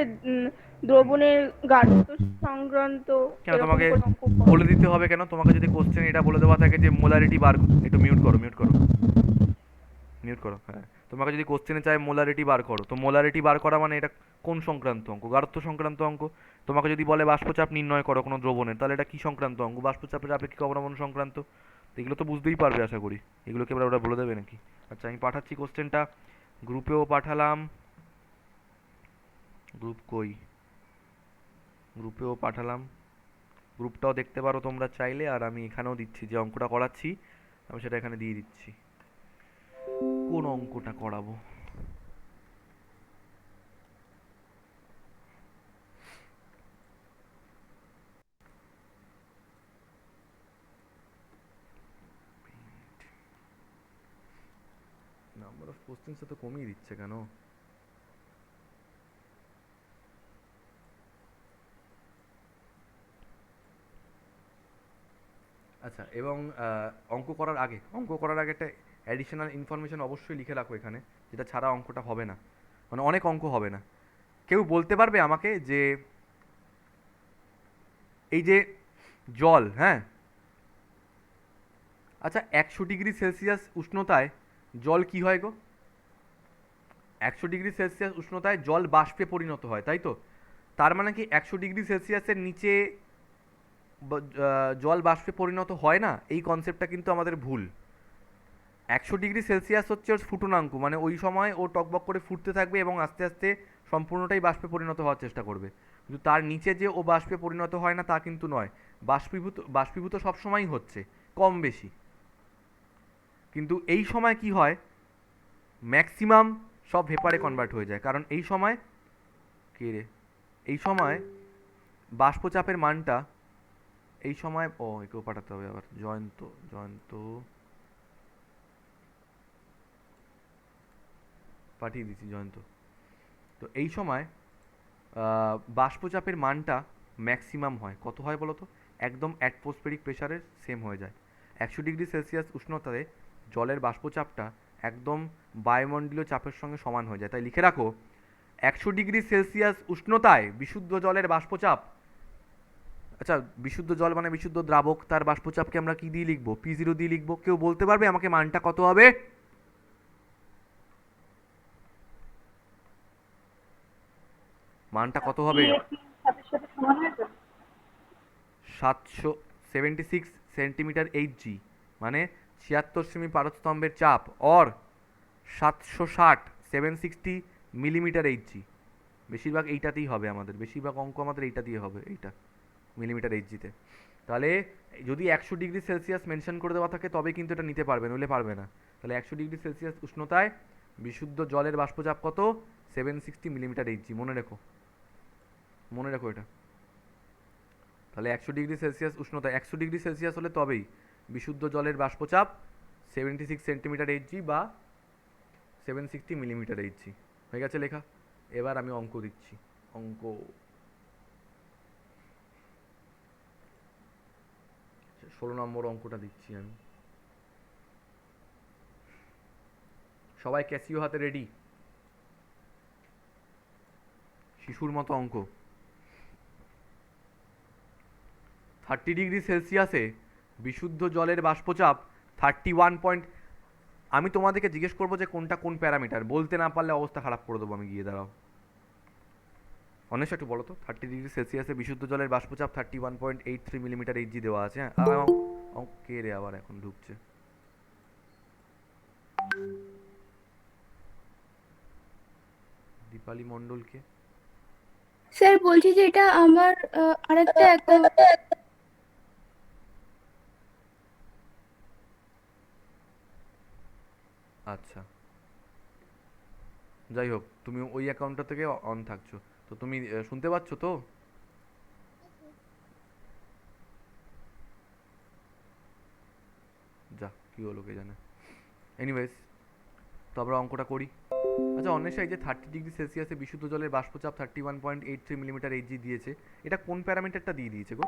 দ্রবণের গাঢ়ত্ব সংক্রান্ত কেন এরকম তোমাকে কোনো অঙ্ক বলে দিতে হবে কেন? তোমাকে যদি কোশ্চেন এটা বলে দেওয়া থাকে যে মোলারিটি বার, একটু মিউট করো, মিউট করো, মিউট করো। হ্যাঁ, তোমাকে যদি কোশ্চেনে চায় মোলারিটি বার করো, তো মোলারিটি বার করা মানে এটা কোন সংক্রান্ত অঙ্ক? গাঢ়ত্ব সংক্রান্ত অঙ্ক। তোমাকে যদি বলে বাষ্পচাপ নির্ণয় করো কোনো দ্রবণের, তাহলে এটা কি সংক্রান্ত অঙ্ক? বাষ্পচাপের আপেক্ষিক অবনমন সংক্রান্ত। তো এগুলো তো বুঝতেই পারবে আশা করি। এগুলোকে এবার ওরা বলে দেবে নাকি? আচ্ছা আমি পাঠাচ্ছি কোশ্চেনটা, গ্রুপেও পাঠালাম। গ্রুপ কই? গ্রুপেও পাঠালাম। গ্রুপটাও দেখতে পারো তোমরা চাইলে, আর আমি এখানেও দিচ্ছি যে অঙ্কটা করাচ্ছি, আমি সেটা এখানে দিয়ে দিচ্ছি। কোন অঙ্কটা করাবো? নাম্বার অফ কোশ্চেন্স তো কমিয়ে দিচ্ছে কেন? আচ্ছা, এবং অঙ্ক করার আগে একটা অ্যাডিশনাল ইনফরমেশন অবশ্যই লিখে রাখো এখানে, যেটা ছাড়া অঙ্কটা হবে না, মানে অনেক অঙ্ক হবে না। কেউ বলতে পারবে আমাকে যে এই যে জল, হ্যাঁ, আচ্ছা 100 ডিগ্রি সেলসিয়াস উষ্ণতায় জল কি হয় গো? 100 ডিগ্রি সেলসিয়াস উষ্ণতায় জল বাষ্পে পরিণত হয়, তাই তো? তার মানে কি 100 ডিগ্রি সেলসিয়াসের নিচে জল বাষ্পে পরিণত হয় না? এই কনসেপ্টটা কিন্তু আমাদের ভুল। 100 ডিগ্রি সেলসিয়াস হচ্ছে ওর ফুটনাঙ্ক, মানে ওই সময় ও টকবক করে ফুটতে থাকবে এবং আস্তে আস্তে সম্পূর্ণটাই বাষ্পে পরিণত হওয়ার চেষ্টা করবে। কিন্তু তার নিচে যে ও বাষ্পে পরিণত হয় না তা কিন্তু নয়। বাষ্পীভূত বাষ্পীভূত সবসময়ই হচ্ছে, কম বেশি। কিন্তু এই সময় কি হয়, ম্যাক্সিমাম সব ভেপারে কনভার্ট হয়ে যায়, কারণ এই সময় কে রে, এই সময় বাষ্পচাপের মানটা, এই সময় একেও পাঠাতে হবে আবার, জয়ন্ত জয়ন্ত পাঠিয়ে দিচ্ছি জয়ন্ত। তো এই সময় বাষ্পচাপের মানটা ম্যাক্সিমাম হয়, কত হয় বলো তো? একদম অ্যাটমসফেরিক প্রেসারের সেম হয়ে যায়। 100 ডিগ্রি সেলসিয়াস উষ্ণতায় জলের বাষ্পচাপটা একদম বায়ুমণ্ডলীয় চাপের সঙ্গে সমান হয়ে যায়। তাই লিখে রাখো, 100 ডিগ্রি সেলসিয়াস উষ্ণতায় বিশুদ্ধ জলের বাষ্পচাপ, আচ্ছা বিশুদ্ধ জল মানে বিশুদ্ধ দ্রাবক, তার বাষ্পচাপকে আমরা কি দিয়ে লিখবো? P0 দিয়ে লিখবো। কেউ বলতে পারবে আমাকে মানটা কত হবে? মানটা কত হবে? 776 সেন্টিমিটার Hg, মানে 76 সেমি পারস্তম্ভের চাপ, অর 760 মিলিমিটার Hg। বেশিরভাগ এইটাতেই হবে আমাদের, বেশিরভাগ অঙ্ক আমাদের এইটা দিয়ে হবে, এইটা মিলিমিটার Hgতে। তাহলে যদি 100 ডিগ্রি সেলসিয়াস মেনশন করে দেওয়া থাকে তবে কিন্তু এটা নিতে পারবে, নইলে পারবে না। তাহলে 100 ডিগ্রি সেলসিয়াস উষ্ণতায় বিশুদ্ধ জলের বাষ্পচাপ কত? 760 মিলিমিটার Hg, মনে রেখো, মনে রেখো এটা। তাহলে 100 ডিগ্রি সেলসিয়াস উষ্ণতা, 100 ডিগ্রি সেলসিয়াস হলে তবেই বিশুদ্ধ জলের বাষ্পচাপ 76 সেন্টিমিটার Hg বা 760 মিলিমিটার Hg। হয়ে গেছে লেখা। এবার আমি অঙ্ক দিচ্ছি, অঙ্ক 16 নম্বর অঙ্কটা দিচ্ছি আমি। সবাই ক্যাসিও হাতে রেডি? শিশুর মতো অঙ্ক। 30 ডিগ্রি সেলসিয়াসে বিশুদ্ধ জলের বাষ্পচাপ 31 আমি তোমাদেরকে জিজ্ঞেস করবো যে কোনটা কোন প্যারামিটার, বলতে না পারলে অবস্থা খারাপ করে দেবো আমি গিয়ে, দাঁড়াও অনেক একটু বলো তো। 30 ডিগ্রি সেলসিয়াসে বিশুদ্ধ জলের বাষ্পচাপ 31.83 মিলিমিটার Hg দেওয়া আছে, হ্যাঁ। কে রে আবার এখন ঢুকছে? দীপালি মণ্ডলকে। স্যার বলছি যে এটা আমার আরেকটা অ্যাকাউন্ট। আচ্ছা যাই হোক, তুমি ওই অ্যাকাউন্টটা থেকে অন থাকছো তো, তুমি শুনতে পাচ্ছ তো? যা কি হলো কে জানে। এনিওয়েজ, তো আমরা অঙ্কটা করি। আচ্ছা অন্বেষা, এই যে 30 ডিগ্রি সেলসিয়াসে বিশুদ্ধ জলের বাষ্পচাপ 31.83 মিলিমিটার Hg দিয়েছে, এটা কোন প্যারামিটারটা দিয়ে দিয়েছে গো?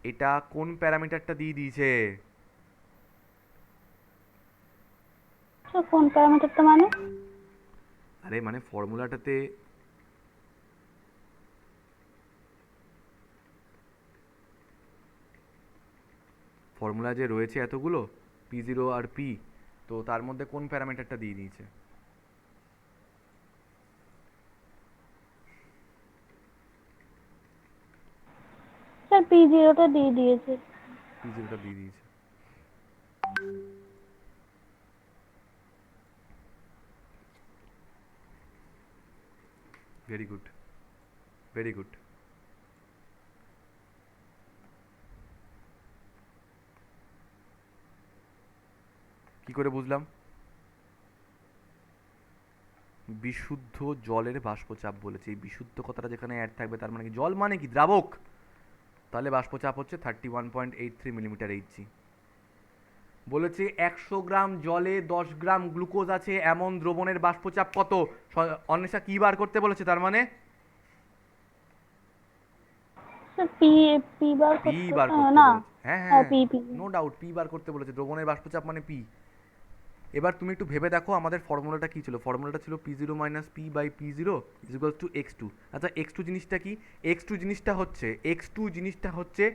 এটা কোন প্যারামিটারটা দিয়ে দিয়েছে? কোন প্যারামিটারটা মানে? আরে মানে ফর্মুলাটাতে ফর্মুলা যে রয়েছে এতগুলো, P0 আর P, তো তার মধ্যে কোন প্যারামিটারটা দিয়ে দিয়েছে? স্যার P0টা দিয়ে দিয়েছে। P0টা দিয়ে দিয়েছে। Very good, very good. কি করে বুঝলাম? বিশুদ্ধ জলের বাষ্পচাপ বলেছে। এই বিশুদ্ধ কথাটা যেখানে অ্যাড থাকবে তার মানে কি? জল মানে কি? দ্রাবক। তাহলে বাষ্পচাপ হচ্ছে 31.83 মিলিমিটার এইচজি। বলেছে 100 গ্রাম জলে 10 গ্রাম গ্লুকোজ আছে এমন দ্রবণের বাষ্পচাপ কত? অন্বেষা কি বার করতে বলেছে তার মানে? স্যার পি পি বার পি করতে বার করতে না, বলেছে। হ্যাঁ হ্যাঁ হ্যাঁ, P P. No doubt P বার করতে বলেছে। দ্রবণের বাষ্পচাপ মানে পি। এবার তুমি একটু ভেবে দেখো আমাদের ফর্মুলাটা কি ছিল। ফর্মুলাটা ছিল P zero minus P by P zero is equals to x two. আচ্ছা এক্স টু জিনিসটা কি? এক্স টু জিনিসটা হচ্ছে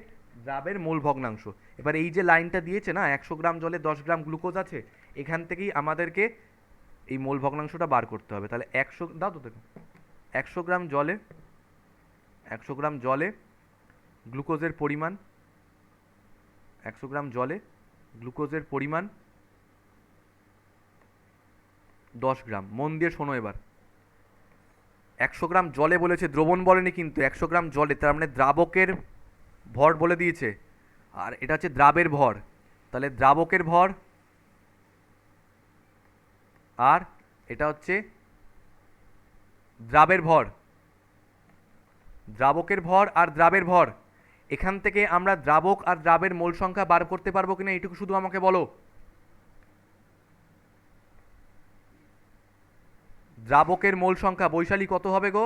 দ্রাবের মোল ভগ্নাংশ। এবার এই যে লাইনটা দিয়েছে না, 100 গ্রাম জলে 10 গ্রাম গ্লুকোজ আছে, এখান থেকেই আমাদেরকে এই মোল ভগ্নাংশটা বার করতে হবে। তাহলে 100 দাও তো দেখো, 100 গ্রাম জলে 100 গ্রাম জলে গ্লুকোজের পরিমাণ 100 গ্রাম জলে গ্লুকোজের পরিমাণ 10 গ্রাম। মন দিয়ে শোনো এবার। 100 গ্রাম জলে বলেছে, দ্রবণ বলেনি কিন্তু। 100 গ্রাম জলে, তার মানে দ্রাবকের ভর বলে দিয়েছে। আর এটা হচ্ছে দ্রাবের ভর। তাহলে দ্রাবকের ভর আর এটা হচ্ছে দ্রাবের ভর। দ্রাবকের ভর আর দ্রাবের ভর। এখান থেকে আমরা দ্রাবক আর দ্রাবের মোল সংখ্যা বার করতে পারবো কিনা এইটুকু শুধু আমাকে বলো। দ্রাবকের মোল সংখ্যা বৈশালী কত হবে গো?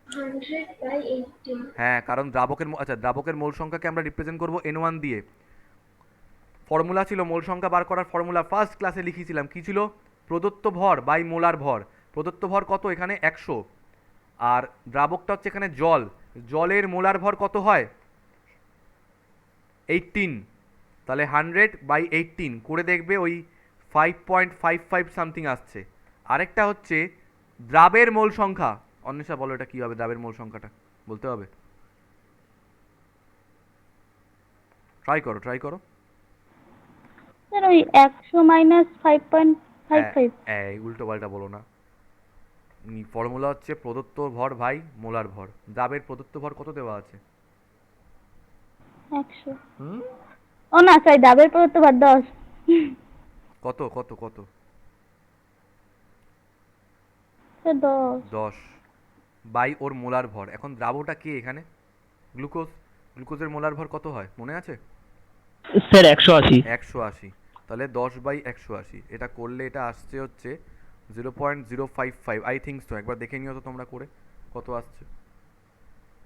100/18। হ্যাঁ, কারণ আচ্ছা দ্রাবকের মোল সংখ্যাকে আমরা রিপ্রেজেন্ট করবো N1 দিয়ে। ফর্মুলা ছিল, মোল সংখ্যা বার করার ফর্মুলা ফার্স্ট ক্লাসে লিখিয়েছিলাম। কি ছিল? প্রদত্ত ভর বাই মোলার ভর। প্রদত্ত ভর কত? এখানে 100। আর দ্রাবকটা হচ্ছে এখানে জল। জলের মোলার ভর কত হয়? 18। তাহলে 100/18 করে দেখবে ওই 5.55 সামথিং আসছে। আরেকটা হচ্ছে দ্রাবের মোল সংখ্যা। অন্বেষা বলো এটা কি হবে? দ্রাবের মোল সংখ্যাটা বলতে হবে। ট্রাই করো, ট্রাই করো। স্যার ওই 100 মাইনাস 5.55। এই উল্টো পাল্টা বলো না। ফর্মুলা হচ্ছে প্রদত্ত ভর ভাই মোলার ভর। দ্রাবের প্রদত্ত ভর কত দেওয়া আছে? 100। হুম, ও না সরি, ডাবের প্রদত্ত ভার 10। কত কত কত? স্যার 10। 10 বাই ওর মোলার ভর। এখন দ্রাবটা কে এখানে? গ্লুকোজ। গ্লুকোজের মোলার ভর কত হয় মনে আছে? স্যার 180। 180। তাহলে 10/180। এটা করলে এটা আসছে হচ্ছে 0.055 আই থিঙ্ক সো। একবার দেখে নিও তো তোমরা করে কত আসছে।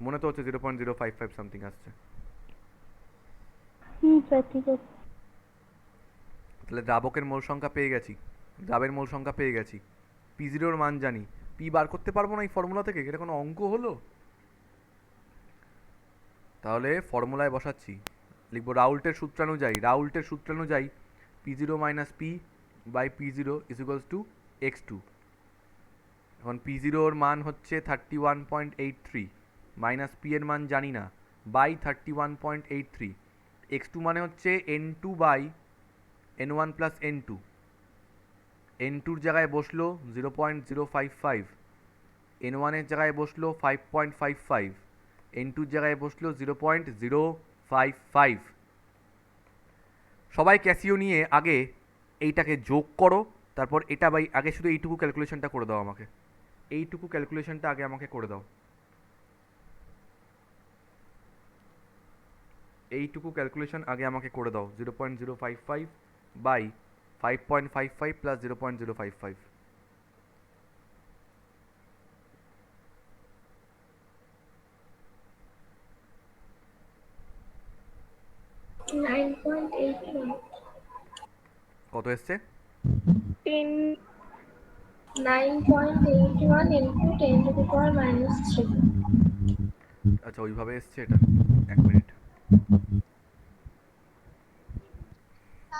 মনে তো হচ্ছে 0.055 সামথিং আসছে। স্যার ঠিক আছে। তাহলে দ্রাবকের মোল সংখ্যা পেয়ে গেছি, দ্রাবের মোল সংখ্যা পেয়ে গেছি। পি জিরোর মান জানি। পি বার করতে পারবো না এই ফর্মুলা থেকে? এটা কোনো অঙ্ক হলো? তাহলে ফর্মুলায় বসাচ্ছি, লিখবো রাউল্টের সূত্রানুযায়ী P zero minus P by P zero is equals to x two. এখন পি জিরোর মান হচ্ছে 31.83, মাইনাস পি এর মান জানি না, বাই 31.83। এক্স টু মানে হচ্ছে N2 by N1 plus N2। N2-র জায়গায় বসলো 0.055, N1-এর জায়গায় বসলো 5.55, N2-র জায়গায় বসলো 0.055। সবাই ক্যাসিও নিয়ে আগে এইটাকে যোগ করো, তারপর এটা বাই, আগে শুধু এইটুকু ক্যালকুলেশনটা করে দাও আমাকে। এইটুকু ক্যালকুলেশনটা আগে আমাকে করে দাও। এইটুকু ক্যালকুলেশন আগে আমাকে করে দাও। 0.055 বাই 5.55 প্লাস 0.055। 9.81। কত এসছে? 10। 9.81 into 10 to the power minus 3। আচ্ছা ওইভাবে এসছে এটা। এক মিনিট।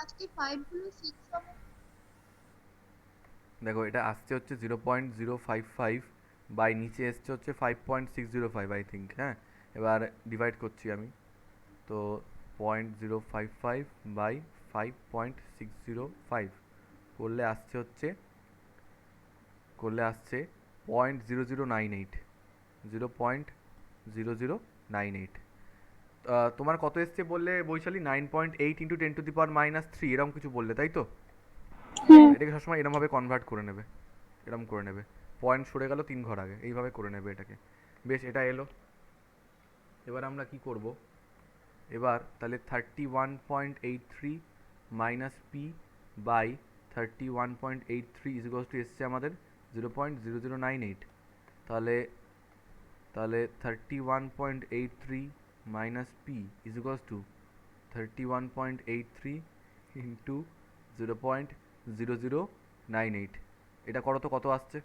আজকে 5 গুলো 6 হবে। দেখো এটা আসছে হচ্ছে 0.055 বাই নিচে এসছে হচ্ছে 5.605 আই থিঙ্ক। হ্যাঁ, এবার ডিভাইড করছি আমি। তো 0.055 বাই 5.605 করলে আসছে হচ্ছে করলে আসছে 0.0098, 0.0098। তোমার কত এসছে বললে বৈশালী? 9.8 ইন্টু 10⁻³ এরকম কিছু বললে, তাই তো? হ্যাঁ। এটাকে সবসময় এরমভাবে কনভার্ট করে নেবে, এরম করে নেবে, পয়েন্ট সরে গেল 3 ঘর আগে, এইভাবে করে নেবে এটাকে। বেশ, এটা এলো। এবার আমরা কি করব, এবার তাহলে 31.83 মাইনাস পি বাই 31.83 ইজ এসছে আমাদের 0.0098। তাহলে তাহলে 31.83 মাইনাস পি ইজ 31.83 ইন্টু 0.0098। এটা করো তো, কত আসছে?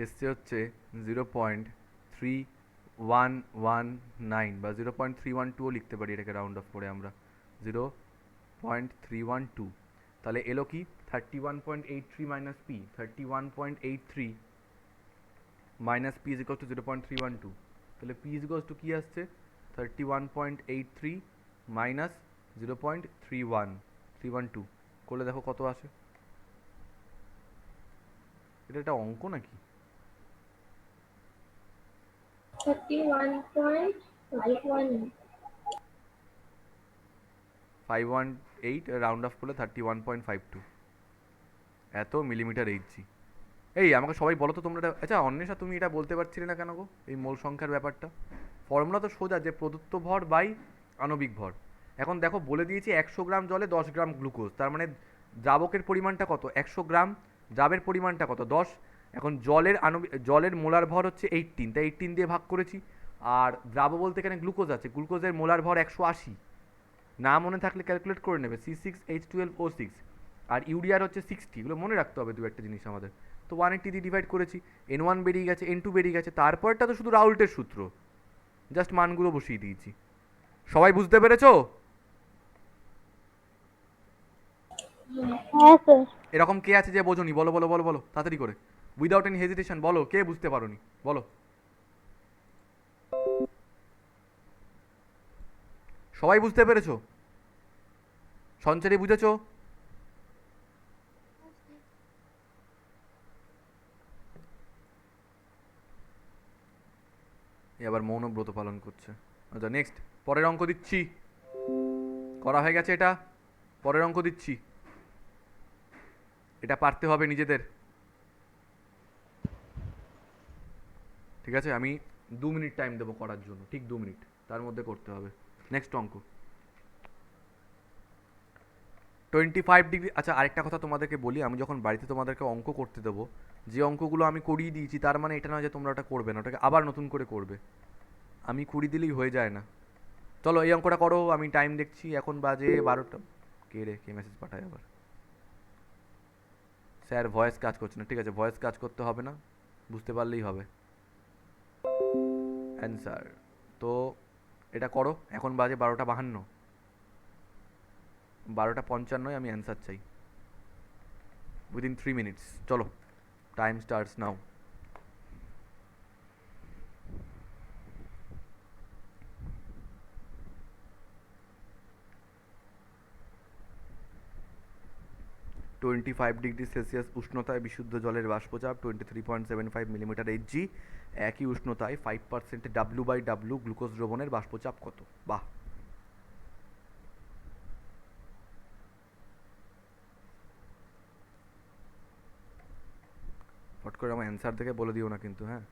এসছে হচ্ছে 0.3119 বা 0.312ও লিখতে পারি এটাকে রাউন্ড অফ করে আমরা, 0.312। তাহলে এলো কি 31.83 minus P, 31.83 minus P is equal to 0.312। তাহলে পি ইজ ইকুয়াল টু কি আসছে, 31.83 মাইনাস 0.312 করলে দেখো কত আসে। এটা একটা অঙ্ক নাকি? 31.51 518 রাউন্ড অফ করলে 31.52 এত মিলিমিটার এইচজি। এই আমাকে সবাই বলো তো তোমরা আচ্ছা অন্বেষা তুমি এটা বলতে পারছিলে না কেন গো, এই মোল সংখ্যার ব্যাপারটা? ফর্মুলা তো সোজা, যে প্রদত্ত ভর বাই আণবিক ভর। এখন দেখো বলে দিয়েছি 100 গ্রাম জলে 10 গ্রাম গ্লুকোজ, তার মানে দ্রাবকের পরিমাণটা কত? 100 গ্রাম, দ্রাবের পরিমাণটা কত? 10। এখন জলের মোলার ভর হচ্ছে 18, তাই 18 দিয়ে ভাগ করেছি। আর দ্রাব বলতে এখানে গ্লুকোজ আছে, গ্লুকোজের মোলার ভর 180, না মনে থাকলে ক্যালকুলেট করে নেবে, C6H12O6। আর ইউরিয়ার হচ্ছে 60, এগুলো মনে রাখতে হবে দু একটা জিনিস আমাদের। তো 180 দিয়ে ডিভাইড করেছি, N1 বেরিয়ে গেছে, N2 বেরিয়ে গেছে, তারপরটা তো শুধু রাউল্টের সূত্র, জাস্ট মানগুলো বসিয়ে দিয়েছি। সবাই বুঝতে পেরেছো? হ্যাঁ স্যার। এরকম কে আছে যে বোঝনি? বলো বলো বলো বলো তাড়াতাড়ি করে, উইদাউট এনি হেজিটেশন বলো, কে বুঝতে পারোনি বলো। সবাই বুঝতে পেরেছো? সঞ্চারী বুঝেছো? এ আবার মৌনব্রত পালন করছে। আচ্ছা নেক্সট, পরের অঙ্ক দিচ্ছি, করা হয়ে গেছে এটা, পরের অঙ্ক দিচ্ছি, এটা পারতে হবে নিজেদের, ঠিক আছে? আমি 2 মিনিট টাইম দেবো করার জন্য, ঠিক 2 মিনিট, তার মধ্যে করতে হবে। নেক্সট অঙ্ক 25 ডিগ্রি। আচ্ছা আরেকটা কথা তোমাদেরকে বলি, আমি যখন বাড়িতে তোমাদেরকে অঙ্ক করতে দেবো, যে অঙ্কগুলো আমি করিয়ে দিয়েছি তার মানে এটা নয় যে তোমরা ওটা করবে না, ওটাকে আবার নতুন করে করবে। আমি করিয়ে দিলেই হয়ে যায় না। চলো এই অঙ্কটা করো, আমি টাইম দেখছি, এখন বাজে 12টা। কে রে, কে মেসেজ পাঠায় আবার? স্যার ভয়েস কাজ করছে না, ঠিক আছে ভয়েস কাজ করতে হবে না, বুঝতে পারলেই হবে। অ্যান্সার তো এটা করো, এখন বাজে 12টা 52, 12টা 55, আমি অ্যান্সার চাই উইদিন 3 মিনিটস। চলো, টাইম স্টার্টস নাও। +25°C উষ্ণতায় বিশুদ্ধ জলের বাষ্পচাপ 23.75 মিলিমিটার এইচজি। একই উষ্ণতায় 5% W/W গ্লুকোজ দ্রবণের বাষ্পচাপ কত? বাহ, ফট করে আমার অ্যান্সার দেখে বলে দিও না কিন্তু, হ্যাঁ?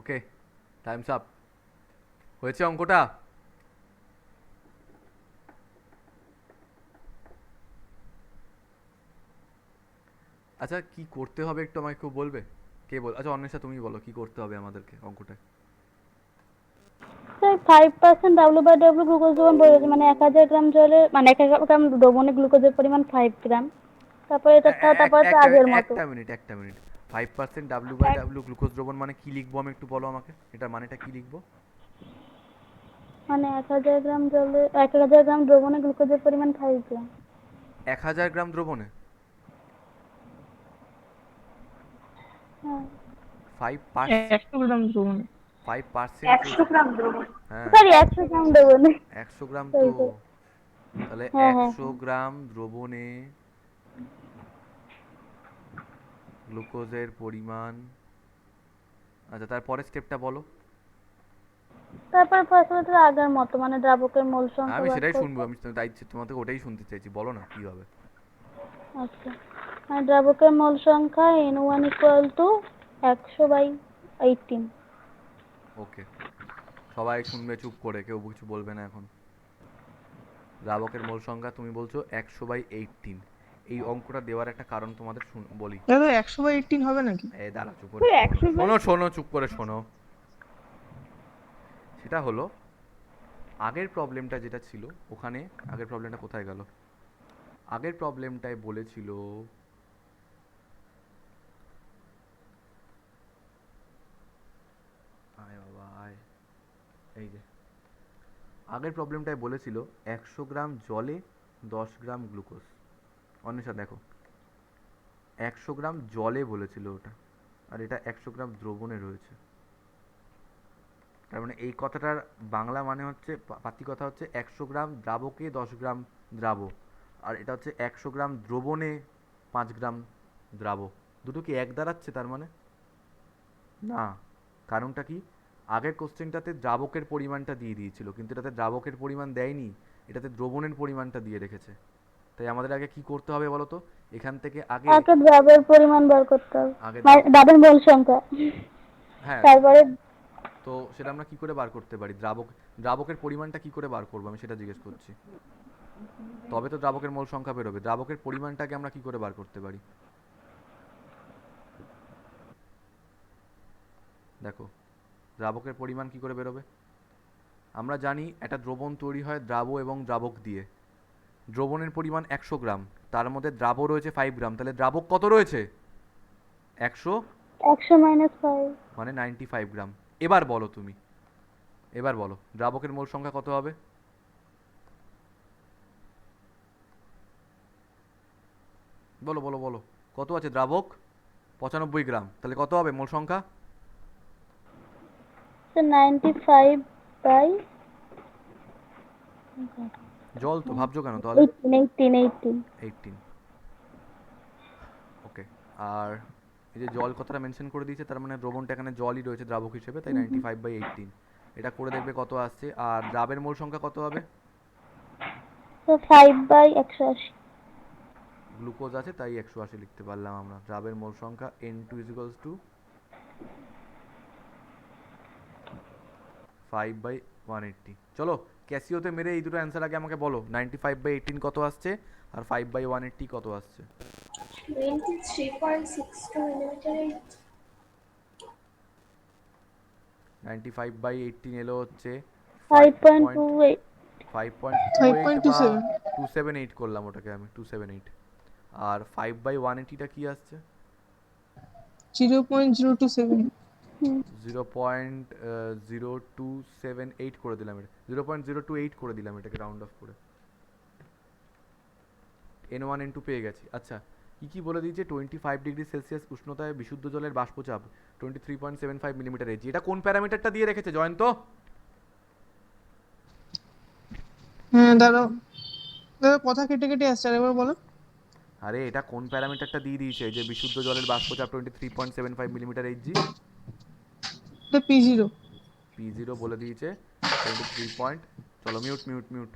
ওকে, টাইমস আপ। হয়েছে অঙ্কটা? আচ্ছা কি করতে হবে একটু আমাকে কেউ বলবে? কে বল, আচ্ছা অন্বেষা তুমি বলো কি করতে হবে আমাদেরকে অঙ্কটায়। স্যার 5% W/W গ্লুকোজ দ্রবণ বলেছে, মানে 1000 গ্রাম জলে, মানে 1000 গ্রাম দ্রবণে গ্লুকোজের পরিমাণ 5 গ্রাম। তারপরে তারপরে তো আগের মতো। একটা মিনিট 5% W/W গ্লুকোজ দ্রবণ মানে কি লিখবো আমি একটু বলো আমাকে, এটার মানেটা কি লিখবো? মানে 1000 গ্রাম জলে 1000 গ্রাম দ্রবণে গ্লুকোজের পরিমাণ 5 গ্রাম। 1000 গ্রাম দ্রবণে হ্যাঁ 5%, 100 গ্রাম দ্রবণে। 5% 100 গ্রাম দ্রবণ। হ্যাঁ সরি, 100 গ্রাম দ্রবণে। 100 গ্রাম তো, সরি সরি। তাহলে হ্যাঁ হ্যাঁ 100 গ্রাম দ্রবণে গ্লুকোজের পরিমাণ। আচ্ছা তারপরে স্টেপটা বলো। তারপর ফসফেটের আগের মতো, মানে দ্রাবকের মোল সংখ্যা আমি বার সেটাই শুনবো, করতে। আমি তাই তোমার থেকে ওটাই শুনতে চাইছি, বলো না কি হবে। আচ্ছা, মানে দ্রাবকের মোল সংখ্যা N1 = 100/18। ওকে, সবাই শুনবে চুপ করে, কেউ কিছু বলবে না এখন। দ্রাবকের মোল সংখ্যা তুমি বলছো 100/18। এই অঙ্কটা দেওয়ার একটা কারণ তোমাদের বলি। দাদা 100/18 হবে নাকি? এই দাঁড়া চুপ করে ওই শোনো, 100 বাই শোনো শোনো চুপ করে শোনো। সেটা হলো আগের প্রবলেমটা যেটা ছিল ওখানে, আগের প্রবলেমটা কোথায় গেল? আগের প্রবলেমটায় বলেছিল, আয় বাবা আয়, এই যে আগের প্রবলেমটায় বলেছিল 100 গ্রাম জলে 10 গ্রাম গ্লুকোজ। অন্বেষা দেখো, 100 গ্রাম জলে বলেছিল ওটা, আর এটা 100 গ্রাম দ্রবণে রয়েছে। তার মানে এই কথাটার বাংলা মানে হচ্ছে, পাতি কথা হচ্ছে 100 গ্রাম দ্রাবকে 10 গ্রাম দ্রাব, আর এটা হচ্ছে 100 গ্রাম দ্রবণে 5 গ্রাম দ্রাব। দুটো কি এক দাঁড়াচ্ছে তার মানে? না, কারণটা কি? আগের কোশ্চেনটাতে দ্রাবকের পরিমাণটা দিয়ে দিয়েছিল, কিন্তু এটাতে দ্রাবকের পরিমাণ দেয়নি, এটাতে দ্রবণের পরিমাণটা দিয়ে রেখেছে। তাই আমাদের আগে কি করতে হবে বলো তো? এখান থেকে আগে আগে দ্রাবের পরিমাণ বার করতে হবে, আগে মানে দ্রাবের মোল সংখ্যা। হ্যাঁ, তারপরে তো সেটা আমরা কি করে বার করতে পারি? দ্রাবকের পরিমাণটা কি করে বার করবো আমি সেটা জিজ্ঞেস করছি। তবে তো দ্রাবকের মোল সংখ্যা বেরোবে, দ্রাবকের পরিমাণটাকে আমরা কি করে বার করতে পারি? দেখো, দ্রাবকের পরিমাণ কি করে বেরোবে? আমরা জানি একটা দ্রবণ তৈরি হয় দ্রাব এবং দ্রাবক দিয়ে। দ্রবণের পরিমাণ 100 গ্রাম, তার মধ্যে দ্রাব রয়েছে 5 গ্রাম, তাহলে দ্রাবক কত রয়েছে? 100 100 - 5। মানে 95 গ্রাম। এবার বলো তুমি, এবার বলো দ্রাবকের মোল সংখ্যা কত হবে? বলো বলো বলো, কত আছে দ্রাবক? 95 গ্রাম, তাহলে কত হবে মোল সংখ্যা? তো 95 বাই জল তো ভাবছো কেন তাহলে? 18। 18। ওকে, আর এই যে জল কথাটা মেনশন করে দিয়েছে, তার মানে দ্রবণটা এখানে জলই রয়েছে দ্রাবক হিসেবে, তাই 95/18। এটা করে দেখবে কত আসছে। আর দ্রাবের মোল সংখ্যা কত হবে? তো 5/180। গ্লুকোজ আছে তাই 180 লিখতে পারলাম আমরা। দ্রাবের মোল সংখ্যা N2 = 5/180। চলো ক্যাসিওতে মেরে এই দুটো অ্যান্সার আগে আমাকে বলো, 95/18 কত আসছে আর 5/180 কত আসছে? 23.62 millimeter. 95/18 এলো হচ্ছে 5.28। 5.28 বা 5.27। 278 করলাম ওটাকে আমি, 278। আর 5/180টা কি আসছে? 0.027। 0.0278 করে দিলাম, এটা 0.028 করে দিলাম এটাকে রাউন্ড অফ করে। N1 N2 পেয়ে গেছি। আচ্ছা কি কি বলে দিয়েছে? 25°C উষ্ণতায় বিশুদ্ধ জলের বাষ্পচাপ 23.75 মিলিমিটার Hg। এটা কোন প্যারামিটারটা দিয়ে রেখেছে জয়ন্ত? হ্যাঁ দাদা, দাদা কথা কেটে কেটে আসছে, আরেকবার বলো। আরে এটা কোন প্যারামিটারটা দিয়ে দিয়েছে যে বিশুদ্ধ জলের বাষ্পচাপ 23.75 মিলিমিটার Hg? এটা P0। P0 বলে দিয়েছে 23 পয়েন্ট, চলো mute mute mute,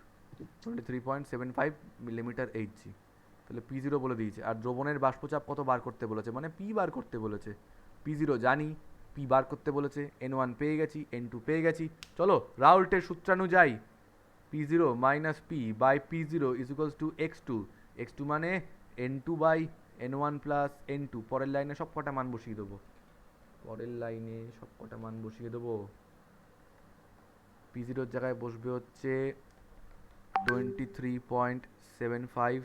23.75 millimetre Hg, তাহলে P0 বলে দিয়েছে। আর দ্রবণের বাষ্পচাপ কত বার করতে বলেছে, মানে P বার করতে বলেছে। P0 জানি, পি বার করতে বলেছে, N1 পেয়ে গেছি, N2 পেয়ে গেছি। চলো রাউল্টের সূত্রানুযায়ী P0 minus P by P0 is equals to x2, x2 মানে N2 by N1 plus N2। পরের লাইনে সব কটা মান বসিয়ে দেবো, পরের লাইনে সব কটা মান বসিয়ে দেবো। P0 এর জায়গায় বসবে হচ্ছে 23.75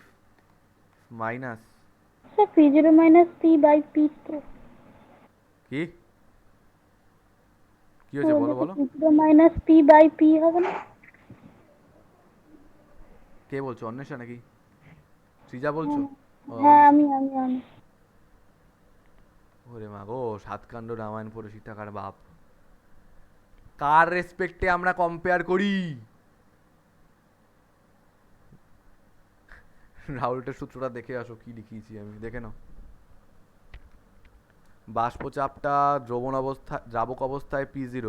minus sir P0 minus P by P তো কি কি হয়েছে বলো বলো। P0 minus P by P হবে না? কে বলছো, অন্বেষা নাকি সৃজা বলছো? ও, হ্যাঁ আমি ওরে মা গো, সাতকাণ্ড রামায়ণ পড়ে সীতাকার বাপ। কার রেসপেক্টে আমরা কম্পেয়ার করি? রাহুলটের সূত্রটা দেখে আসো, কি লিখিয়েছি আমি, দেখে নাও। বাষ্পচাপটা দ্রাবক অবস্থায় P0,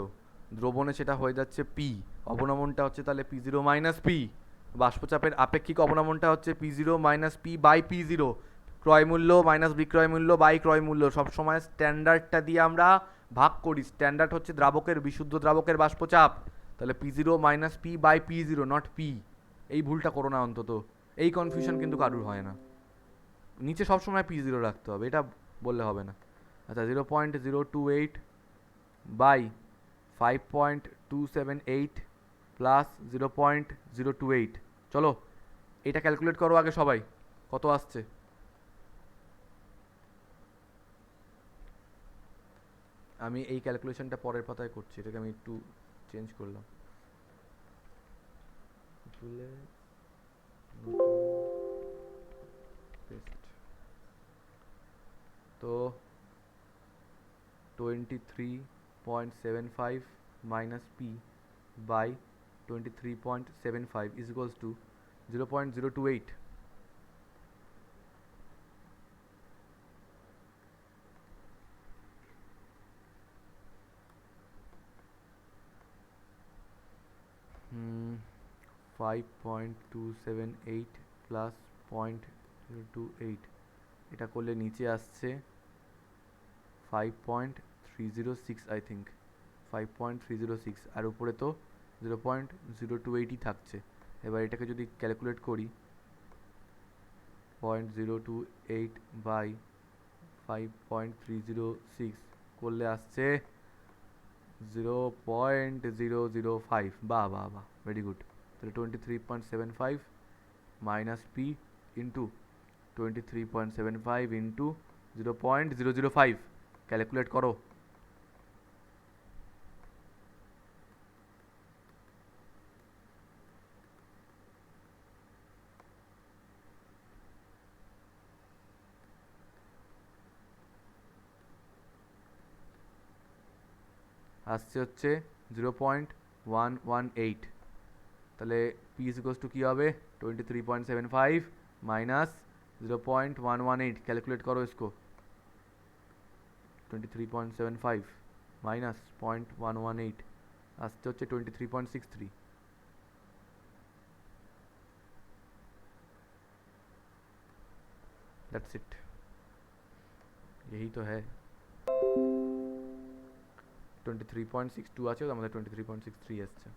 দ্রবণে সেটা হয়ে যাচ্ছে পি, অবনমনটা হচ্ছে তাহলে P0 মাইনাস পি। বাষ্পচাপের আপেক্ষিক অবনমনটা হচ্ছে P0 minus P by P0। ক্রয় মূল্য মাইনাস বিক্রয় মূল্য বাই ক্রয় মূল্য, সবসময় স্ট্যান্ডার্ডটা দিয়ে আমরা ভাগ করি। স্ট্যান্ডার্ড হচ্ছে দ্রাবকের, বিশুদ্ধ দ্রাবকের বাষ্পচাপ, তাহলে P0 minus P by P0 not P. এই ভুলটা করো না অন্তত, এই কনফিউশন কিন্তু কারুর হয় না। নিচে সবসময় P0 রাখতে হবে, এটা বললে হবে না। আচ্ছা 0.028 বাই 5.278 প্লাস 0.028, চলো এটা ক্যালকুলেট করো আগে সবাই, কত আসছে। আমি এই ক্যালকুলেশনটা পরের পাতায় করছি, এটাকে আমি একটু চেঞ্জ করলাম। তুলে পেস্ট, তো 23.75 minus p by 23.75 is equals to 0.028। Hmm, 5.278 plus 0.028, এটা করলে নিচে আসছে 5.306 আই থিঙ্ক, 5.306, আর উপরে তো 0.028ই থাকছে। এবার এটাকে যদি ক্যালকুলেট করি 0.028 বাই 5.306 করলে আসছে 0.005। বাহ বাহ বাহ, ভেরি গুড। তাহলে 23.75 minus P into 23.75 into 0.005, calculate करो। আসছে হচ্ছে 0.118, তাহলে পি ইজ ইকুয়ালস টু কী হবে 23.75 माइनस 0.118, कैलकुलेट करो इसको। 23.75 माइनस 0.118 আসতে হচ্ছে 23.63। दैट्स इट, यही तो है। 23.62 আছে, আমাদের 23.63 আসছে।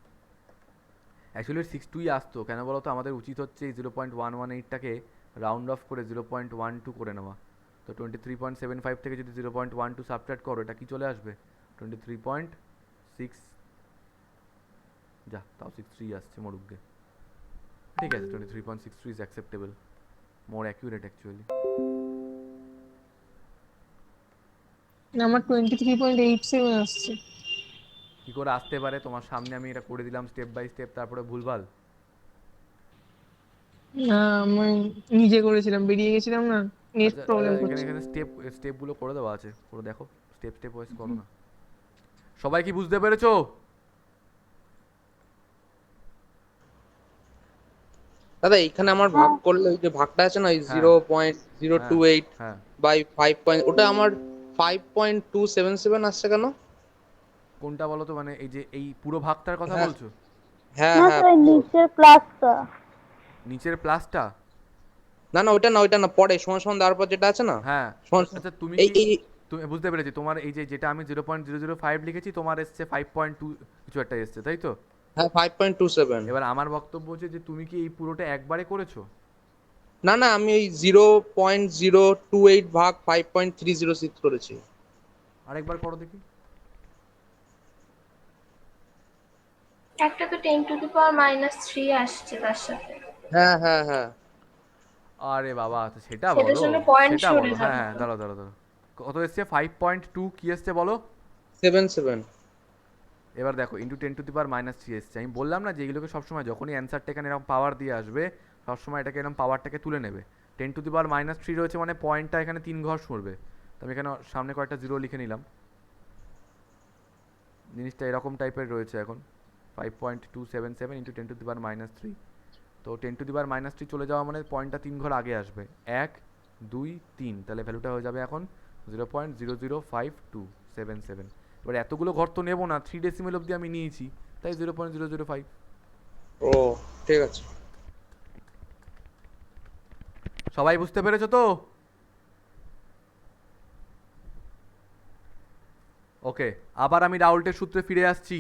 অ্যাকচুয়ালি 62ই আসতো, কেন বলো তো, আমাদের উচিত হচ্ছে এই 0.118টাকে রাউন্ড অফ করে 0.12 করে নেওয়া। তো 23.75 থেকে যদি 0.12 সাবট্রাক্ট করো, এটা কি চলে আসবে 23.6, যা তাও 63 আসছে মরুগ্গে। ঠিক আছে, 23.63 is acceptable, more accurate actually. আমার 23.87 আসছে। কি করে আসতে পারে, তোমার সামনে আমি এটা করে দিলাম স্টেপ বাই স্টেপ, তারপরে ভুলভাল। না আমি নিজে করেছিলাম, বেরিয়ে গেছিলাম না, নেট আচ্ছা প্রবলেম এখানে করছে। এখানে স্টেপগুলো করে দেওয়া আছে, করে দেখো, স্টেপ স্টেপ ওয়াইজ করো না। সবাই কি বুঝতে পেরেছো? দাদা এইখানে আমার ভাগ করলে ওই যে ভাগটা আছে না, ওই হ্যাঁ 0.028 হ্যাঁ, বাই 5 পয়েন্ট, ওটা আমার 5.277 আসছে কেন? কোনটা বলো তো, মানে এই যে এই পুরো ভাগটার কথা হ্যাঁ বলছো? হ্যাঁ না হ্যাঁ স্যার পুরো। নিচের প্লাসটা। নিচের প্লাসটা? না না ওইটা না, ওইটা না, পরে সমান সমান দেওয়ার পর যেটা আছে না, হ্যাঁ। সমান সমান। আচ্ছা তুমি এই কি এই তুমি বুঝতে পেরেছি, তোমার এই যে যেটা আমি 0.005 লিখেছি তোমার এসছে 5.2 কিছু একটা এসছে, তাই তো? হ্যাঁ 5.27। এবার আমার বক্তব্য হচ্ছে যে তুমি কি এই পুরোটা একবারে করেছো? না না, আমি এই 0.028 ভাগ 5.306 করেছি। আরেকবার করো দেখি। একটা তো 10⁻³ আসছে তার সাথে, হ্যাঁ হ্যাঁ হ্যাঁ। আরে বাবা, তো সেটা সেটার বলো, জন্য পয়েন্ট সেটা বলো। সরিয়ে হ্যাঁ রাখো। হ্যাঁ, দাঁড়াও দাঁড়াও দাঁড়াও। কত এসছে? 5.2 কি এসছে বলো? 77। এবার দেখো ইন্টু 10⁻³ এসছে। আমি বললাম না যে এগুলোকে সবসময় যখনই অ্যান্সারটা এখানে এরকম পাওয়ার দিয়ে আসবে সবসময় এটাকে এরকম পাওয়ারটাকে তুলে নেবে। 10⁻³ রয়েছে মানে পয়েন্টটা এখানে 3 ঘর সরবে। তো আমি এখানে সামনে কয়েকটা জিরো লিখে নিলাম। জিনিসটা এরকম টাইপের রয়েছে এখন। 5.277 ইন্টু 10⁻³ তো 10⁻³ চলে যাওয়া মানে পয়েন্টটা 3 ঘর আগে আসবে। 1 2 3, তাহলে ভ্যালুটা হয়ে যাবে এখন 0.00527 এবার এতগুলো ঘর তো নেবো না, 3 ডেসিমেল অবধি আমি নিয়েছি, তাই 0.005। ও ঠিক আছে। সবাই বুঝতে পেরেছো তো? ওকে, আবার আমি রাউল্টের সূত্রে ফিরে আসছি।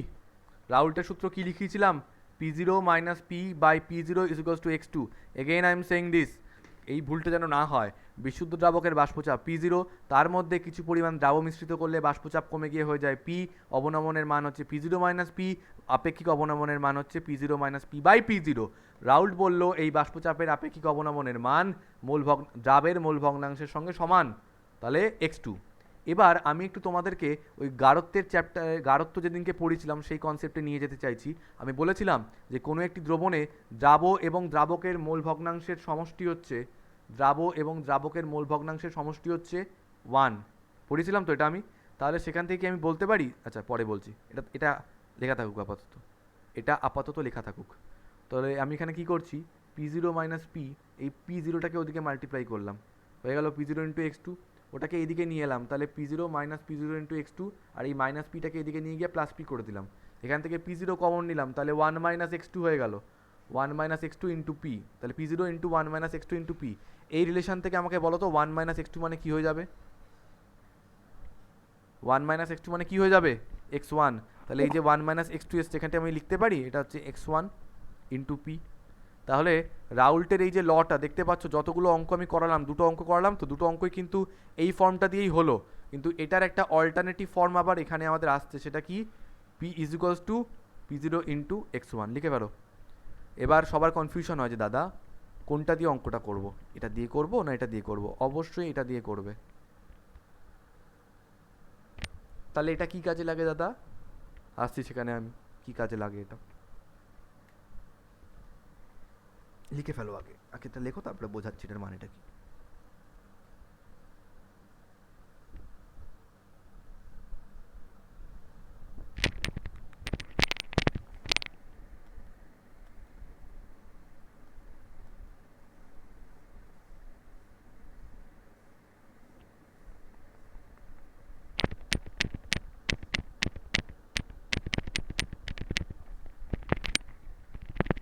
রাউল্টের সূত্র কি লিখিয়েছিলাম? P0 minus P by P0 is equals to x2। Again I am saying this, এই ভুলটা যেন না হয়। বিশুদ্ধ দ্রাবকের বাষ্পচাপ P0, তার মধ্যে কিছু পরিমাণ দ্রাব মিশ্রিত করলে বাষ্পচাপ কমে গিয়ে হয়ে যায় P। অবনমনের মান হচ্ছে P0 মাইনাস পি, আপেক্ষিক অবনমনের মান হচ্ছে P0 minus P by P0। Raoult বলল এই বাষ্পচাপের আপেক্ষিক অবনমনের মান দ্রাবের মোল ভগ্নাংশের সঙ্গে সমান, তাহলে x2। এবার আমি একটু তোমাদেরকে ওই গাঢ়ত্বের গাঢ়ত্ব যেদিনকে পড়েছিলাম সেই কনসেপ্টে নিয়ে যেতে চাইছি। আমি বলেছিলাম যে কোনো একটি দ্রবণে দ্রাব এবং দ্রাবকের মোল ভগ্নাংশের সমষ্টি হচ্ছে, দ্রাব এবং দ্রাবকের মোল ভগ্নাংশের সমষ্টি হচ্ছে 1। পড়েছিলাম তো এটা আমি? তাহলে সেখান থেকে আমি বলতে পারি, আচ্ছা পরে বলছি, এটা এটা লেখা থাকুক আপাতত, এটা আপাতত লেখা থাকুক। তাহলে আমি এখানে কি করছি, P0 মাইনাস পি, এই P0টাকে ওদিকে মাল্টিপ্লাই করলাম, হয়ে গেল P0 ইন্টু x2। ওটাকে এদিকে নিয়ে এলাম, তাহলে P0 minus P0 into x2, আর এই মাইনাস পিটাকে এদিকে নিয়ে গিয়ে প্লাস পি করে দিলাম। এখান থেকে P0 কমন নিলাম, তাহলে 1 মাইনাস x2 হয়ে গেল, 1 মাইনাস x2 ইন্টু পি, তাহলে P0 into 1 minus x2 into P. এই রিলেশন থেকে আমাকে বলো তো 1 মাইনাস x2 মানে কি হয়ে যাবে? 1 মাইনাস x2 মানে কি হয়ে যাবে? x1। তাহলে এই যে 1 মাইনাস x2 এসছে এখানটা আমি লিখতে পারি এটা হচ্ছে x1 ইন্টু পি। তাহলে রাউল্টের এই যে লটা দেখতে পাচ্ছ, যতগুলো অঙ্ক আমি করালাম, দুটো অঙ্ক করালাম তো, দুটো অঙ্কই কিন্তু এই ফর্মটা দিয়েই হলো, কিন্তু এটার একটা অল্টারনেটিভ ফর্ম আবার এখানে আমাদের আসছে, সেটা কি? P is equals two P0 into x1 লিখে ফেলো। এবার সবার কনফিউশন হয় যে দাদা কোনটা দিয়ে অঙ্কটা করব, এটা দিয়ে করব না এটা দিয়ে করব? অবশ্যই এটা দিয়ে করবে। তাহলে এটা কি কাজে লাগে দাদা? আসছি সেখানে আমি, কি কাজে লাগে এটা লিখে ফেলো। আগে আগে এটা লেখো, তারপরে বোঝাচ্ছি এটার মানেটা কি।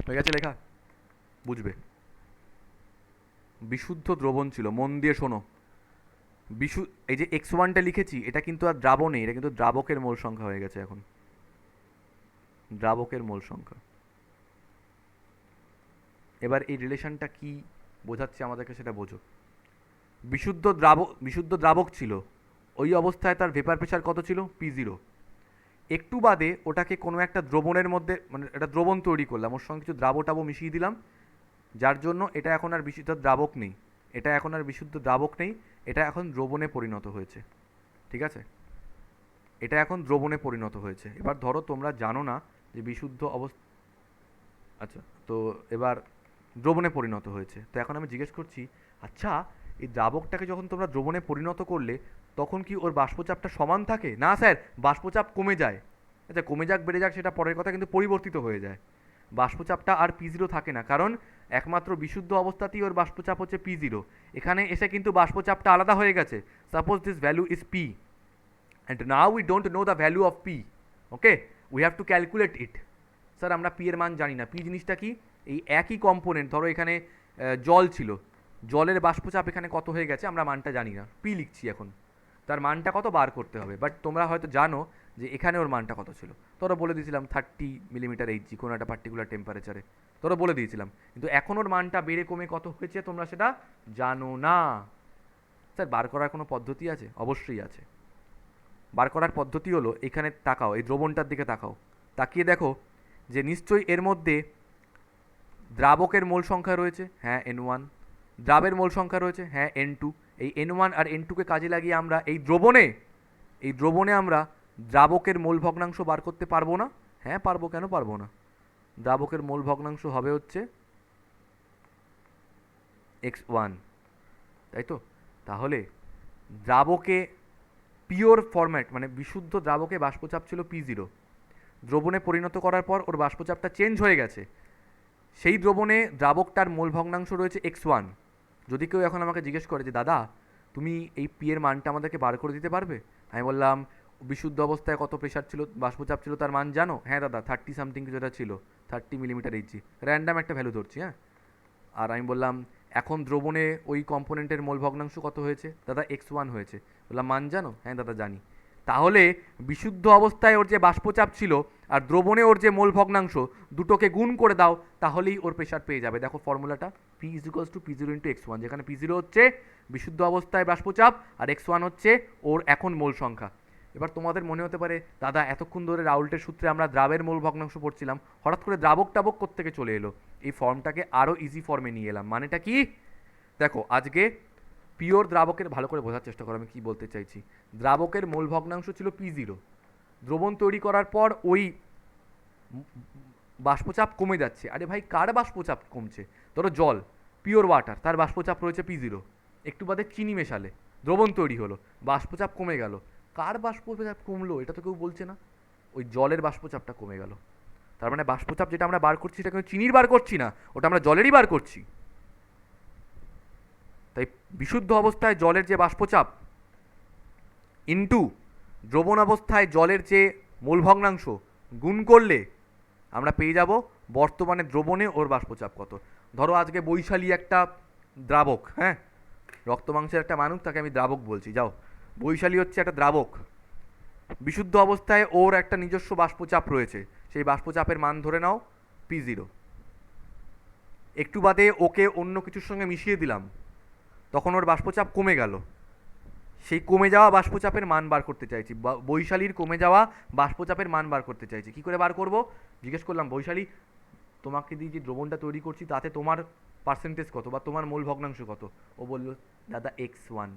হয়ে গেছে লেখা? বুঝবে। বিশুদ্ধ দ্রবণ ছিল, মন দিয়ে শোনো। এই যে x1টা লিখেছি এটা কিন্তু আর দ্রাব নেই, এটা কিন্তু দ্রাবকের মোল সংখ্যা হয়ে গেছে এখন, দ্রাবকের মোল সংখ্যা। এবার এই রিলেশনটা কি বোঝাচ্ছে আমাদেরকে সেটা বোঝো। বিশুদ্ধ দ্রাবক ছিল, ওই অবস্থায় তার ভেপার প্রেশার কত ছিল? P0। একটু বাদে ওটাকে কোনো একটা দ্রবণের মধ্যে, মানে একটা দ্রবণ তৈরি করলাম, ওর সঙ্গে কিছু দ্রাবটাবো মিশিয়ে দিলাম, যার জন্য এটা এখন আর বিশুদ্ধ দ্রাবক নেই, এটা এখন আর বিশুদ্ধ দ্রাবক নেই, এটা এখন দ্রবণে পরিণত হয়েছে। ঠিক আছে, এটা এখন দ্রবণে পরিণত হয়েছে। এবার ধরো তোমরা জানো না যে বিশুদ্ধ অবস্থা, আচ্ছা তো এবার দ্রবণে পরিণত হয়েছে, তো এখন আমি জিজ্ঞেস করছি আচ্ছা এই দ্রাবকটাকে যখন তোমরা দ্রবণে পরিণত করলে তখন কি ওর বাষ্পচাপটা সমান থাকে? না স্যার, বাষ্পচাপ কমে যায়। আচ্ছা কমে যাক বেড়ে যাক সেটা পরের কথা, কিন্তু পরিবর্তিত হয়ে যায়। বাষ্পচাপটা আর P0 থাকে না, কারণ একমাত্র বিশুদ্ধ অবস্থাতেই ওর বাষ্পচাপ হচ্ছে P0। এখানে এসে কিন্তু বাষ্পচাপটা আলাদা হয়ে গেছে। Suppose this value is P and now we don't know the value of P, okay, we have to calculate it. Sir আমরা P এর মান জানি না। P জিনিসটা কি? এই একই কম্পোনেন্ট, ধরো এখানে জল ছিল, জলের বাষ্পচাপ এখানে কত হয়ে গেছে আমরা মানটা জানি না, P লিখছি এখন। তার মানটা কত বার করতে হবে, বাট তোমরা হয়তো জানো যে এখানে ওর মানটা কত ছিল। তোরা বলে দিয়েছিলাম 30 মিলিমিটার এইচজি কোনো একটা পার্টিকুলার টেম্পারেচারে, তোরা বলে দিয়েছিলাম, কিন্তু এখন ওর মানটা বেড়ে কমে কত হয়েছে তোমরা সেটা জানো না। স্যার বার করার কোনো পদ্ধতি আছে? অবশ্যই আছে। বার করার পদ্ধতি হলো, এখানে তাকাও, এই দ্রবণটার দিকে তাকাও, তাকিয়ে দেখো যে নিশ্চয়ই এর মধ্যে দ্রাবকের মোল সংখ্যা রয়েছে, হ্যাঁ N1, দ্রাবের মোল সংখ্যা রয়েছে, হ্যাঁ N2। এই N1 আর N2কে কাজে লাগিয়ে আমরা এই দ্রবণে আমরা দ্রাবকের মোল ভগ্নাংশ বার করতে পারবো না? হ্যাঁ পারবো, কেন পারবো না? দ্রাবকের মোল ভগ্নাংশ হবে হচ্ছে x1, তাই তো? তাহলে দ্রাবকে পিওর ফরম্যাট মানে বিশুদ্ধ দ্রাবকে বাষ্পচাপ ছিল P0, দ্রবণে পরিণত করার পর ওর বাষ্পচাপটা চেঞ্জ হয়ে গেছে, সেই দ্রবণে দ্রাবকটার মোল ভগ্নাংশ রয়েছে x1। যদি কেউ এখন আমাকে জিজ্ঞেস করে যে দাদা তুমি এই পি এর মানটা আমাদেরকে বার করে দিতে পারবে, আমি বললাম বিশুদ্ধ অবস্থায় কত প্রেশার ছিল, বাষ্পচাপ ছিল, তার মান জানো? হ্যাঁ দাদা 30 সামথিং কিছু একটা ছিল, 30 মিলিমিটার এইচজি, র্যান্ডাম একটা ভ্যালু ধরছি, হ্যাঁ। আর আমি বললাম এখন দ্রবণে ওই কম্পোনেন্টের মোল ভগ্নাংশ কত হয়েছে? দাদা x1 হয়েছে। বললাম মান জানো? হ্যাঁ দাদা জানি। তাহলে বিশুদ্ধ অবস্থায় ওর যে বাষ্পচাপ ছিল আর দ্রবণে ওর যে মোল ভগ্নাংশ, দুটোকে গুণ করে দাও, তাহলেই ওর প্রেশার পেয়ে যাবে। দেখো ফর্মুলাটা, P = P0 × x1, যেখানে P0 হচ্ছে বিশুদ্ধ অবস্থায় বাষ্পচাপ আর x1 হচ্ছে ওর এখন মোল সংখ্যা। এবার তোমাদের মনে হতে পারে দাদা এতক্ষণ ধরে রাউল্টের সূত্রে আমরা দ্রাবের মোল ভগ্নাংশ পড়ছিলাম, হঠাৎ করে দ্রাবক টাবক কোত্থেকে চলে এলো? এই ফর্মটাকে আরও ইজি ফর্মে নিয়ে এলাম। মানেটা কি? দেখো আজকে পিওর দ্রাবকের, ভালো করে বোঝার চেষ্টা করো আমি কি বলতে চাইছি। দ্রাবকের মোল ভগ্নাংশ ছিল P0, দ্রবণ তৈরি করার পর ওই বাষ্পচাপ কমে যাচ্ছে। আরে ভাই কার বাষ্পচাপ কমছে? ধরো জল, পিওর ওয়াটার, তার বাষ্পচাপ রয়েছে P0, একটু বাদে চিনি মেশালে দ্রবণ তৈরি হলো, বাষ্পচাপ কমে গেল। কার বাষ্পচাপ কমলো এটা তো কেউ বলছে না, ওই জলের বাষ্পচাপটা কমে গেল। তার মানে বাষ্পচাপ যেটা আমরা বার করছি সেটা কিন্তু চিনির বার করছি না, ওটা আমরা জলেরই বার করছি। তাই বিশুদ্ধ অবস্থায় জলের যে বাষ্পচাপ ইনটু দ্রবণ অবস্থায় জলের যে মোল ভগ্নাংশ গুণ করলে আমরা পেয়ে যাব বর্তমানে দ্রবণে ওর বাষ্পচাপ কত। ধরো আজকে বৈশালী একটা দ্রাবক, হ্যাঁ, রক্ত মাংসের একটা মানুষ, তাকে আমি দ্রাবক বলছি, যাও, বৈশালী হচ্ছে একটা দ্রাবক, বিশুদ্ধ অবস্থায় ওর একটা নিজস্ব বাষ্পচাপ রয়েছে, সেই বাষ্পচাপের মান ধরে নাও P0। একটু বাদে ওকে অন্য কিছুর সঙ্গে মিশিয়ে দিলাম, তখন ওর বাষ্পচাপ কমে গেল, সেই কমে যাওয়া বাষ্পচাপের মান বার করতে চাইছি, বৈশালীর কমে যাওয়া বাষ্পচাপের মান বার করতে চাইছি। কী করে বার করব? জিজ্ঞেস করলাম বৈশালী তোমাকে দিয়ে যে দ্রবণটা তৈরি করছি তাতে তোমার পার্সেন্টেজ কত বা তোমার মোল ভগ্নাংশ কত? ও বলল দাদা x1।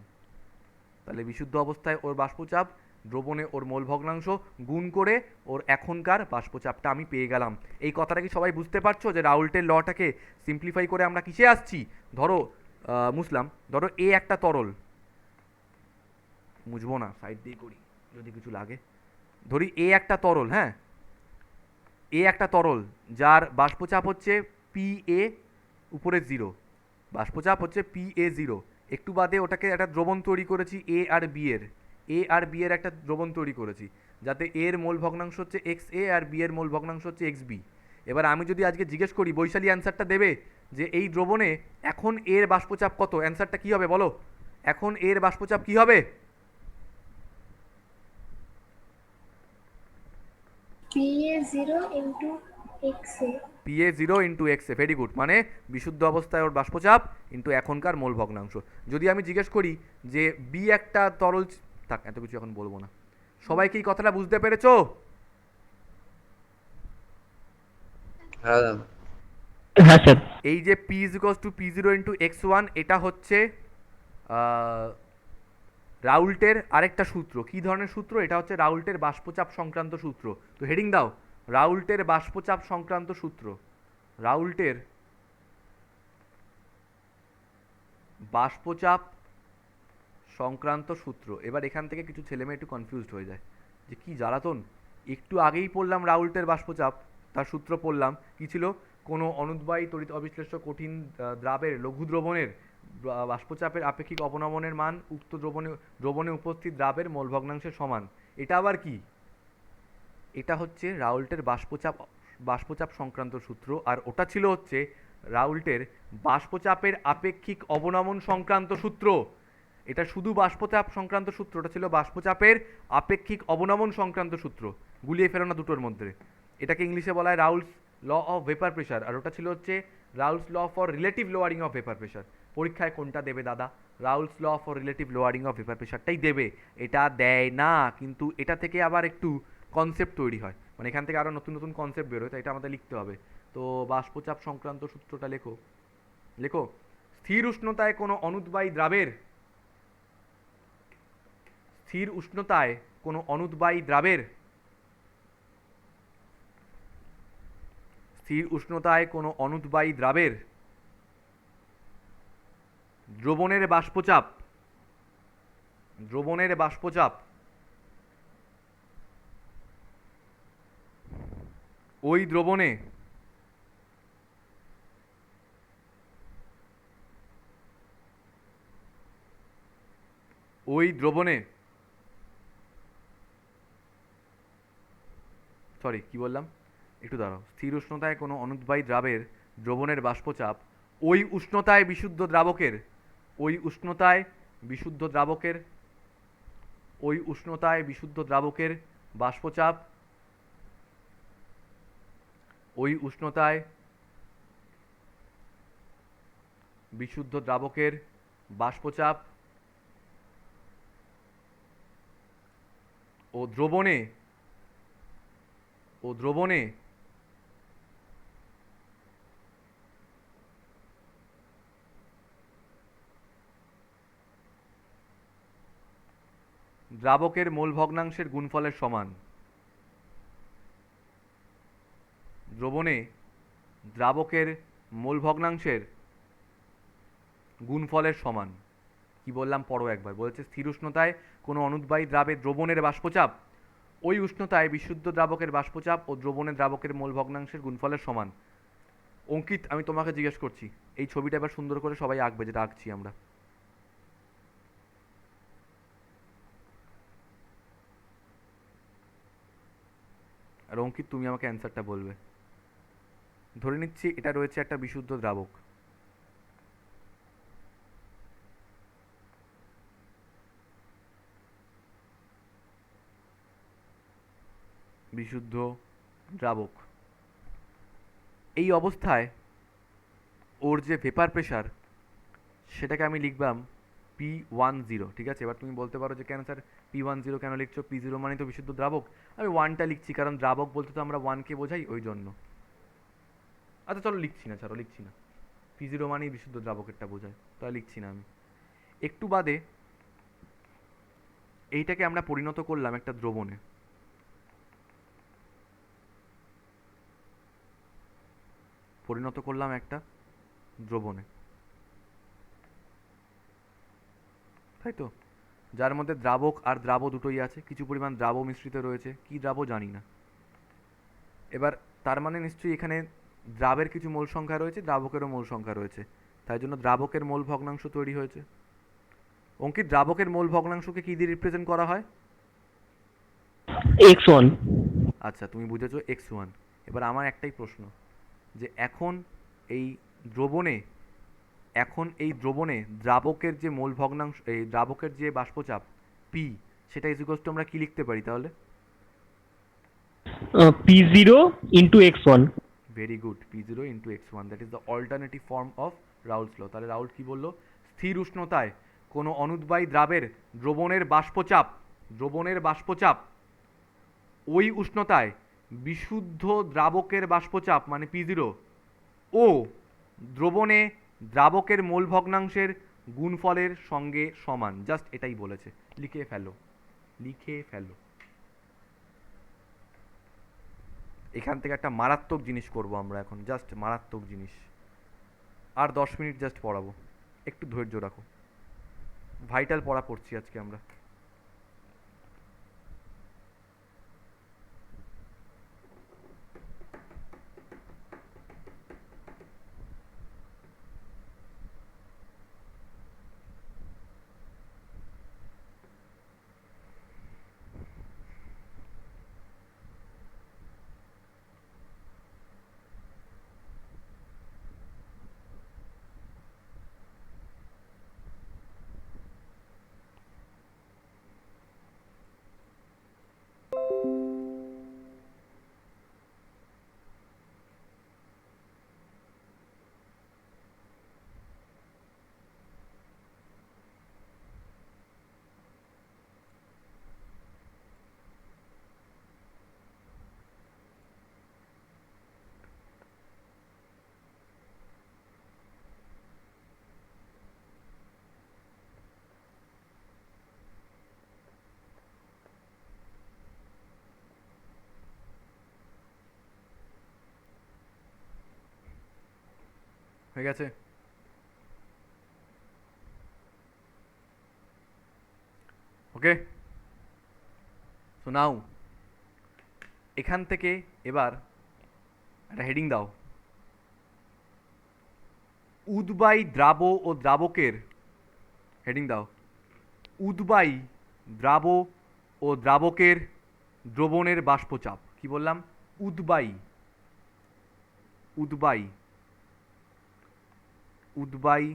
তাহলে বিশুদ্ধ অবস্থায় ওর বাষ্পচাপ, দ্রবণে ওর মোল ভগ্নাংশ গুণ করে ওর এখনকার বাষ্পচাপটা আমি পেয়ে গেলাম। এই কথাটা কি সবাই বুঝতে পারছো যে রাউল্টের লটাকে সিম্পলিফাই করে আমরা কিসে আসছি? ধরো মুসলাম, ধরো এ একটা তরল, মুছবো না সাইড দিয়ে করি যদি কিছু লাগে, ধরি এ একটা তরল, হ্যাঁ, এ একটা তরল যার বাষ্পচাপ হচ্ছে PA উপরে 0, বাষ্পচাপ হচ্ছে PA0। একটু বাদে ওটাকে একটা দ্রবণ তৈরি করেছি A আর B এর একটা দ্রবণ তৈরি করেছি, যাতে এর মোল ভগ্নাংশ হচ্ছে XA আর B এর মোল ভগ্নাংশ হচ্ছে XB। এবার আমি যদি আজকে জিজ্ঞেস করি, বৈশালী অ্যান্সারটা দেবে যে এই দ্রবণে এখন এর বাষ্পচাপ কত, অ্যান্সারটা কী হবে বলো? এখন এর বাষ্পচাপ কী হবে? PA0 × XA। PA0 × XA, very good. মানে বিশুদ্ধ অবস্থায় ওর বাষ্পচাপ ইন্টু এখনকার মোল ভগ্নাংশ। যদি আমি জিজ্ঞেস করি যে বি একটা তরল, থাক এত কিছু এখন বলবো না, সবাই কি কথাটা বুঝতে পেরেছো? হ্যাঁ স্যার। এই যে P = P0 × x1, এটা হচ্ছে রাউল্টের আরেকটা সূত্র। কি ধরনের সূত্র? এটা হচ্ছে রাউল্টের বাষ্পচাপ সংক্রান্ত সূত্র। তো হেডিং দাও, রাউল্টের বাষ্পচাপ সংক্রান্ত সূত্র। রাউল্টের বাষ্পচাপ সংক্রান্ত সূত্র। এবার এখান থেকে কিছু ছেলেমেয়ে একটু কনফিউজড হয়ে যায় যে কি জ্বালাতন, একটু আগেই পড়লাম রাউল্টের বাষ্পচাপ, তার সূত্র পড়লাম কি ছিল, কোনো অনুদ্বায়ী তড়িৎ অবিশ্লেষ্য কঠিন দ্রাবের লঘু দ্রবণের বাষ্পচাপের আপেক্ষিক অবনমনের মান উক্ত দ্রবণে উপস্থিত দ্রাবের মোল ভগ্নাংশের সমান। এটা আবার কি? এটা হচ্ছে রাউল্টের বাষ্পচাপ সংক্রান্ত সূত্র, আর ওটা ছিল হচ্ছে রাউল্টের বাষ্পচাপের আপেক্ষিক অবনমন সংক্রান্ত সূত্র। এটা শুধু বাষ্পচাপ সংক্রান্ত সূত্র, ওটা ছিল বাষ্পচাপের আপেক্ষিক অবনমন সংক্রান্ত সূত্র, গুলিয়ে ফেলো না দুটোর মধ্যে। এটাকে ইংলিশে বলা হয় Raoult's law of vapour pressure, আর ওটা ছিল হচ্ছে Raoult's law for relative lowering of vapour pressure. পরীক্ষায় কোনটা দেবে দাদা? Raoult's law for relative lowering of vapour প্রেশারটাই দেবে। এটা দেয় না, কিন্তু এটা থেকে আবার একটু কনসেপ্ট তৈরি হয়, মানে এখান থেকে আরও নতুন নতুন কনসেপ্ট বেরোয়, তাই এটা আমাদের লিখতে হবে। তো বাষ্পচাপ সংক্রান্ত সূত্রটা লেখো। লেখো, স্থির উষ্ণতায় কোনো অনুদ্বায়ী দ্রাবের, স্থির উষ্ণতায় কোনো অনুদ্বায়ী দ্রাবের, স্থির উষ্ণতায় কোনো অনুদ্বায়ী দ্রাবের দ্রবণের বাষ্পচাপ, দ্রবণের বাষ্পচাপ ওই দ্রবণে ওই দ্রবণে সরি কি বললাম, একটু দাঁড়াও। স্থির উষ্ণতায় কোনো অনুদ্বায়ী দ্রাবের দ্রবণের বাষ্পচাপ ওই উষ্ণতায় বিশুদ্ধ দ্রাবকের, ওই উষ্ণতায় বিশুদ্ধ দ্রাবকের, ওই উষ্ণতায় বিশুদ্ধ দ্রাবকের বাষ্পচাপ, ওই উষ্ণতায় বিশুদ্ধ দ্রাবকের বাষ্পচাপ ও দ্রবণে, ও দ্রবণে দ্রাবকের মোল ভগ্নাংশের গুণফলের সমান, দ্রবণে দ্রাবকের মোল ভগ্নাংশের গুণফলের সমান। কি বললাম পড়ো একবার। বলেছে স্থির উষ্ণতায় কোনো অনুদ্বায়ী দ্রাবে দ্রবণের বাষ্পচাপ ওই উষ্ণতায় বিশুদ্ধ দ্রাবকের বাষ্পচাপ ও দ্রবণের দ্রাবকের মোল ভগ্নাংশের গুণফলের সমান। অঙ্কিত, আমি তোমাকে জিজ্ঞেস করছি, এই ছবিটা এবার সুন্দর করে সবাই আঁকবে, যেটা আঁকছি আমরা। আর অঙ্কিত তুমি আমাকে অ্যান্সারটা বলবে। ধরে নিচ্ছি এটা রয়েছে একটা বিশুদ্ধ দ্রাবক, বিশুদ্ধ দ্রাবক। এই অবস্থায় ওর যে ভেপার প্রেশার সেটাকে আমি লিখলাম P10, ঠিক আছে? এবার তুমি বলতে পারো যে কেন স্যার P10 কেন লিখছো? P0 মানে তো বিশুদ্ধ দ্রাবক। আমি 1টা লিখছি কারণ দ্রাবক বলতে তো আমরা 1কে বোঝাই, ওই জন্য। আচ্ছা চলো লিখছি না, ছাড়ো লিখছি না, P0 মানেই বিশুদ্ধ দ্রাবকেরটা বোঝায়, তাহলে লিখছি না আমি। একটু বাদে এইটাকে আমরা পরিণত করলাম একটা দ্রবণে, পরিণত করলাম একটা দ্রবণে, তাই তো? যার মধ্যে দ্রাবক আর দ্রাব দুটোই আছে, কিছু পরিমাণ দ্রাব মিশ্রিত রয়েছে, কি দ্রাব জানি না। এবার তার মানে নিশ্চয়ই এখানে দ্রাবের কিছু মোল সংখ্যা রয়েছে, দ্রাবকেরও মোল সংখ্যা রয়েছে, তাই জন্য দ্রাবকের মোল ভগ্নাংশ তৈরি হয়েছে। অঙ্কিত, দ্রাবকের মোল ভগ্নাংশকে কি দিয়ে রিপ্রেজেন্ট করা হয়? x1। আচ্ছা তুমি বুঝেছো, x1। এবার আমার একটাই প্রশ্ন, যে এখন এই দ্রবণে, এখন এই দ্রবণে দ্রাবকের যে মোল ভগ্নাংশ, এই দ্রাবকের যে বাষ্পচাপ P, সেটা ইকুয়ালস টু আমরা কি লিখতে পারি তাহলে? P0 into x1। Very good, P0 into x1, that is the alternative form of Raoult's law. তাহলে রাউল কি বললো? স্থির উষ্ণতায় কোনো অনুদ্বায়ী দ্রাবের দ্রবণের বাষ্পচাপ, দ্রবণের বাষ্পচাপ ওই উষ্ণতায় বিশুদ্ধ দ্রাবকের বাষ্পচাপ মানে P0 ও দ্রবণে দ্রাবকের মোল ভগ্নাংশের গুণফলের সঙ্গে সমান। জাস্ট এটাই বলেছে, লিখে ফেলো, লিখে ফেলো। এখান থেকে একটা মারাত্মক জিনিস করব আমরা এখন, জাস্ট মারাত্মক জিনিস। আর 10 মিনিট জাস্ট পড়াবো, একটু ধৈর্য রাখো। ভাইটাল পড়া পড়ছি আজকে আমরা। হয়ে গেছে? ওকে, সো নাও এখান থেকে এবার একটা হেডিং দাও, উদ্বায়ী দ্রাব ও দ্রাবকের, হেডিং দাও, উদ্বায়ী দ্রাব ও দ্রাবকের দ্রবণের বাষ্পচাপ। কি বললাম? উদ্বায়ী, উদ্বায়ী, উদ্বায়ী,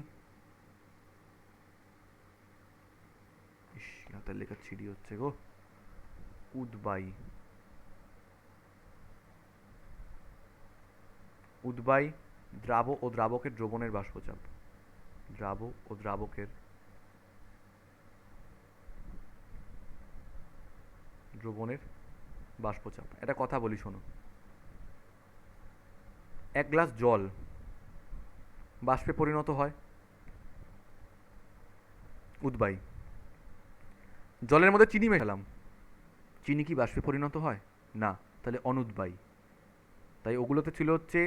ইস, হাতের লেখা ছিড়ি হচ্ছে গো, উদ্বায়ী, উদ্বায়ী দ্রাব ও দ্রাবকের দ্রবণের বাষ্পচাপ, দ্রাব ও দ্রাবকের দ্রবণের বাষ্পচাপ। একটা কথা বলি শোনো, এক গ্লাস জল বাষ্পে পরিণত হয়, উদ্বায়ী। জলের মধ্যে চিনি মেশালাম, চিনি কি বাষ্পে পরিণত হয়? না, তাহলে অনুদ্বায়ী। তাই ওগুলোতে ছিল হচ্ছে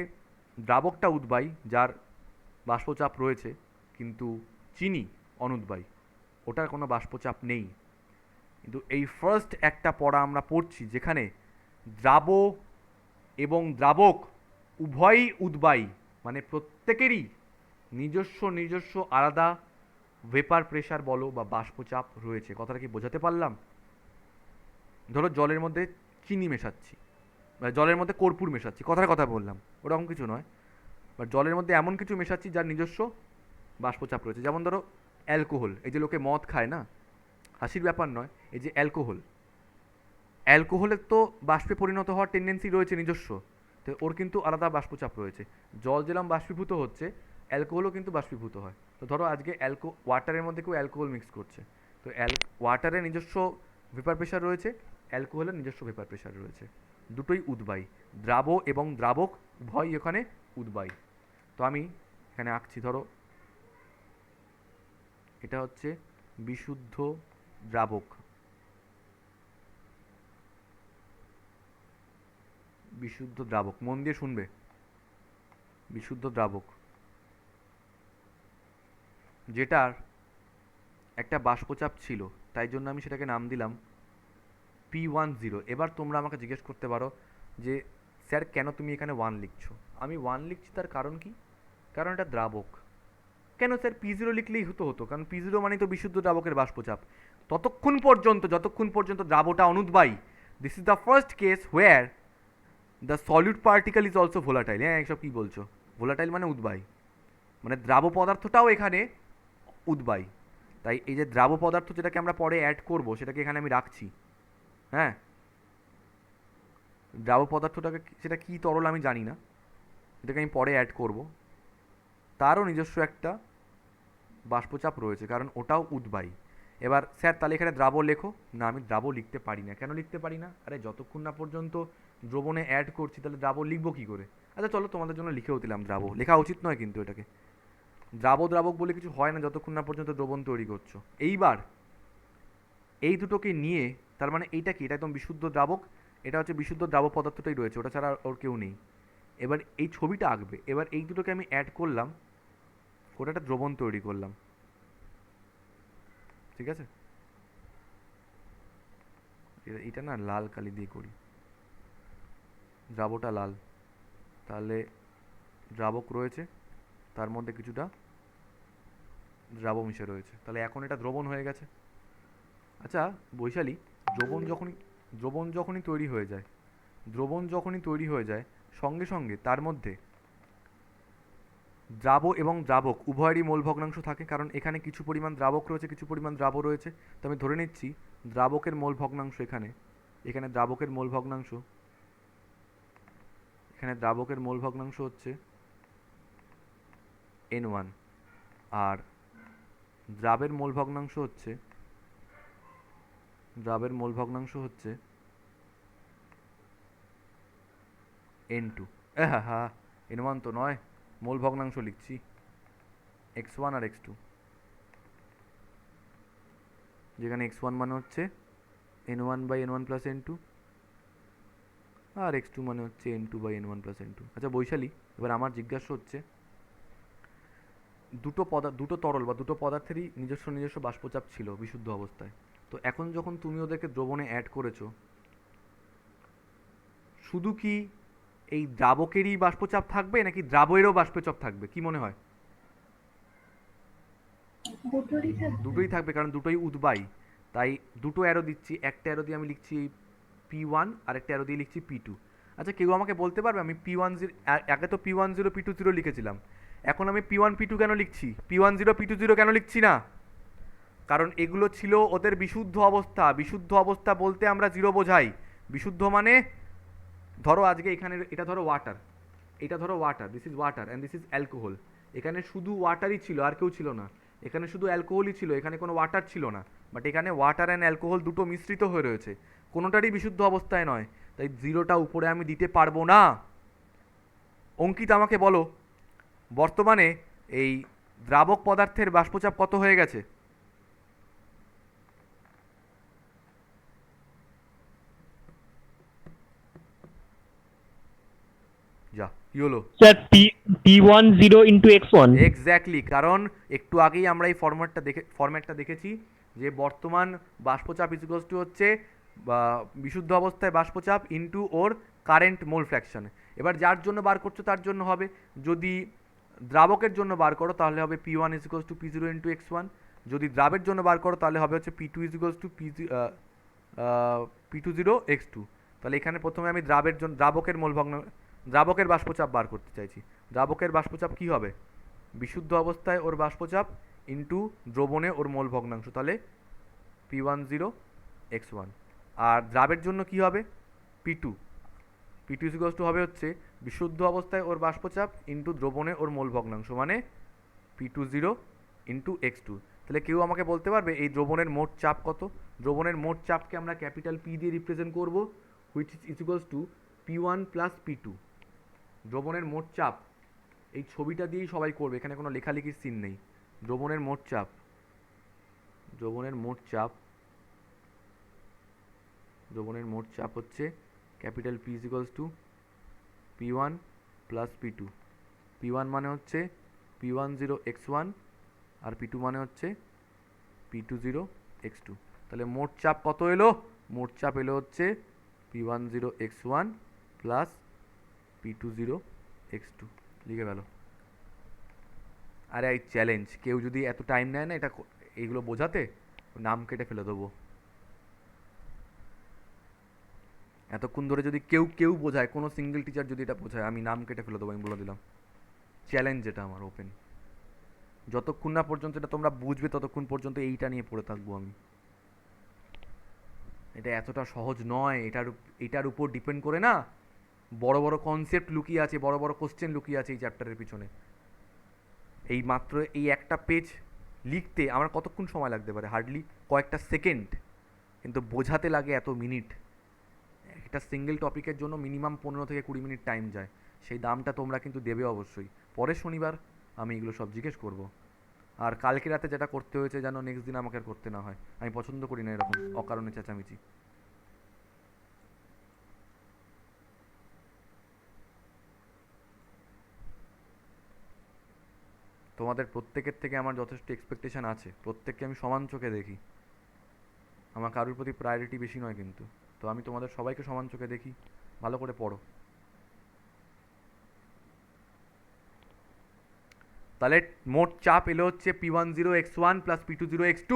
দ্রাবকটা উদ্বায়ী, যার বাষ্পচাপ রয়েছে, কিন্তু চিনি অনুদ্বায়ী, ওটার কোনো বাষ্পচাপ নেই। কিন্তু এই ফার্স্ট একটা পড়া আমরা পড়ছি যেখানে দ্রাব এবং দ্রাবক উভয়ই উদ্বায়ী, মানে প্রত্যেকেরই নিজস্ব নিজস্ব আলাদা ভেপার প্রেশার বলো বা বাষ্পচাপ রয়েছে। কথাটা কি বোঝাতে পারলাম? ধরো জলের মধ্যে চিনি মেশাচ্ছি, বা জলের মধ্যে কর্পূর মেশাচ্ছি, কথার কথা বললাম, ওরকম কিছু নয়। বাট জলের মধ্যে এমন কিছু মেশাচ্ছি যার নিজস্ব বাষ্পচাপ রয়েছে। যেমন ধরো অ্যালকোহল, এই যে লোকে মদ খায় না, হাসির ব্যাপার নয়, এই যে অ্যালকোহল, অ্যালকোহলের তো বাষ্পে পরিণত হওয়ার টেন্ডেন্সি রয়েছে নিজস্ব, তো ওর কিন্তু আলাদা বাষ্পচাপ রয়েছে। জল যেরকম বাষ্পীভূত হচ্ছে, অ্যালকোহলও কিন্তু বাষ্পীভূত হয়। তো ধরো আজকে ওয়াটারের মধ্যে কেউ অ্যালকোহল মিক্স করছে, তো ওয়াটারের নিজস্ব ভেপার প্রেশার রয়েছে, অ্যালকোহলের নিজস্ব ভেপার প্রেশার রয়েছে, দুটোই উদ্বায়ী। দ্রাব এবং দ্রাবক উভয় এখানে উদ্বায়ী। তো আমি এখানে আঁকছি, ধরো এটা হচ্ছে বিশুদ্ধ দ্রাবক, বিশুদ্ধ দ্রাবক, মন দিয়ে শুনবে, বিশুদ্ধ দ্রাবক যেটার একটা বাষ্পচাপ ছিল, তাই জন্য আমি সেটাকে নাম দিলাম P10। এবার তোমরা আমাকে জিজ্ঞেস করতে পারো যে স্যার কেন তুমি এখানে 1 লিখছো? আমি 1 লিখছি, তার কারণ কি? কারণ এটা দ্রাবক। কেন স্যার P0 লিখলেই হতো, কারণ P0 মানেই তো বিশুদ্ধ দ্রাবকের বাষ্পচাপ। ততক্ষণ পর্যন্ত যতক্ষণ পর্যন্ত দ্রাবটা অনুদ্বায়ী, this is the first case where the solid particle is also volatile. হ্যাঁ, এইসব কী বলছো? ভোলাটাইল মানে উদ্বায়ী, মানে দ্রাব পদার্থটাও এখানে উদ্বায়ী। তাই এই যে দ্রাব পদার্থ যেটাকে আমরা পরে অ্যাড করব, সেটাকে এখানে আমি রাখছি। হ্যাঁ, দ্রাব পদার্থটাকে সেটা কী তরল আমি জানি না, এটাকে আমি পরে অ্যাড করব, তারও নিজস্ব একটা বাষ্পচাপ রয়েছে, কারণ ওটাও উদ্বায়ী। এবার স্যার তাহলে এখানে দ্রাব লেখো। না, আমি দ্রাব লিখতে পারি না। কেন লিখতে পারি না? আরে যতক্ষণ না পর্যন্ত দ্রবণে অ্যাড করছি, তাহলে দ্রাব লিখবো কী করে? আচ্ছা চলো, তোমাদের জন্য লিখেও দিলাম দ্রাব। লেখা উচিত নয় কিন্তু এটাকে, দ্রাবক বলে কিছু হয় না যতক্ষণ না পর্যন্ত দ্রবণ তৈরি করছো। এইবার এই দুটোকে নিয়ে, তার মানে এইটা কি? এটা একদম বিশুদ্ধ দ্রাবক, এটা হচ্ছে বিশুদ্ধ দ্রাব পদার্থটাই রয়েছে, ওটা ছাড়া ওর কেউ নেই। এবার এই ছবিটা আঁকবে, এবার এই দুটোকে আমি অ্যাড করলাম, ওটা একটা দ্রবণ তৈরি করলাম, ঠিক আছে? এটা না লাল কালি দিয়ে করি, দ্রাবটা লাল, তাহলে দ্রাবক রয়েছে, তার মধ্যে কিছুটা দ্রাব মিশে রয়েছে, তাহলে এখন এটা দ্রবণ হয়ে গেছে। আচ্ছা বৈশালী, দ্রবণ যখনই তৈরি হয়ে যায়, সঙ্গে সঙ্গে তার মধ্যে দ্রাব এবং দ্রাবক উভয়েরই মোল ভগ্নাংশ থাকে, কারণ এখানে কিছু পরিমাণ দ্রাবক রয়েছে, কিছু পরিমাণ দ্রাব রয়েছে। তো আমি ধরে নিচ্ছি দ্রাবকের মোল ভগ্নাংশ এখানে দ্রাবকের মোল ভগ্নাংশ হচ্ছে N1, আর দ্রাবের মোল ভগ্নাংশ হচ্ছে N2। হ্যাঁ, N1 তো নয়, মোল ভগ্নাংশ লিখছি x1 আর x2, যেখানে x1 মানে হচ্ছে N1/N1 প্লাস N2, আর x2 মানে হচ্ছে N2/N1 প্লাস N2। আচ্ছা বৈশালী, এবার আমার জিজ্ঞাসা হচ্ছে দুটো তরল বা দুটো পদার্থেরই নিজস্ব নিজস্ব বাষ্পচাপ ছিল বিশুদ্ধ অবস্থায়। তো এখন যখন তুমি ওদেরকে দ্রবণে অ্যাড করেছো, শুধু কি এই দ্রাবকেরই বাষ্পচাপ থাকবে নাকি দ্রাবকেরও বাষ্পচাপ থাকবে, কি মনে হয়? দুটোরই থাকবে। দুটোই থাকবে, কারণ দুটোই উদ্বায়ী। তাই দুটো অ্যারো দিচ্ছি, একটা অ্যারো দিয়ে আমি লিখছি P1 আর একটা অ্যারো দিয়ে লিখছি P2। আচ্ছা, কেউ আমাকে বলতে পারবে আমি P10 আগে তো P10 P20 লিখেছিলাম, এখন আমি P1 P2 কেন লিখছি, P10 P20 কেন লিখছি না? কারণ এগুলো ছিল ওদের বিশুদ্ধ অবস্থা। বিশুদ্ধ অবস্থা বলতে আমরা জিরো বোঝাই। বিশুদ্ধ মানে ধরো আজকে এখানে এটা ধরো ওয়াটার, এটা ধরো water, this is water and this is alcohol. এখানে শুধু ওয়াটারই ছিল, আর কেউ ছিল না। এখানে শুধু অ্যালকোহলই ছিল, এখানে কোনো ওয়াটার ছিল না। বাট এখানে ওয়াটার অ্যান্ড অ্যালকোহল দুটো মিশ্রিত হয়ে রয়েছে, কোনোটারই বিশুদ্ধ অবস্থায় নয়, তাই জিরোটা উপরে আমি দিতে পারবো না। অঙ্কিত, আমাকে বলো বর্তমানে এই দ্রাবক পদার্থের বাষ্পচাপ কত হয়ে গেছে? যা, কি হলো? Sir P10 into x1. Exactly, কারণ একটু আগেই আমরা এই ফরম্যাটটা দেখেছি যে বর্তমান বাষ্পচাপ ইকুয়ালস টু হচ্ছে বিশুদ্ধ অবস্থায় বাষ্পচাপ ইনটু ওর কারেন্ট মোল ফ্র্যাকশন। এবার যার জন্য বার করছো তার জন্য হবে, যদি দ্রাবকের জন্য বার করো তাহলে হবে P1 is equals two P0 into x1, যদি দ্রাবের জন্য বার করো তাহলে হবে হচ্ছে P2 is equals two P20 x2। তাহলে এখানে প্রথমে আমি দ্রাবকের বাষ্পচাপ বার করতে চাইছি। দ্রাবকের বাষ্পচাপ কি হবে? বিশুদ্ধ অবস্থায় ওর বাষ্পচাপ ইনটু দ্রবণে ওর মোল ভগ্নাংশ, তাহলে P10 x1। আর দ্রাবের জন্য কি হবে? P2 ইকুয়ালস টু হবে হচ্ছে বিশুদ্ধ অবস্থায় ওর বাষ্পচাপ ইনটু দ্রবণে ওর মোল ভগ্নাংশ, মানে P20 ইনটু x2। তাহলে কেউ আমাকে বলতে পারবে এই দ্রবণের মোট চাপ কত? দ্রবণের মোট চাপকে আমরা ক্যাপিটাল P দিয়ে রিপ্রেজেন্ট করব, which is equals two P1 plus P2। দ্রবণের মোট চাপ এই ছবিটা দিয়েই সবাই করবে, এখানে কোনো লেখালেখির সিন নেই। দ্রবণের মোট চাপ, দ্রবণের মোট চাপ হচ্ছে capital P is equals two P1 plus P2। P1 মানে হচ্ছে P10 x1 আর P2 মানে হচ্ছে P20 x2। তাহলে মোট চাপ কত এলো? মোট চাপ এলো হচ্ছে P10 x1 plus P20 x2। লিখে গেল। আরে এই চ্যালেঞ্জ, কেউ যদি এত টাইম নেয় না এইগুলো বোঝাতে, নাম কেটে ফেলে দেবো। এতক্ষণ ধরে যদি কেউ বোঝায়, কোনো সিঙ্গেল টিচার যদি এটা বোঝায়, আমি নাম কেটে ফেলে দেবো, আমি বলে দিলাম। চ্যালেঞ্জ এটা আমার ওপেন। যতক্ষণ না পর্যন্ত এটা তোমরা বুঝবে ততক্ষণ পর্যন্ত এইটা নিয়ে পড়ে থাকবো আমি। এটা এতটা সহজ নয়, এটার উপর ডিপেন্ড করে না বড় বড় কনসেপ্ট লুকিয়ে আছে, বড় বড় কোশ্চেন লুকিয়ে আছে এই চ্যাপ্টারের পিছনে। এই মাত্র এই একটা পেজ লিখতে আমার কতক্ষণ সময় লাগতে পারে? হার্ডলি কয়েকটা সেকেন্ড, কিন্তু বোঝাতে লাগে এত মিনিট। একটা সিঙ্গেল টপিকের জন্য মিনিমাম 15 থেকে 20 মিনিট টাইম যায়, সেই দামটা তোমরা কিন্তু দেবে অবশ্যই। পরের শনিবার আমি এগুলো সব জিজ্ঞেস করব। আর কালকে রাতে যেটা করতে হয়েছে যেন নেক্সট দিন আমাকে আর করতে না হয়, আমি পছন্দ করি না এরকম অকারণে চেঁচামেচি। তোমাদের প্রত্যেকের থেকে আমার যথেষ্ট এক্সপেকটেশন আছে, প্রত্যেককে আমি সমান চোখে দেখি, আমার কারোর প্রতি প্রায়োরিটি বেশি নয় কিন্তু। তো আমি তোমাদের সবাইকে সমান চোখে দেখি, ভালো করে পড়ো। তাহলে মোট চাপ এলো হচ্ছে P10 x1 plus P20 x2।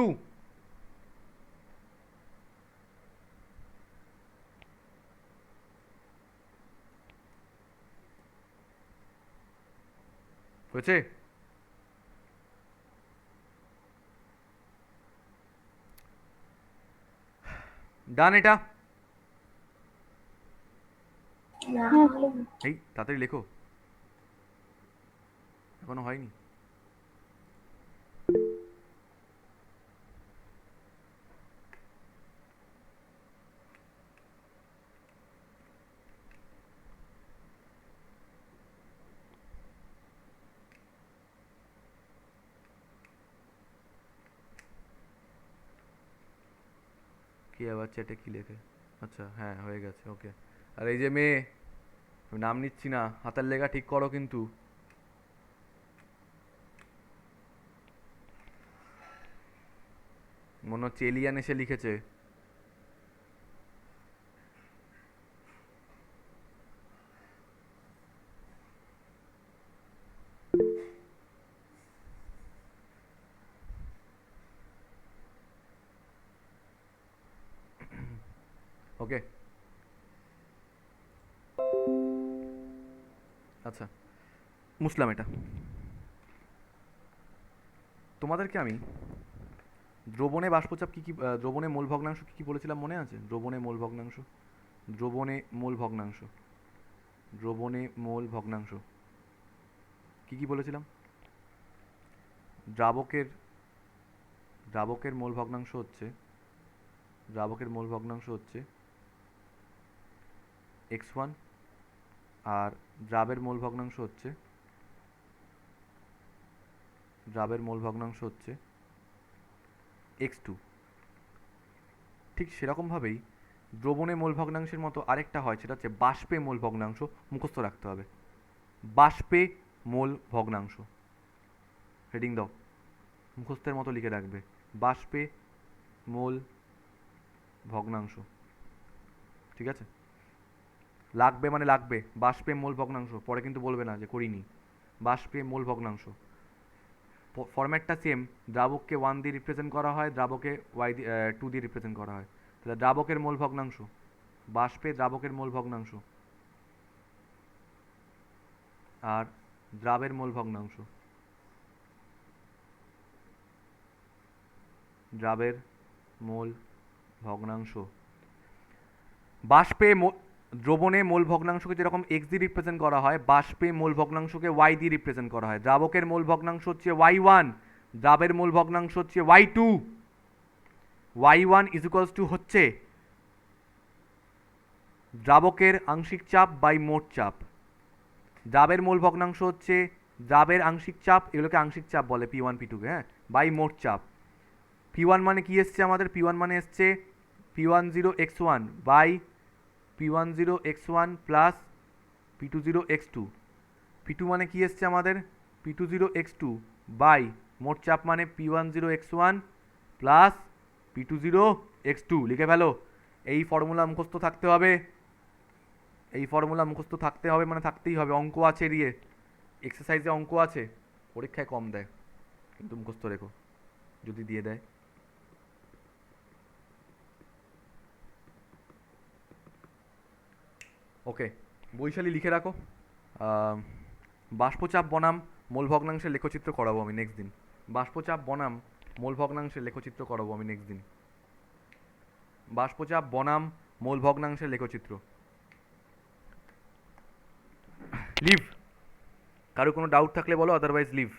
হয়েছে? ডান এটা? না, এই তাড়াতাড়ি লেখো, এখনো হয়নি। কি আবার চ্যাটে কি লেখে? আচ্ছা হ্যাঁ, হয়ে গেছে, ওকে। আর এই যে মেয়ে, আমি নাম নিচ্ছি না, হাতের লেখা ঠিক করো কিন্তু। মনে হচ্ছে এলিয়ান এসে লিখেছে। ওকে, আচ্ছা মুসলাম এটা। তোমাদেরকে আমি দ্রবণে বাষ্পচাপ কী কী, দ্রবণে মোল ভগ্নাংশ কী কী বলেছিলাম মনে আছে? দ্রবণে মোল ভগ্নাংশ, দ্রবণে মোল ভগ্নাংশ, দ্রবণে মোল ভগ্নাংশ কী কী বলেছিলাম? দ্রাবকের দ্রাবকের মোল ভগ্নাংশ হচ্ছে, দ্রাবকের মোল ভগ্নাংশ হচ্ছে x1, আর দ্রাবের মোল ভগ্নাংশ হচ্ছে, দ্রাবের মোল ভগ্নাংশ হচ্ছে x2। ঠিক সেরকমভাবেই দ্রবণে মোল ভগ্নাংশের মতো আরেকটা হয়, সেটা হচ্ছে বাষ্পে মোল ভগ্নাংশ। মুখস্থ রাখতে হবে, বাষ্পে মোল ভগ্নাংশ। হেডিং দাও, মুখস্থের মতো লিখে রাখবে, বাষ্পে মোল ভগ্নাংশ। ঠিক আছে, লাগবে মানে লাগবে, বাষ্পে মোল ভগ্নাংশ, পরে কিন্তু বলবে না যে করিনি। বাষ্পে মোল ভগ্নাংশ ফরম্যাটটা সেম, দ্রাবককে 1 দিয়ে রিপ্রেজেন্ট করা হয়, দ্রাবকে 2 দিয়ে রিপ্রেজেন্ট করা হয়। তাহলে দ্রাবকের মোল ভগ্নাংশ, বাষ্পে দ্রাবকের মোল ভগ্নাংশ, আর দ্রাবের মোল ভগ্নাংশ, দ্রাবের মোল ভগ্নাংশ। বাষ্পে দ্রবণে মোল ভগ্নাংশকে যেরকম x দিয়ে রিপ্রেজেন্ট করা হয়, বাষ্পে মোল ভগ্নাংশকে y দিয়ে রিপ্রেজেন্ট করা হয়। দ্রাবকের মোল ভগ্নাংশ হচ্ছে y1, দ্রাবের মোল ভগ্নাংশ হচ্ছে y2। y1 is equals two হচ্ছে দ্রাবকের আংশিক চাপ বাই মোট চাপ। দ্রাবের মোল ভগ্নাংশ হচ্ছে দ্রাবের আংশিক চাপ, এগুলোকে আংশিক চাপ বলে p1 p2 কে, হ্যাঁ, বাই মোট চাপ। p1 মানে কি এসছে আমাদের? p1 মানে এসছে p10 x1 by p10 x1 plus p20 x2। p2 মানে কি এসছে আমাদের? p20 x2 বাই মোট চাপ মানে p10 x1 plus p20 x2। লিখে ফেলো, এই ফর্মুলা মুখস্থ থাকতে হবে, এই ফর্মুলা মুখস্থ থাকতে হবে, মানে থাকতেই হবে। অঙ্ক আছে এরিয়ে, এক্সারসাইজে অঙ্ক আছে, পরীক্ষায় কম দেয়, কিন্তু মুখস্থ রেখো যদি দিয়ে দেয়। ওকে, বৈশালী লিখে রাখো। বাষ্পচাপ বনাম মোল ভগ্নাংশের লেখচিত্র করাবো আমি নেক্সট দিন। বাষ্পচাপ বনাম মোল ভগ্নাংশের লেখচিত্র করাবো আমি নেক্সট দিন। বাষ্পচাপ বনাম মোল ভগ্নাংশের লেখচিত্র। লিভ, কারো কোনো ডাউট থাকলে বলো, আদারওয়াইজ লিভ।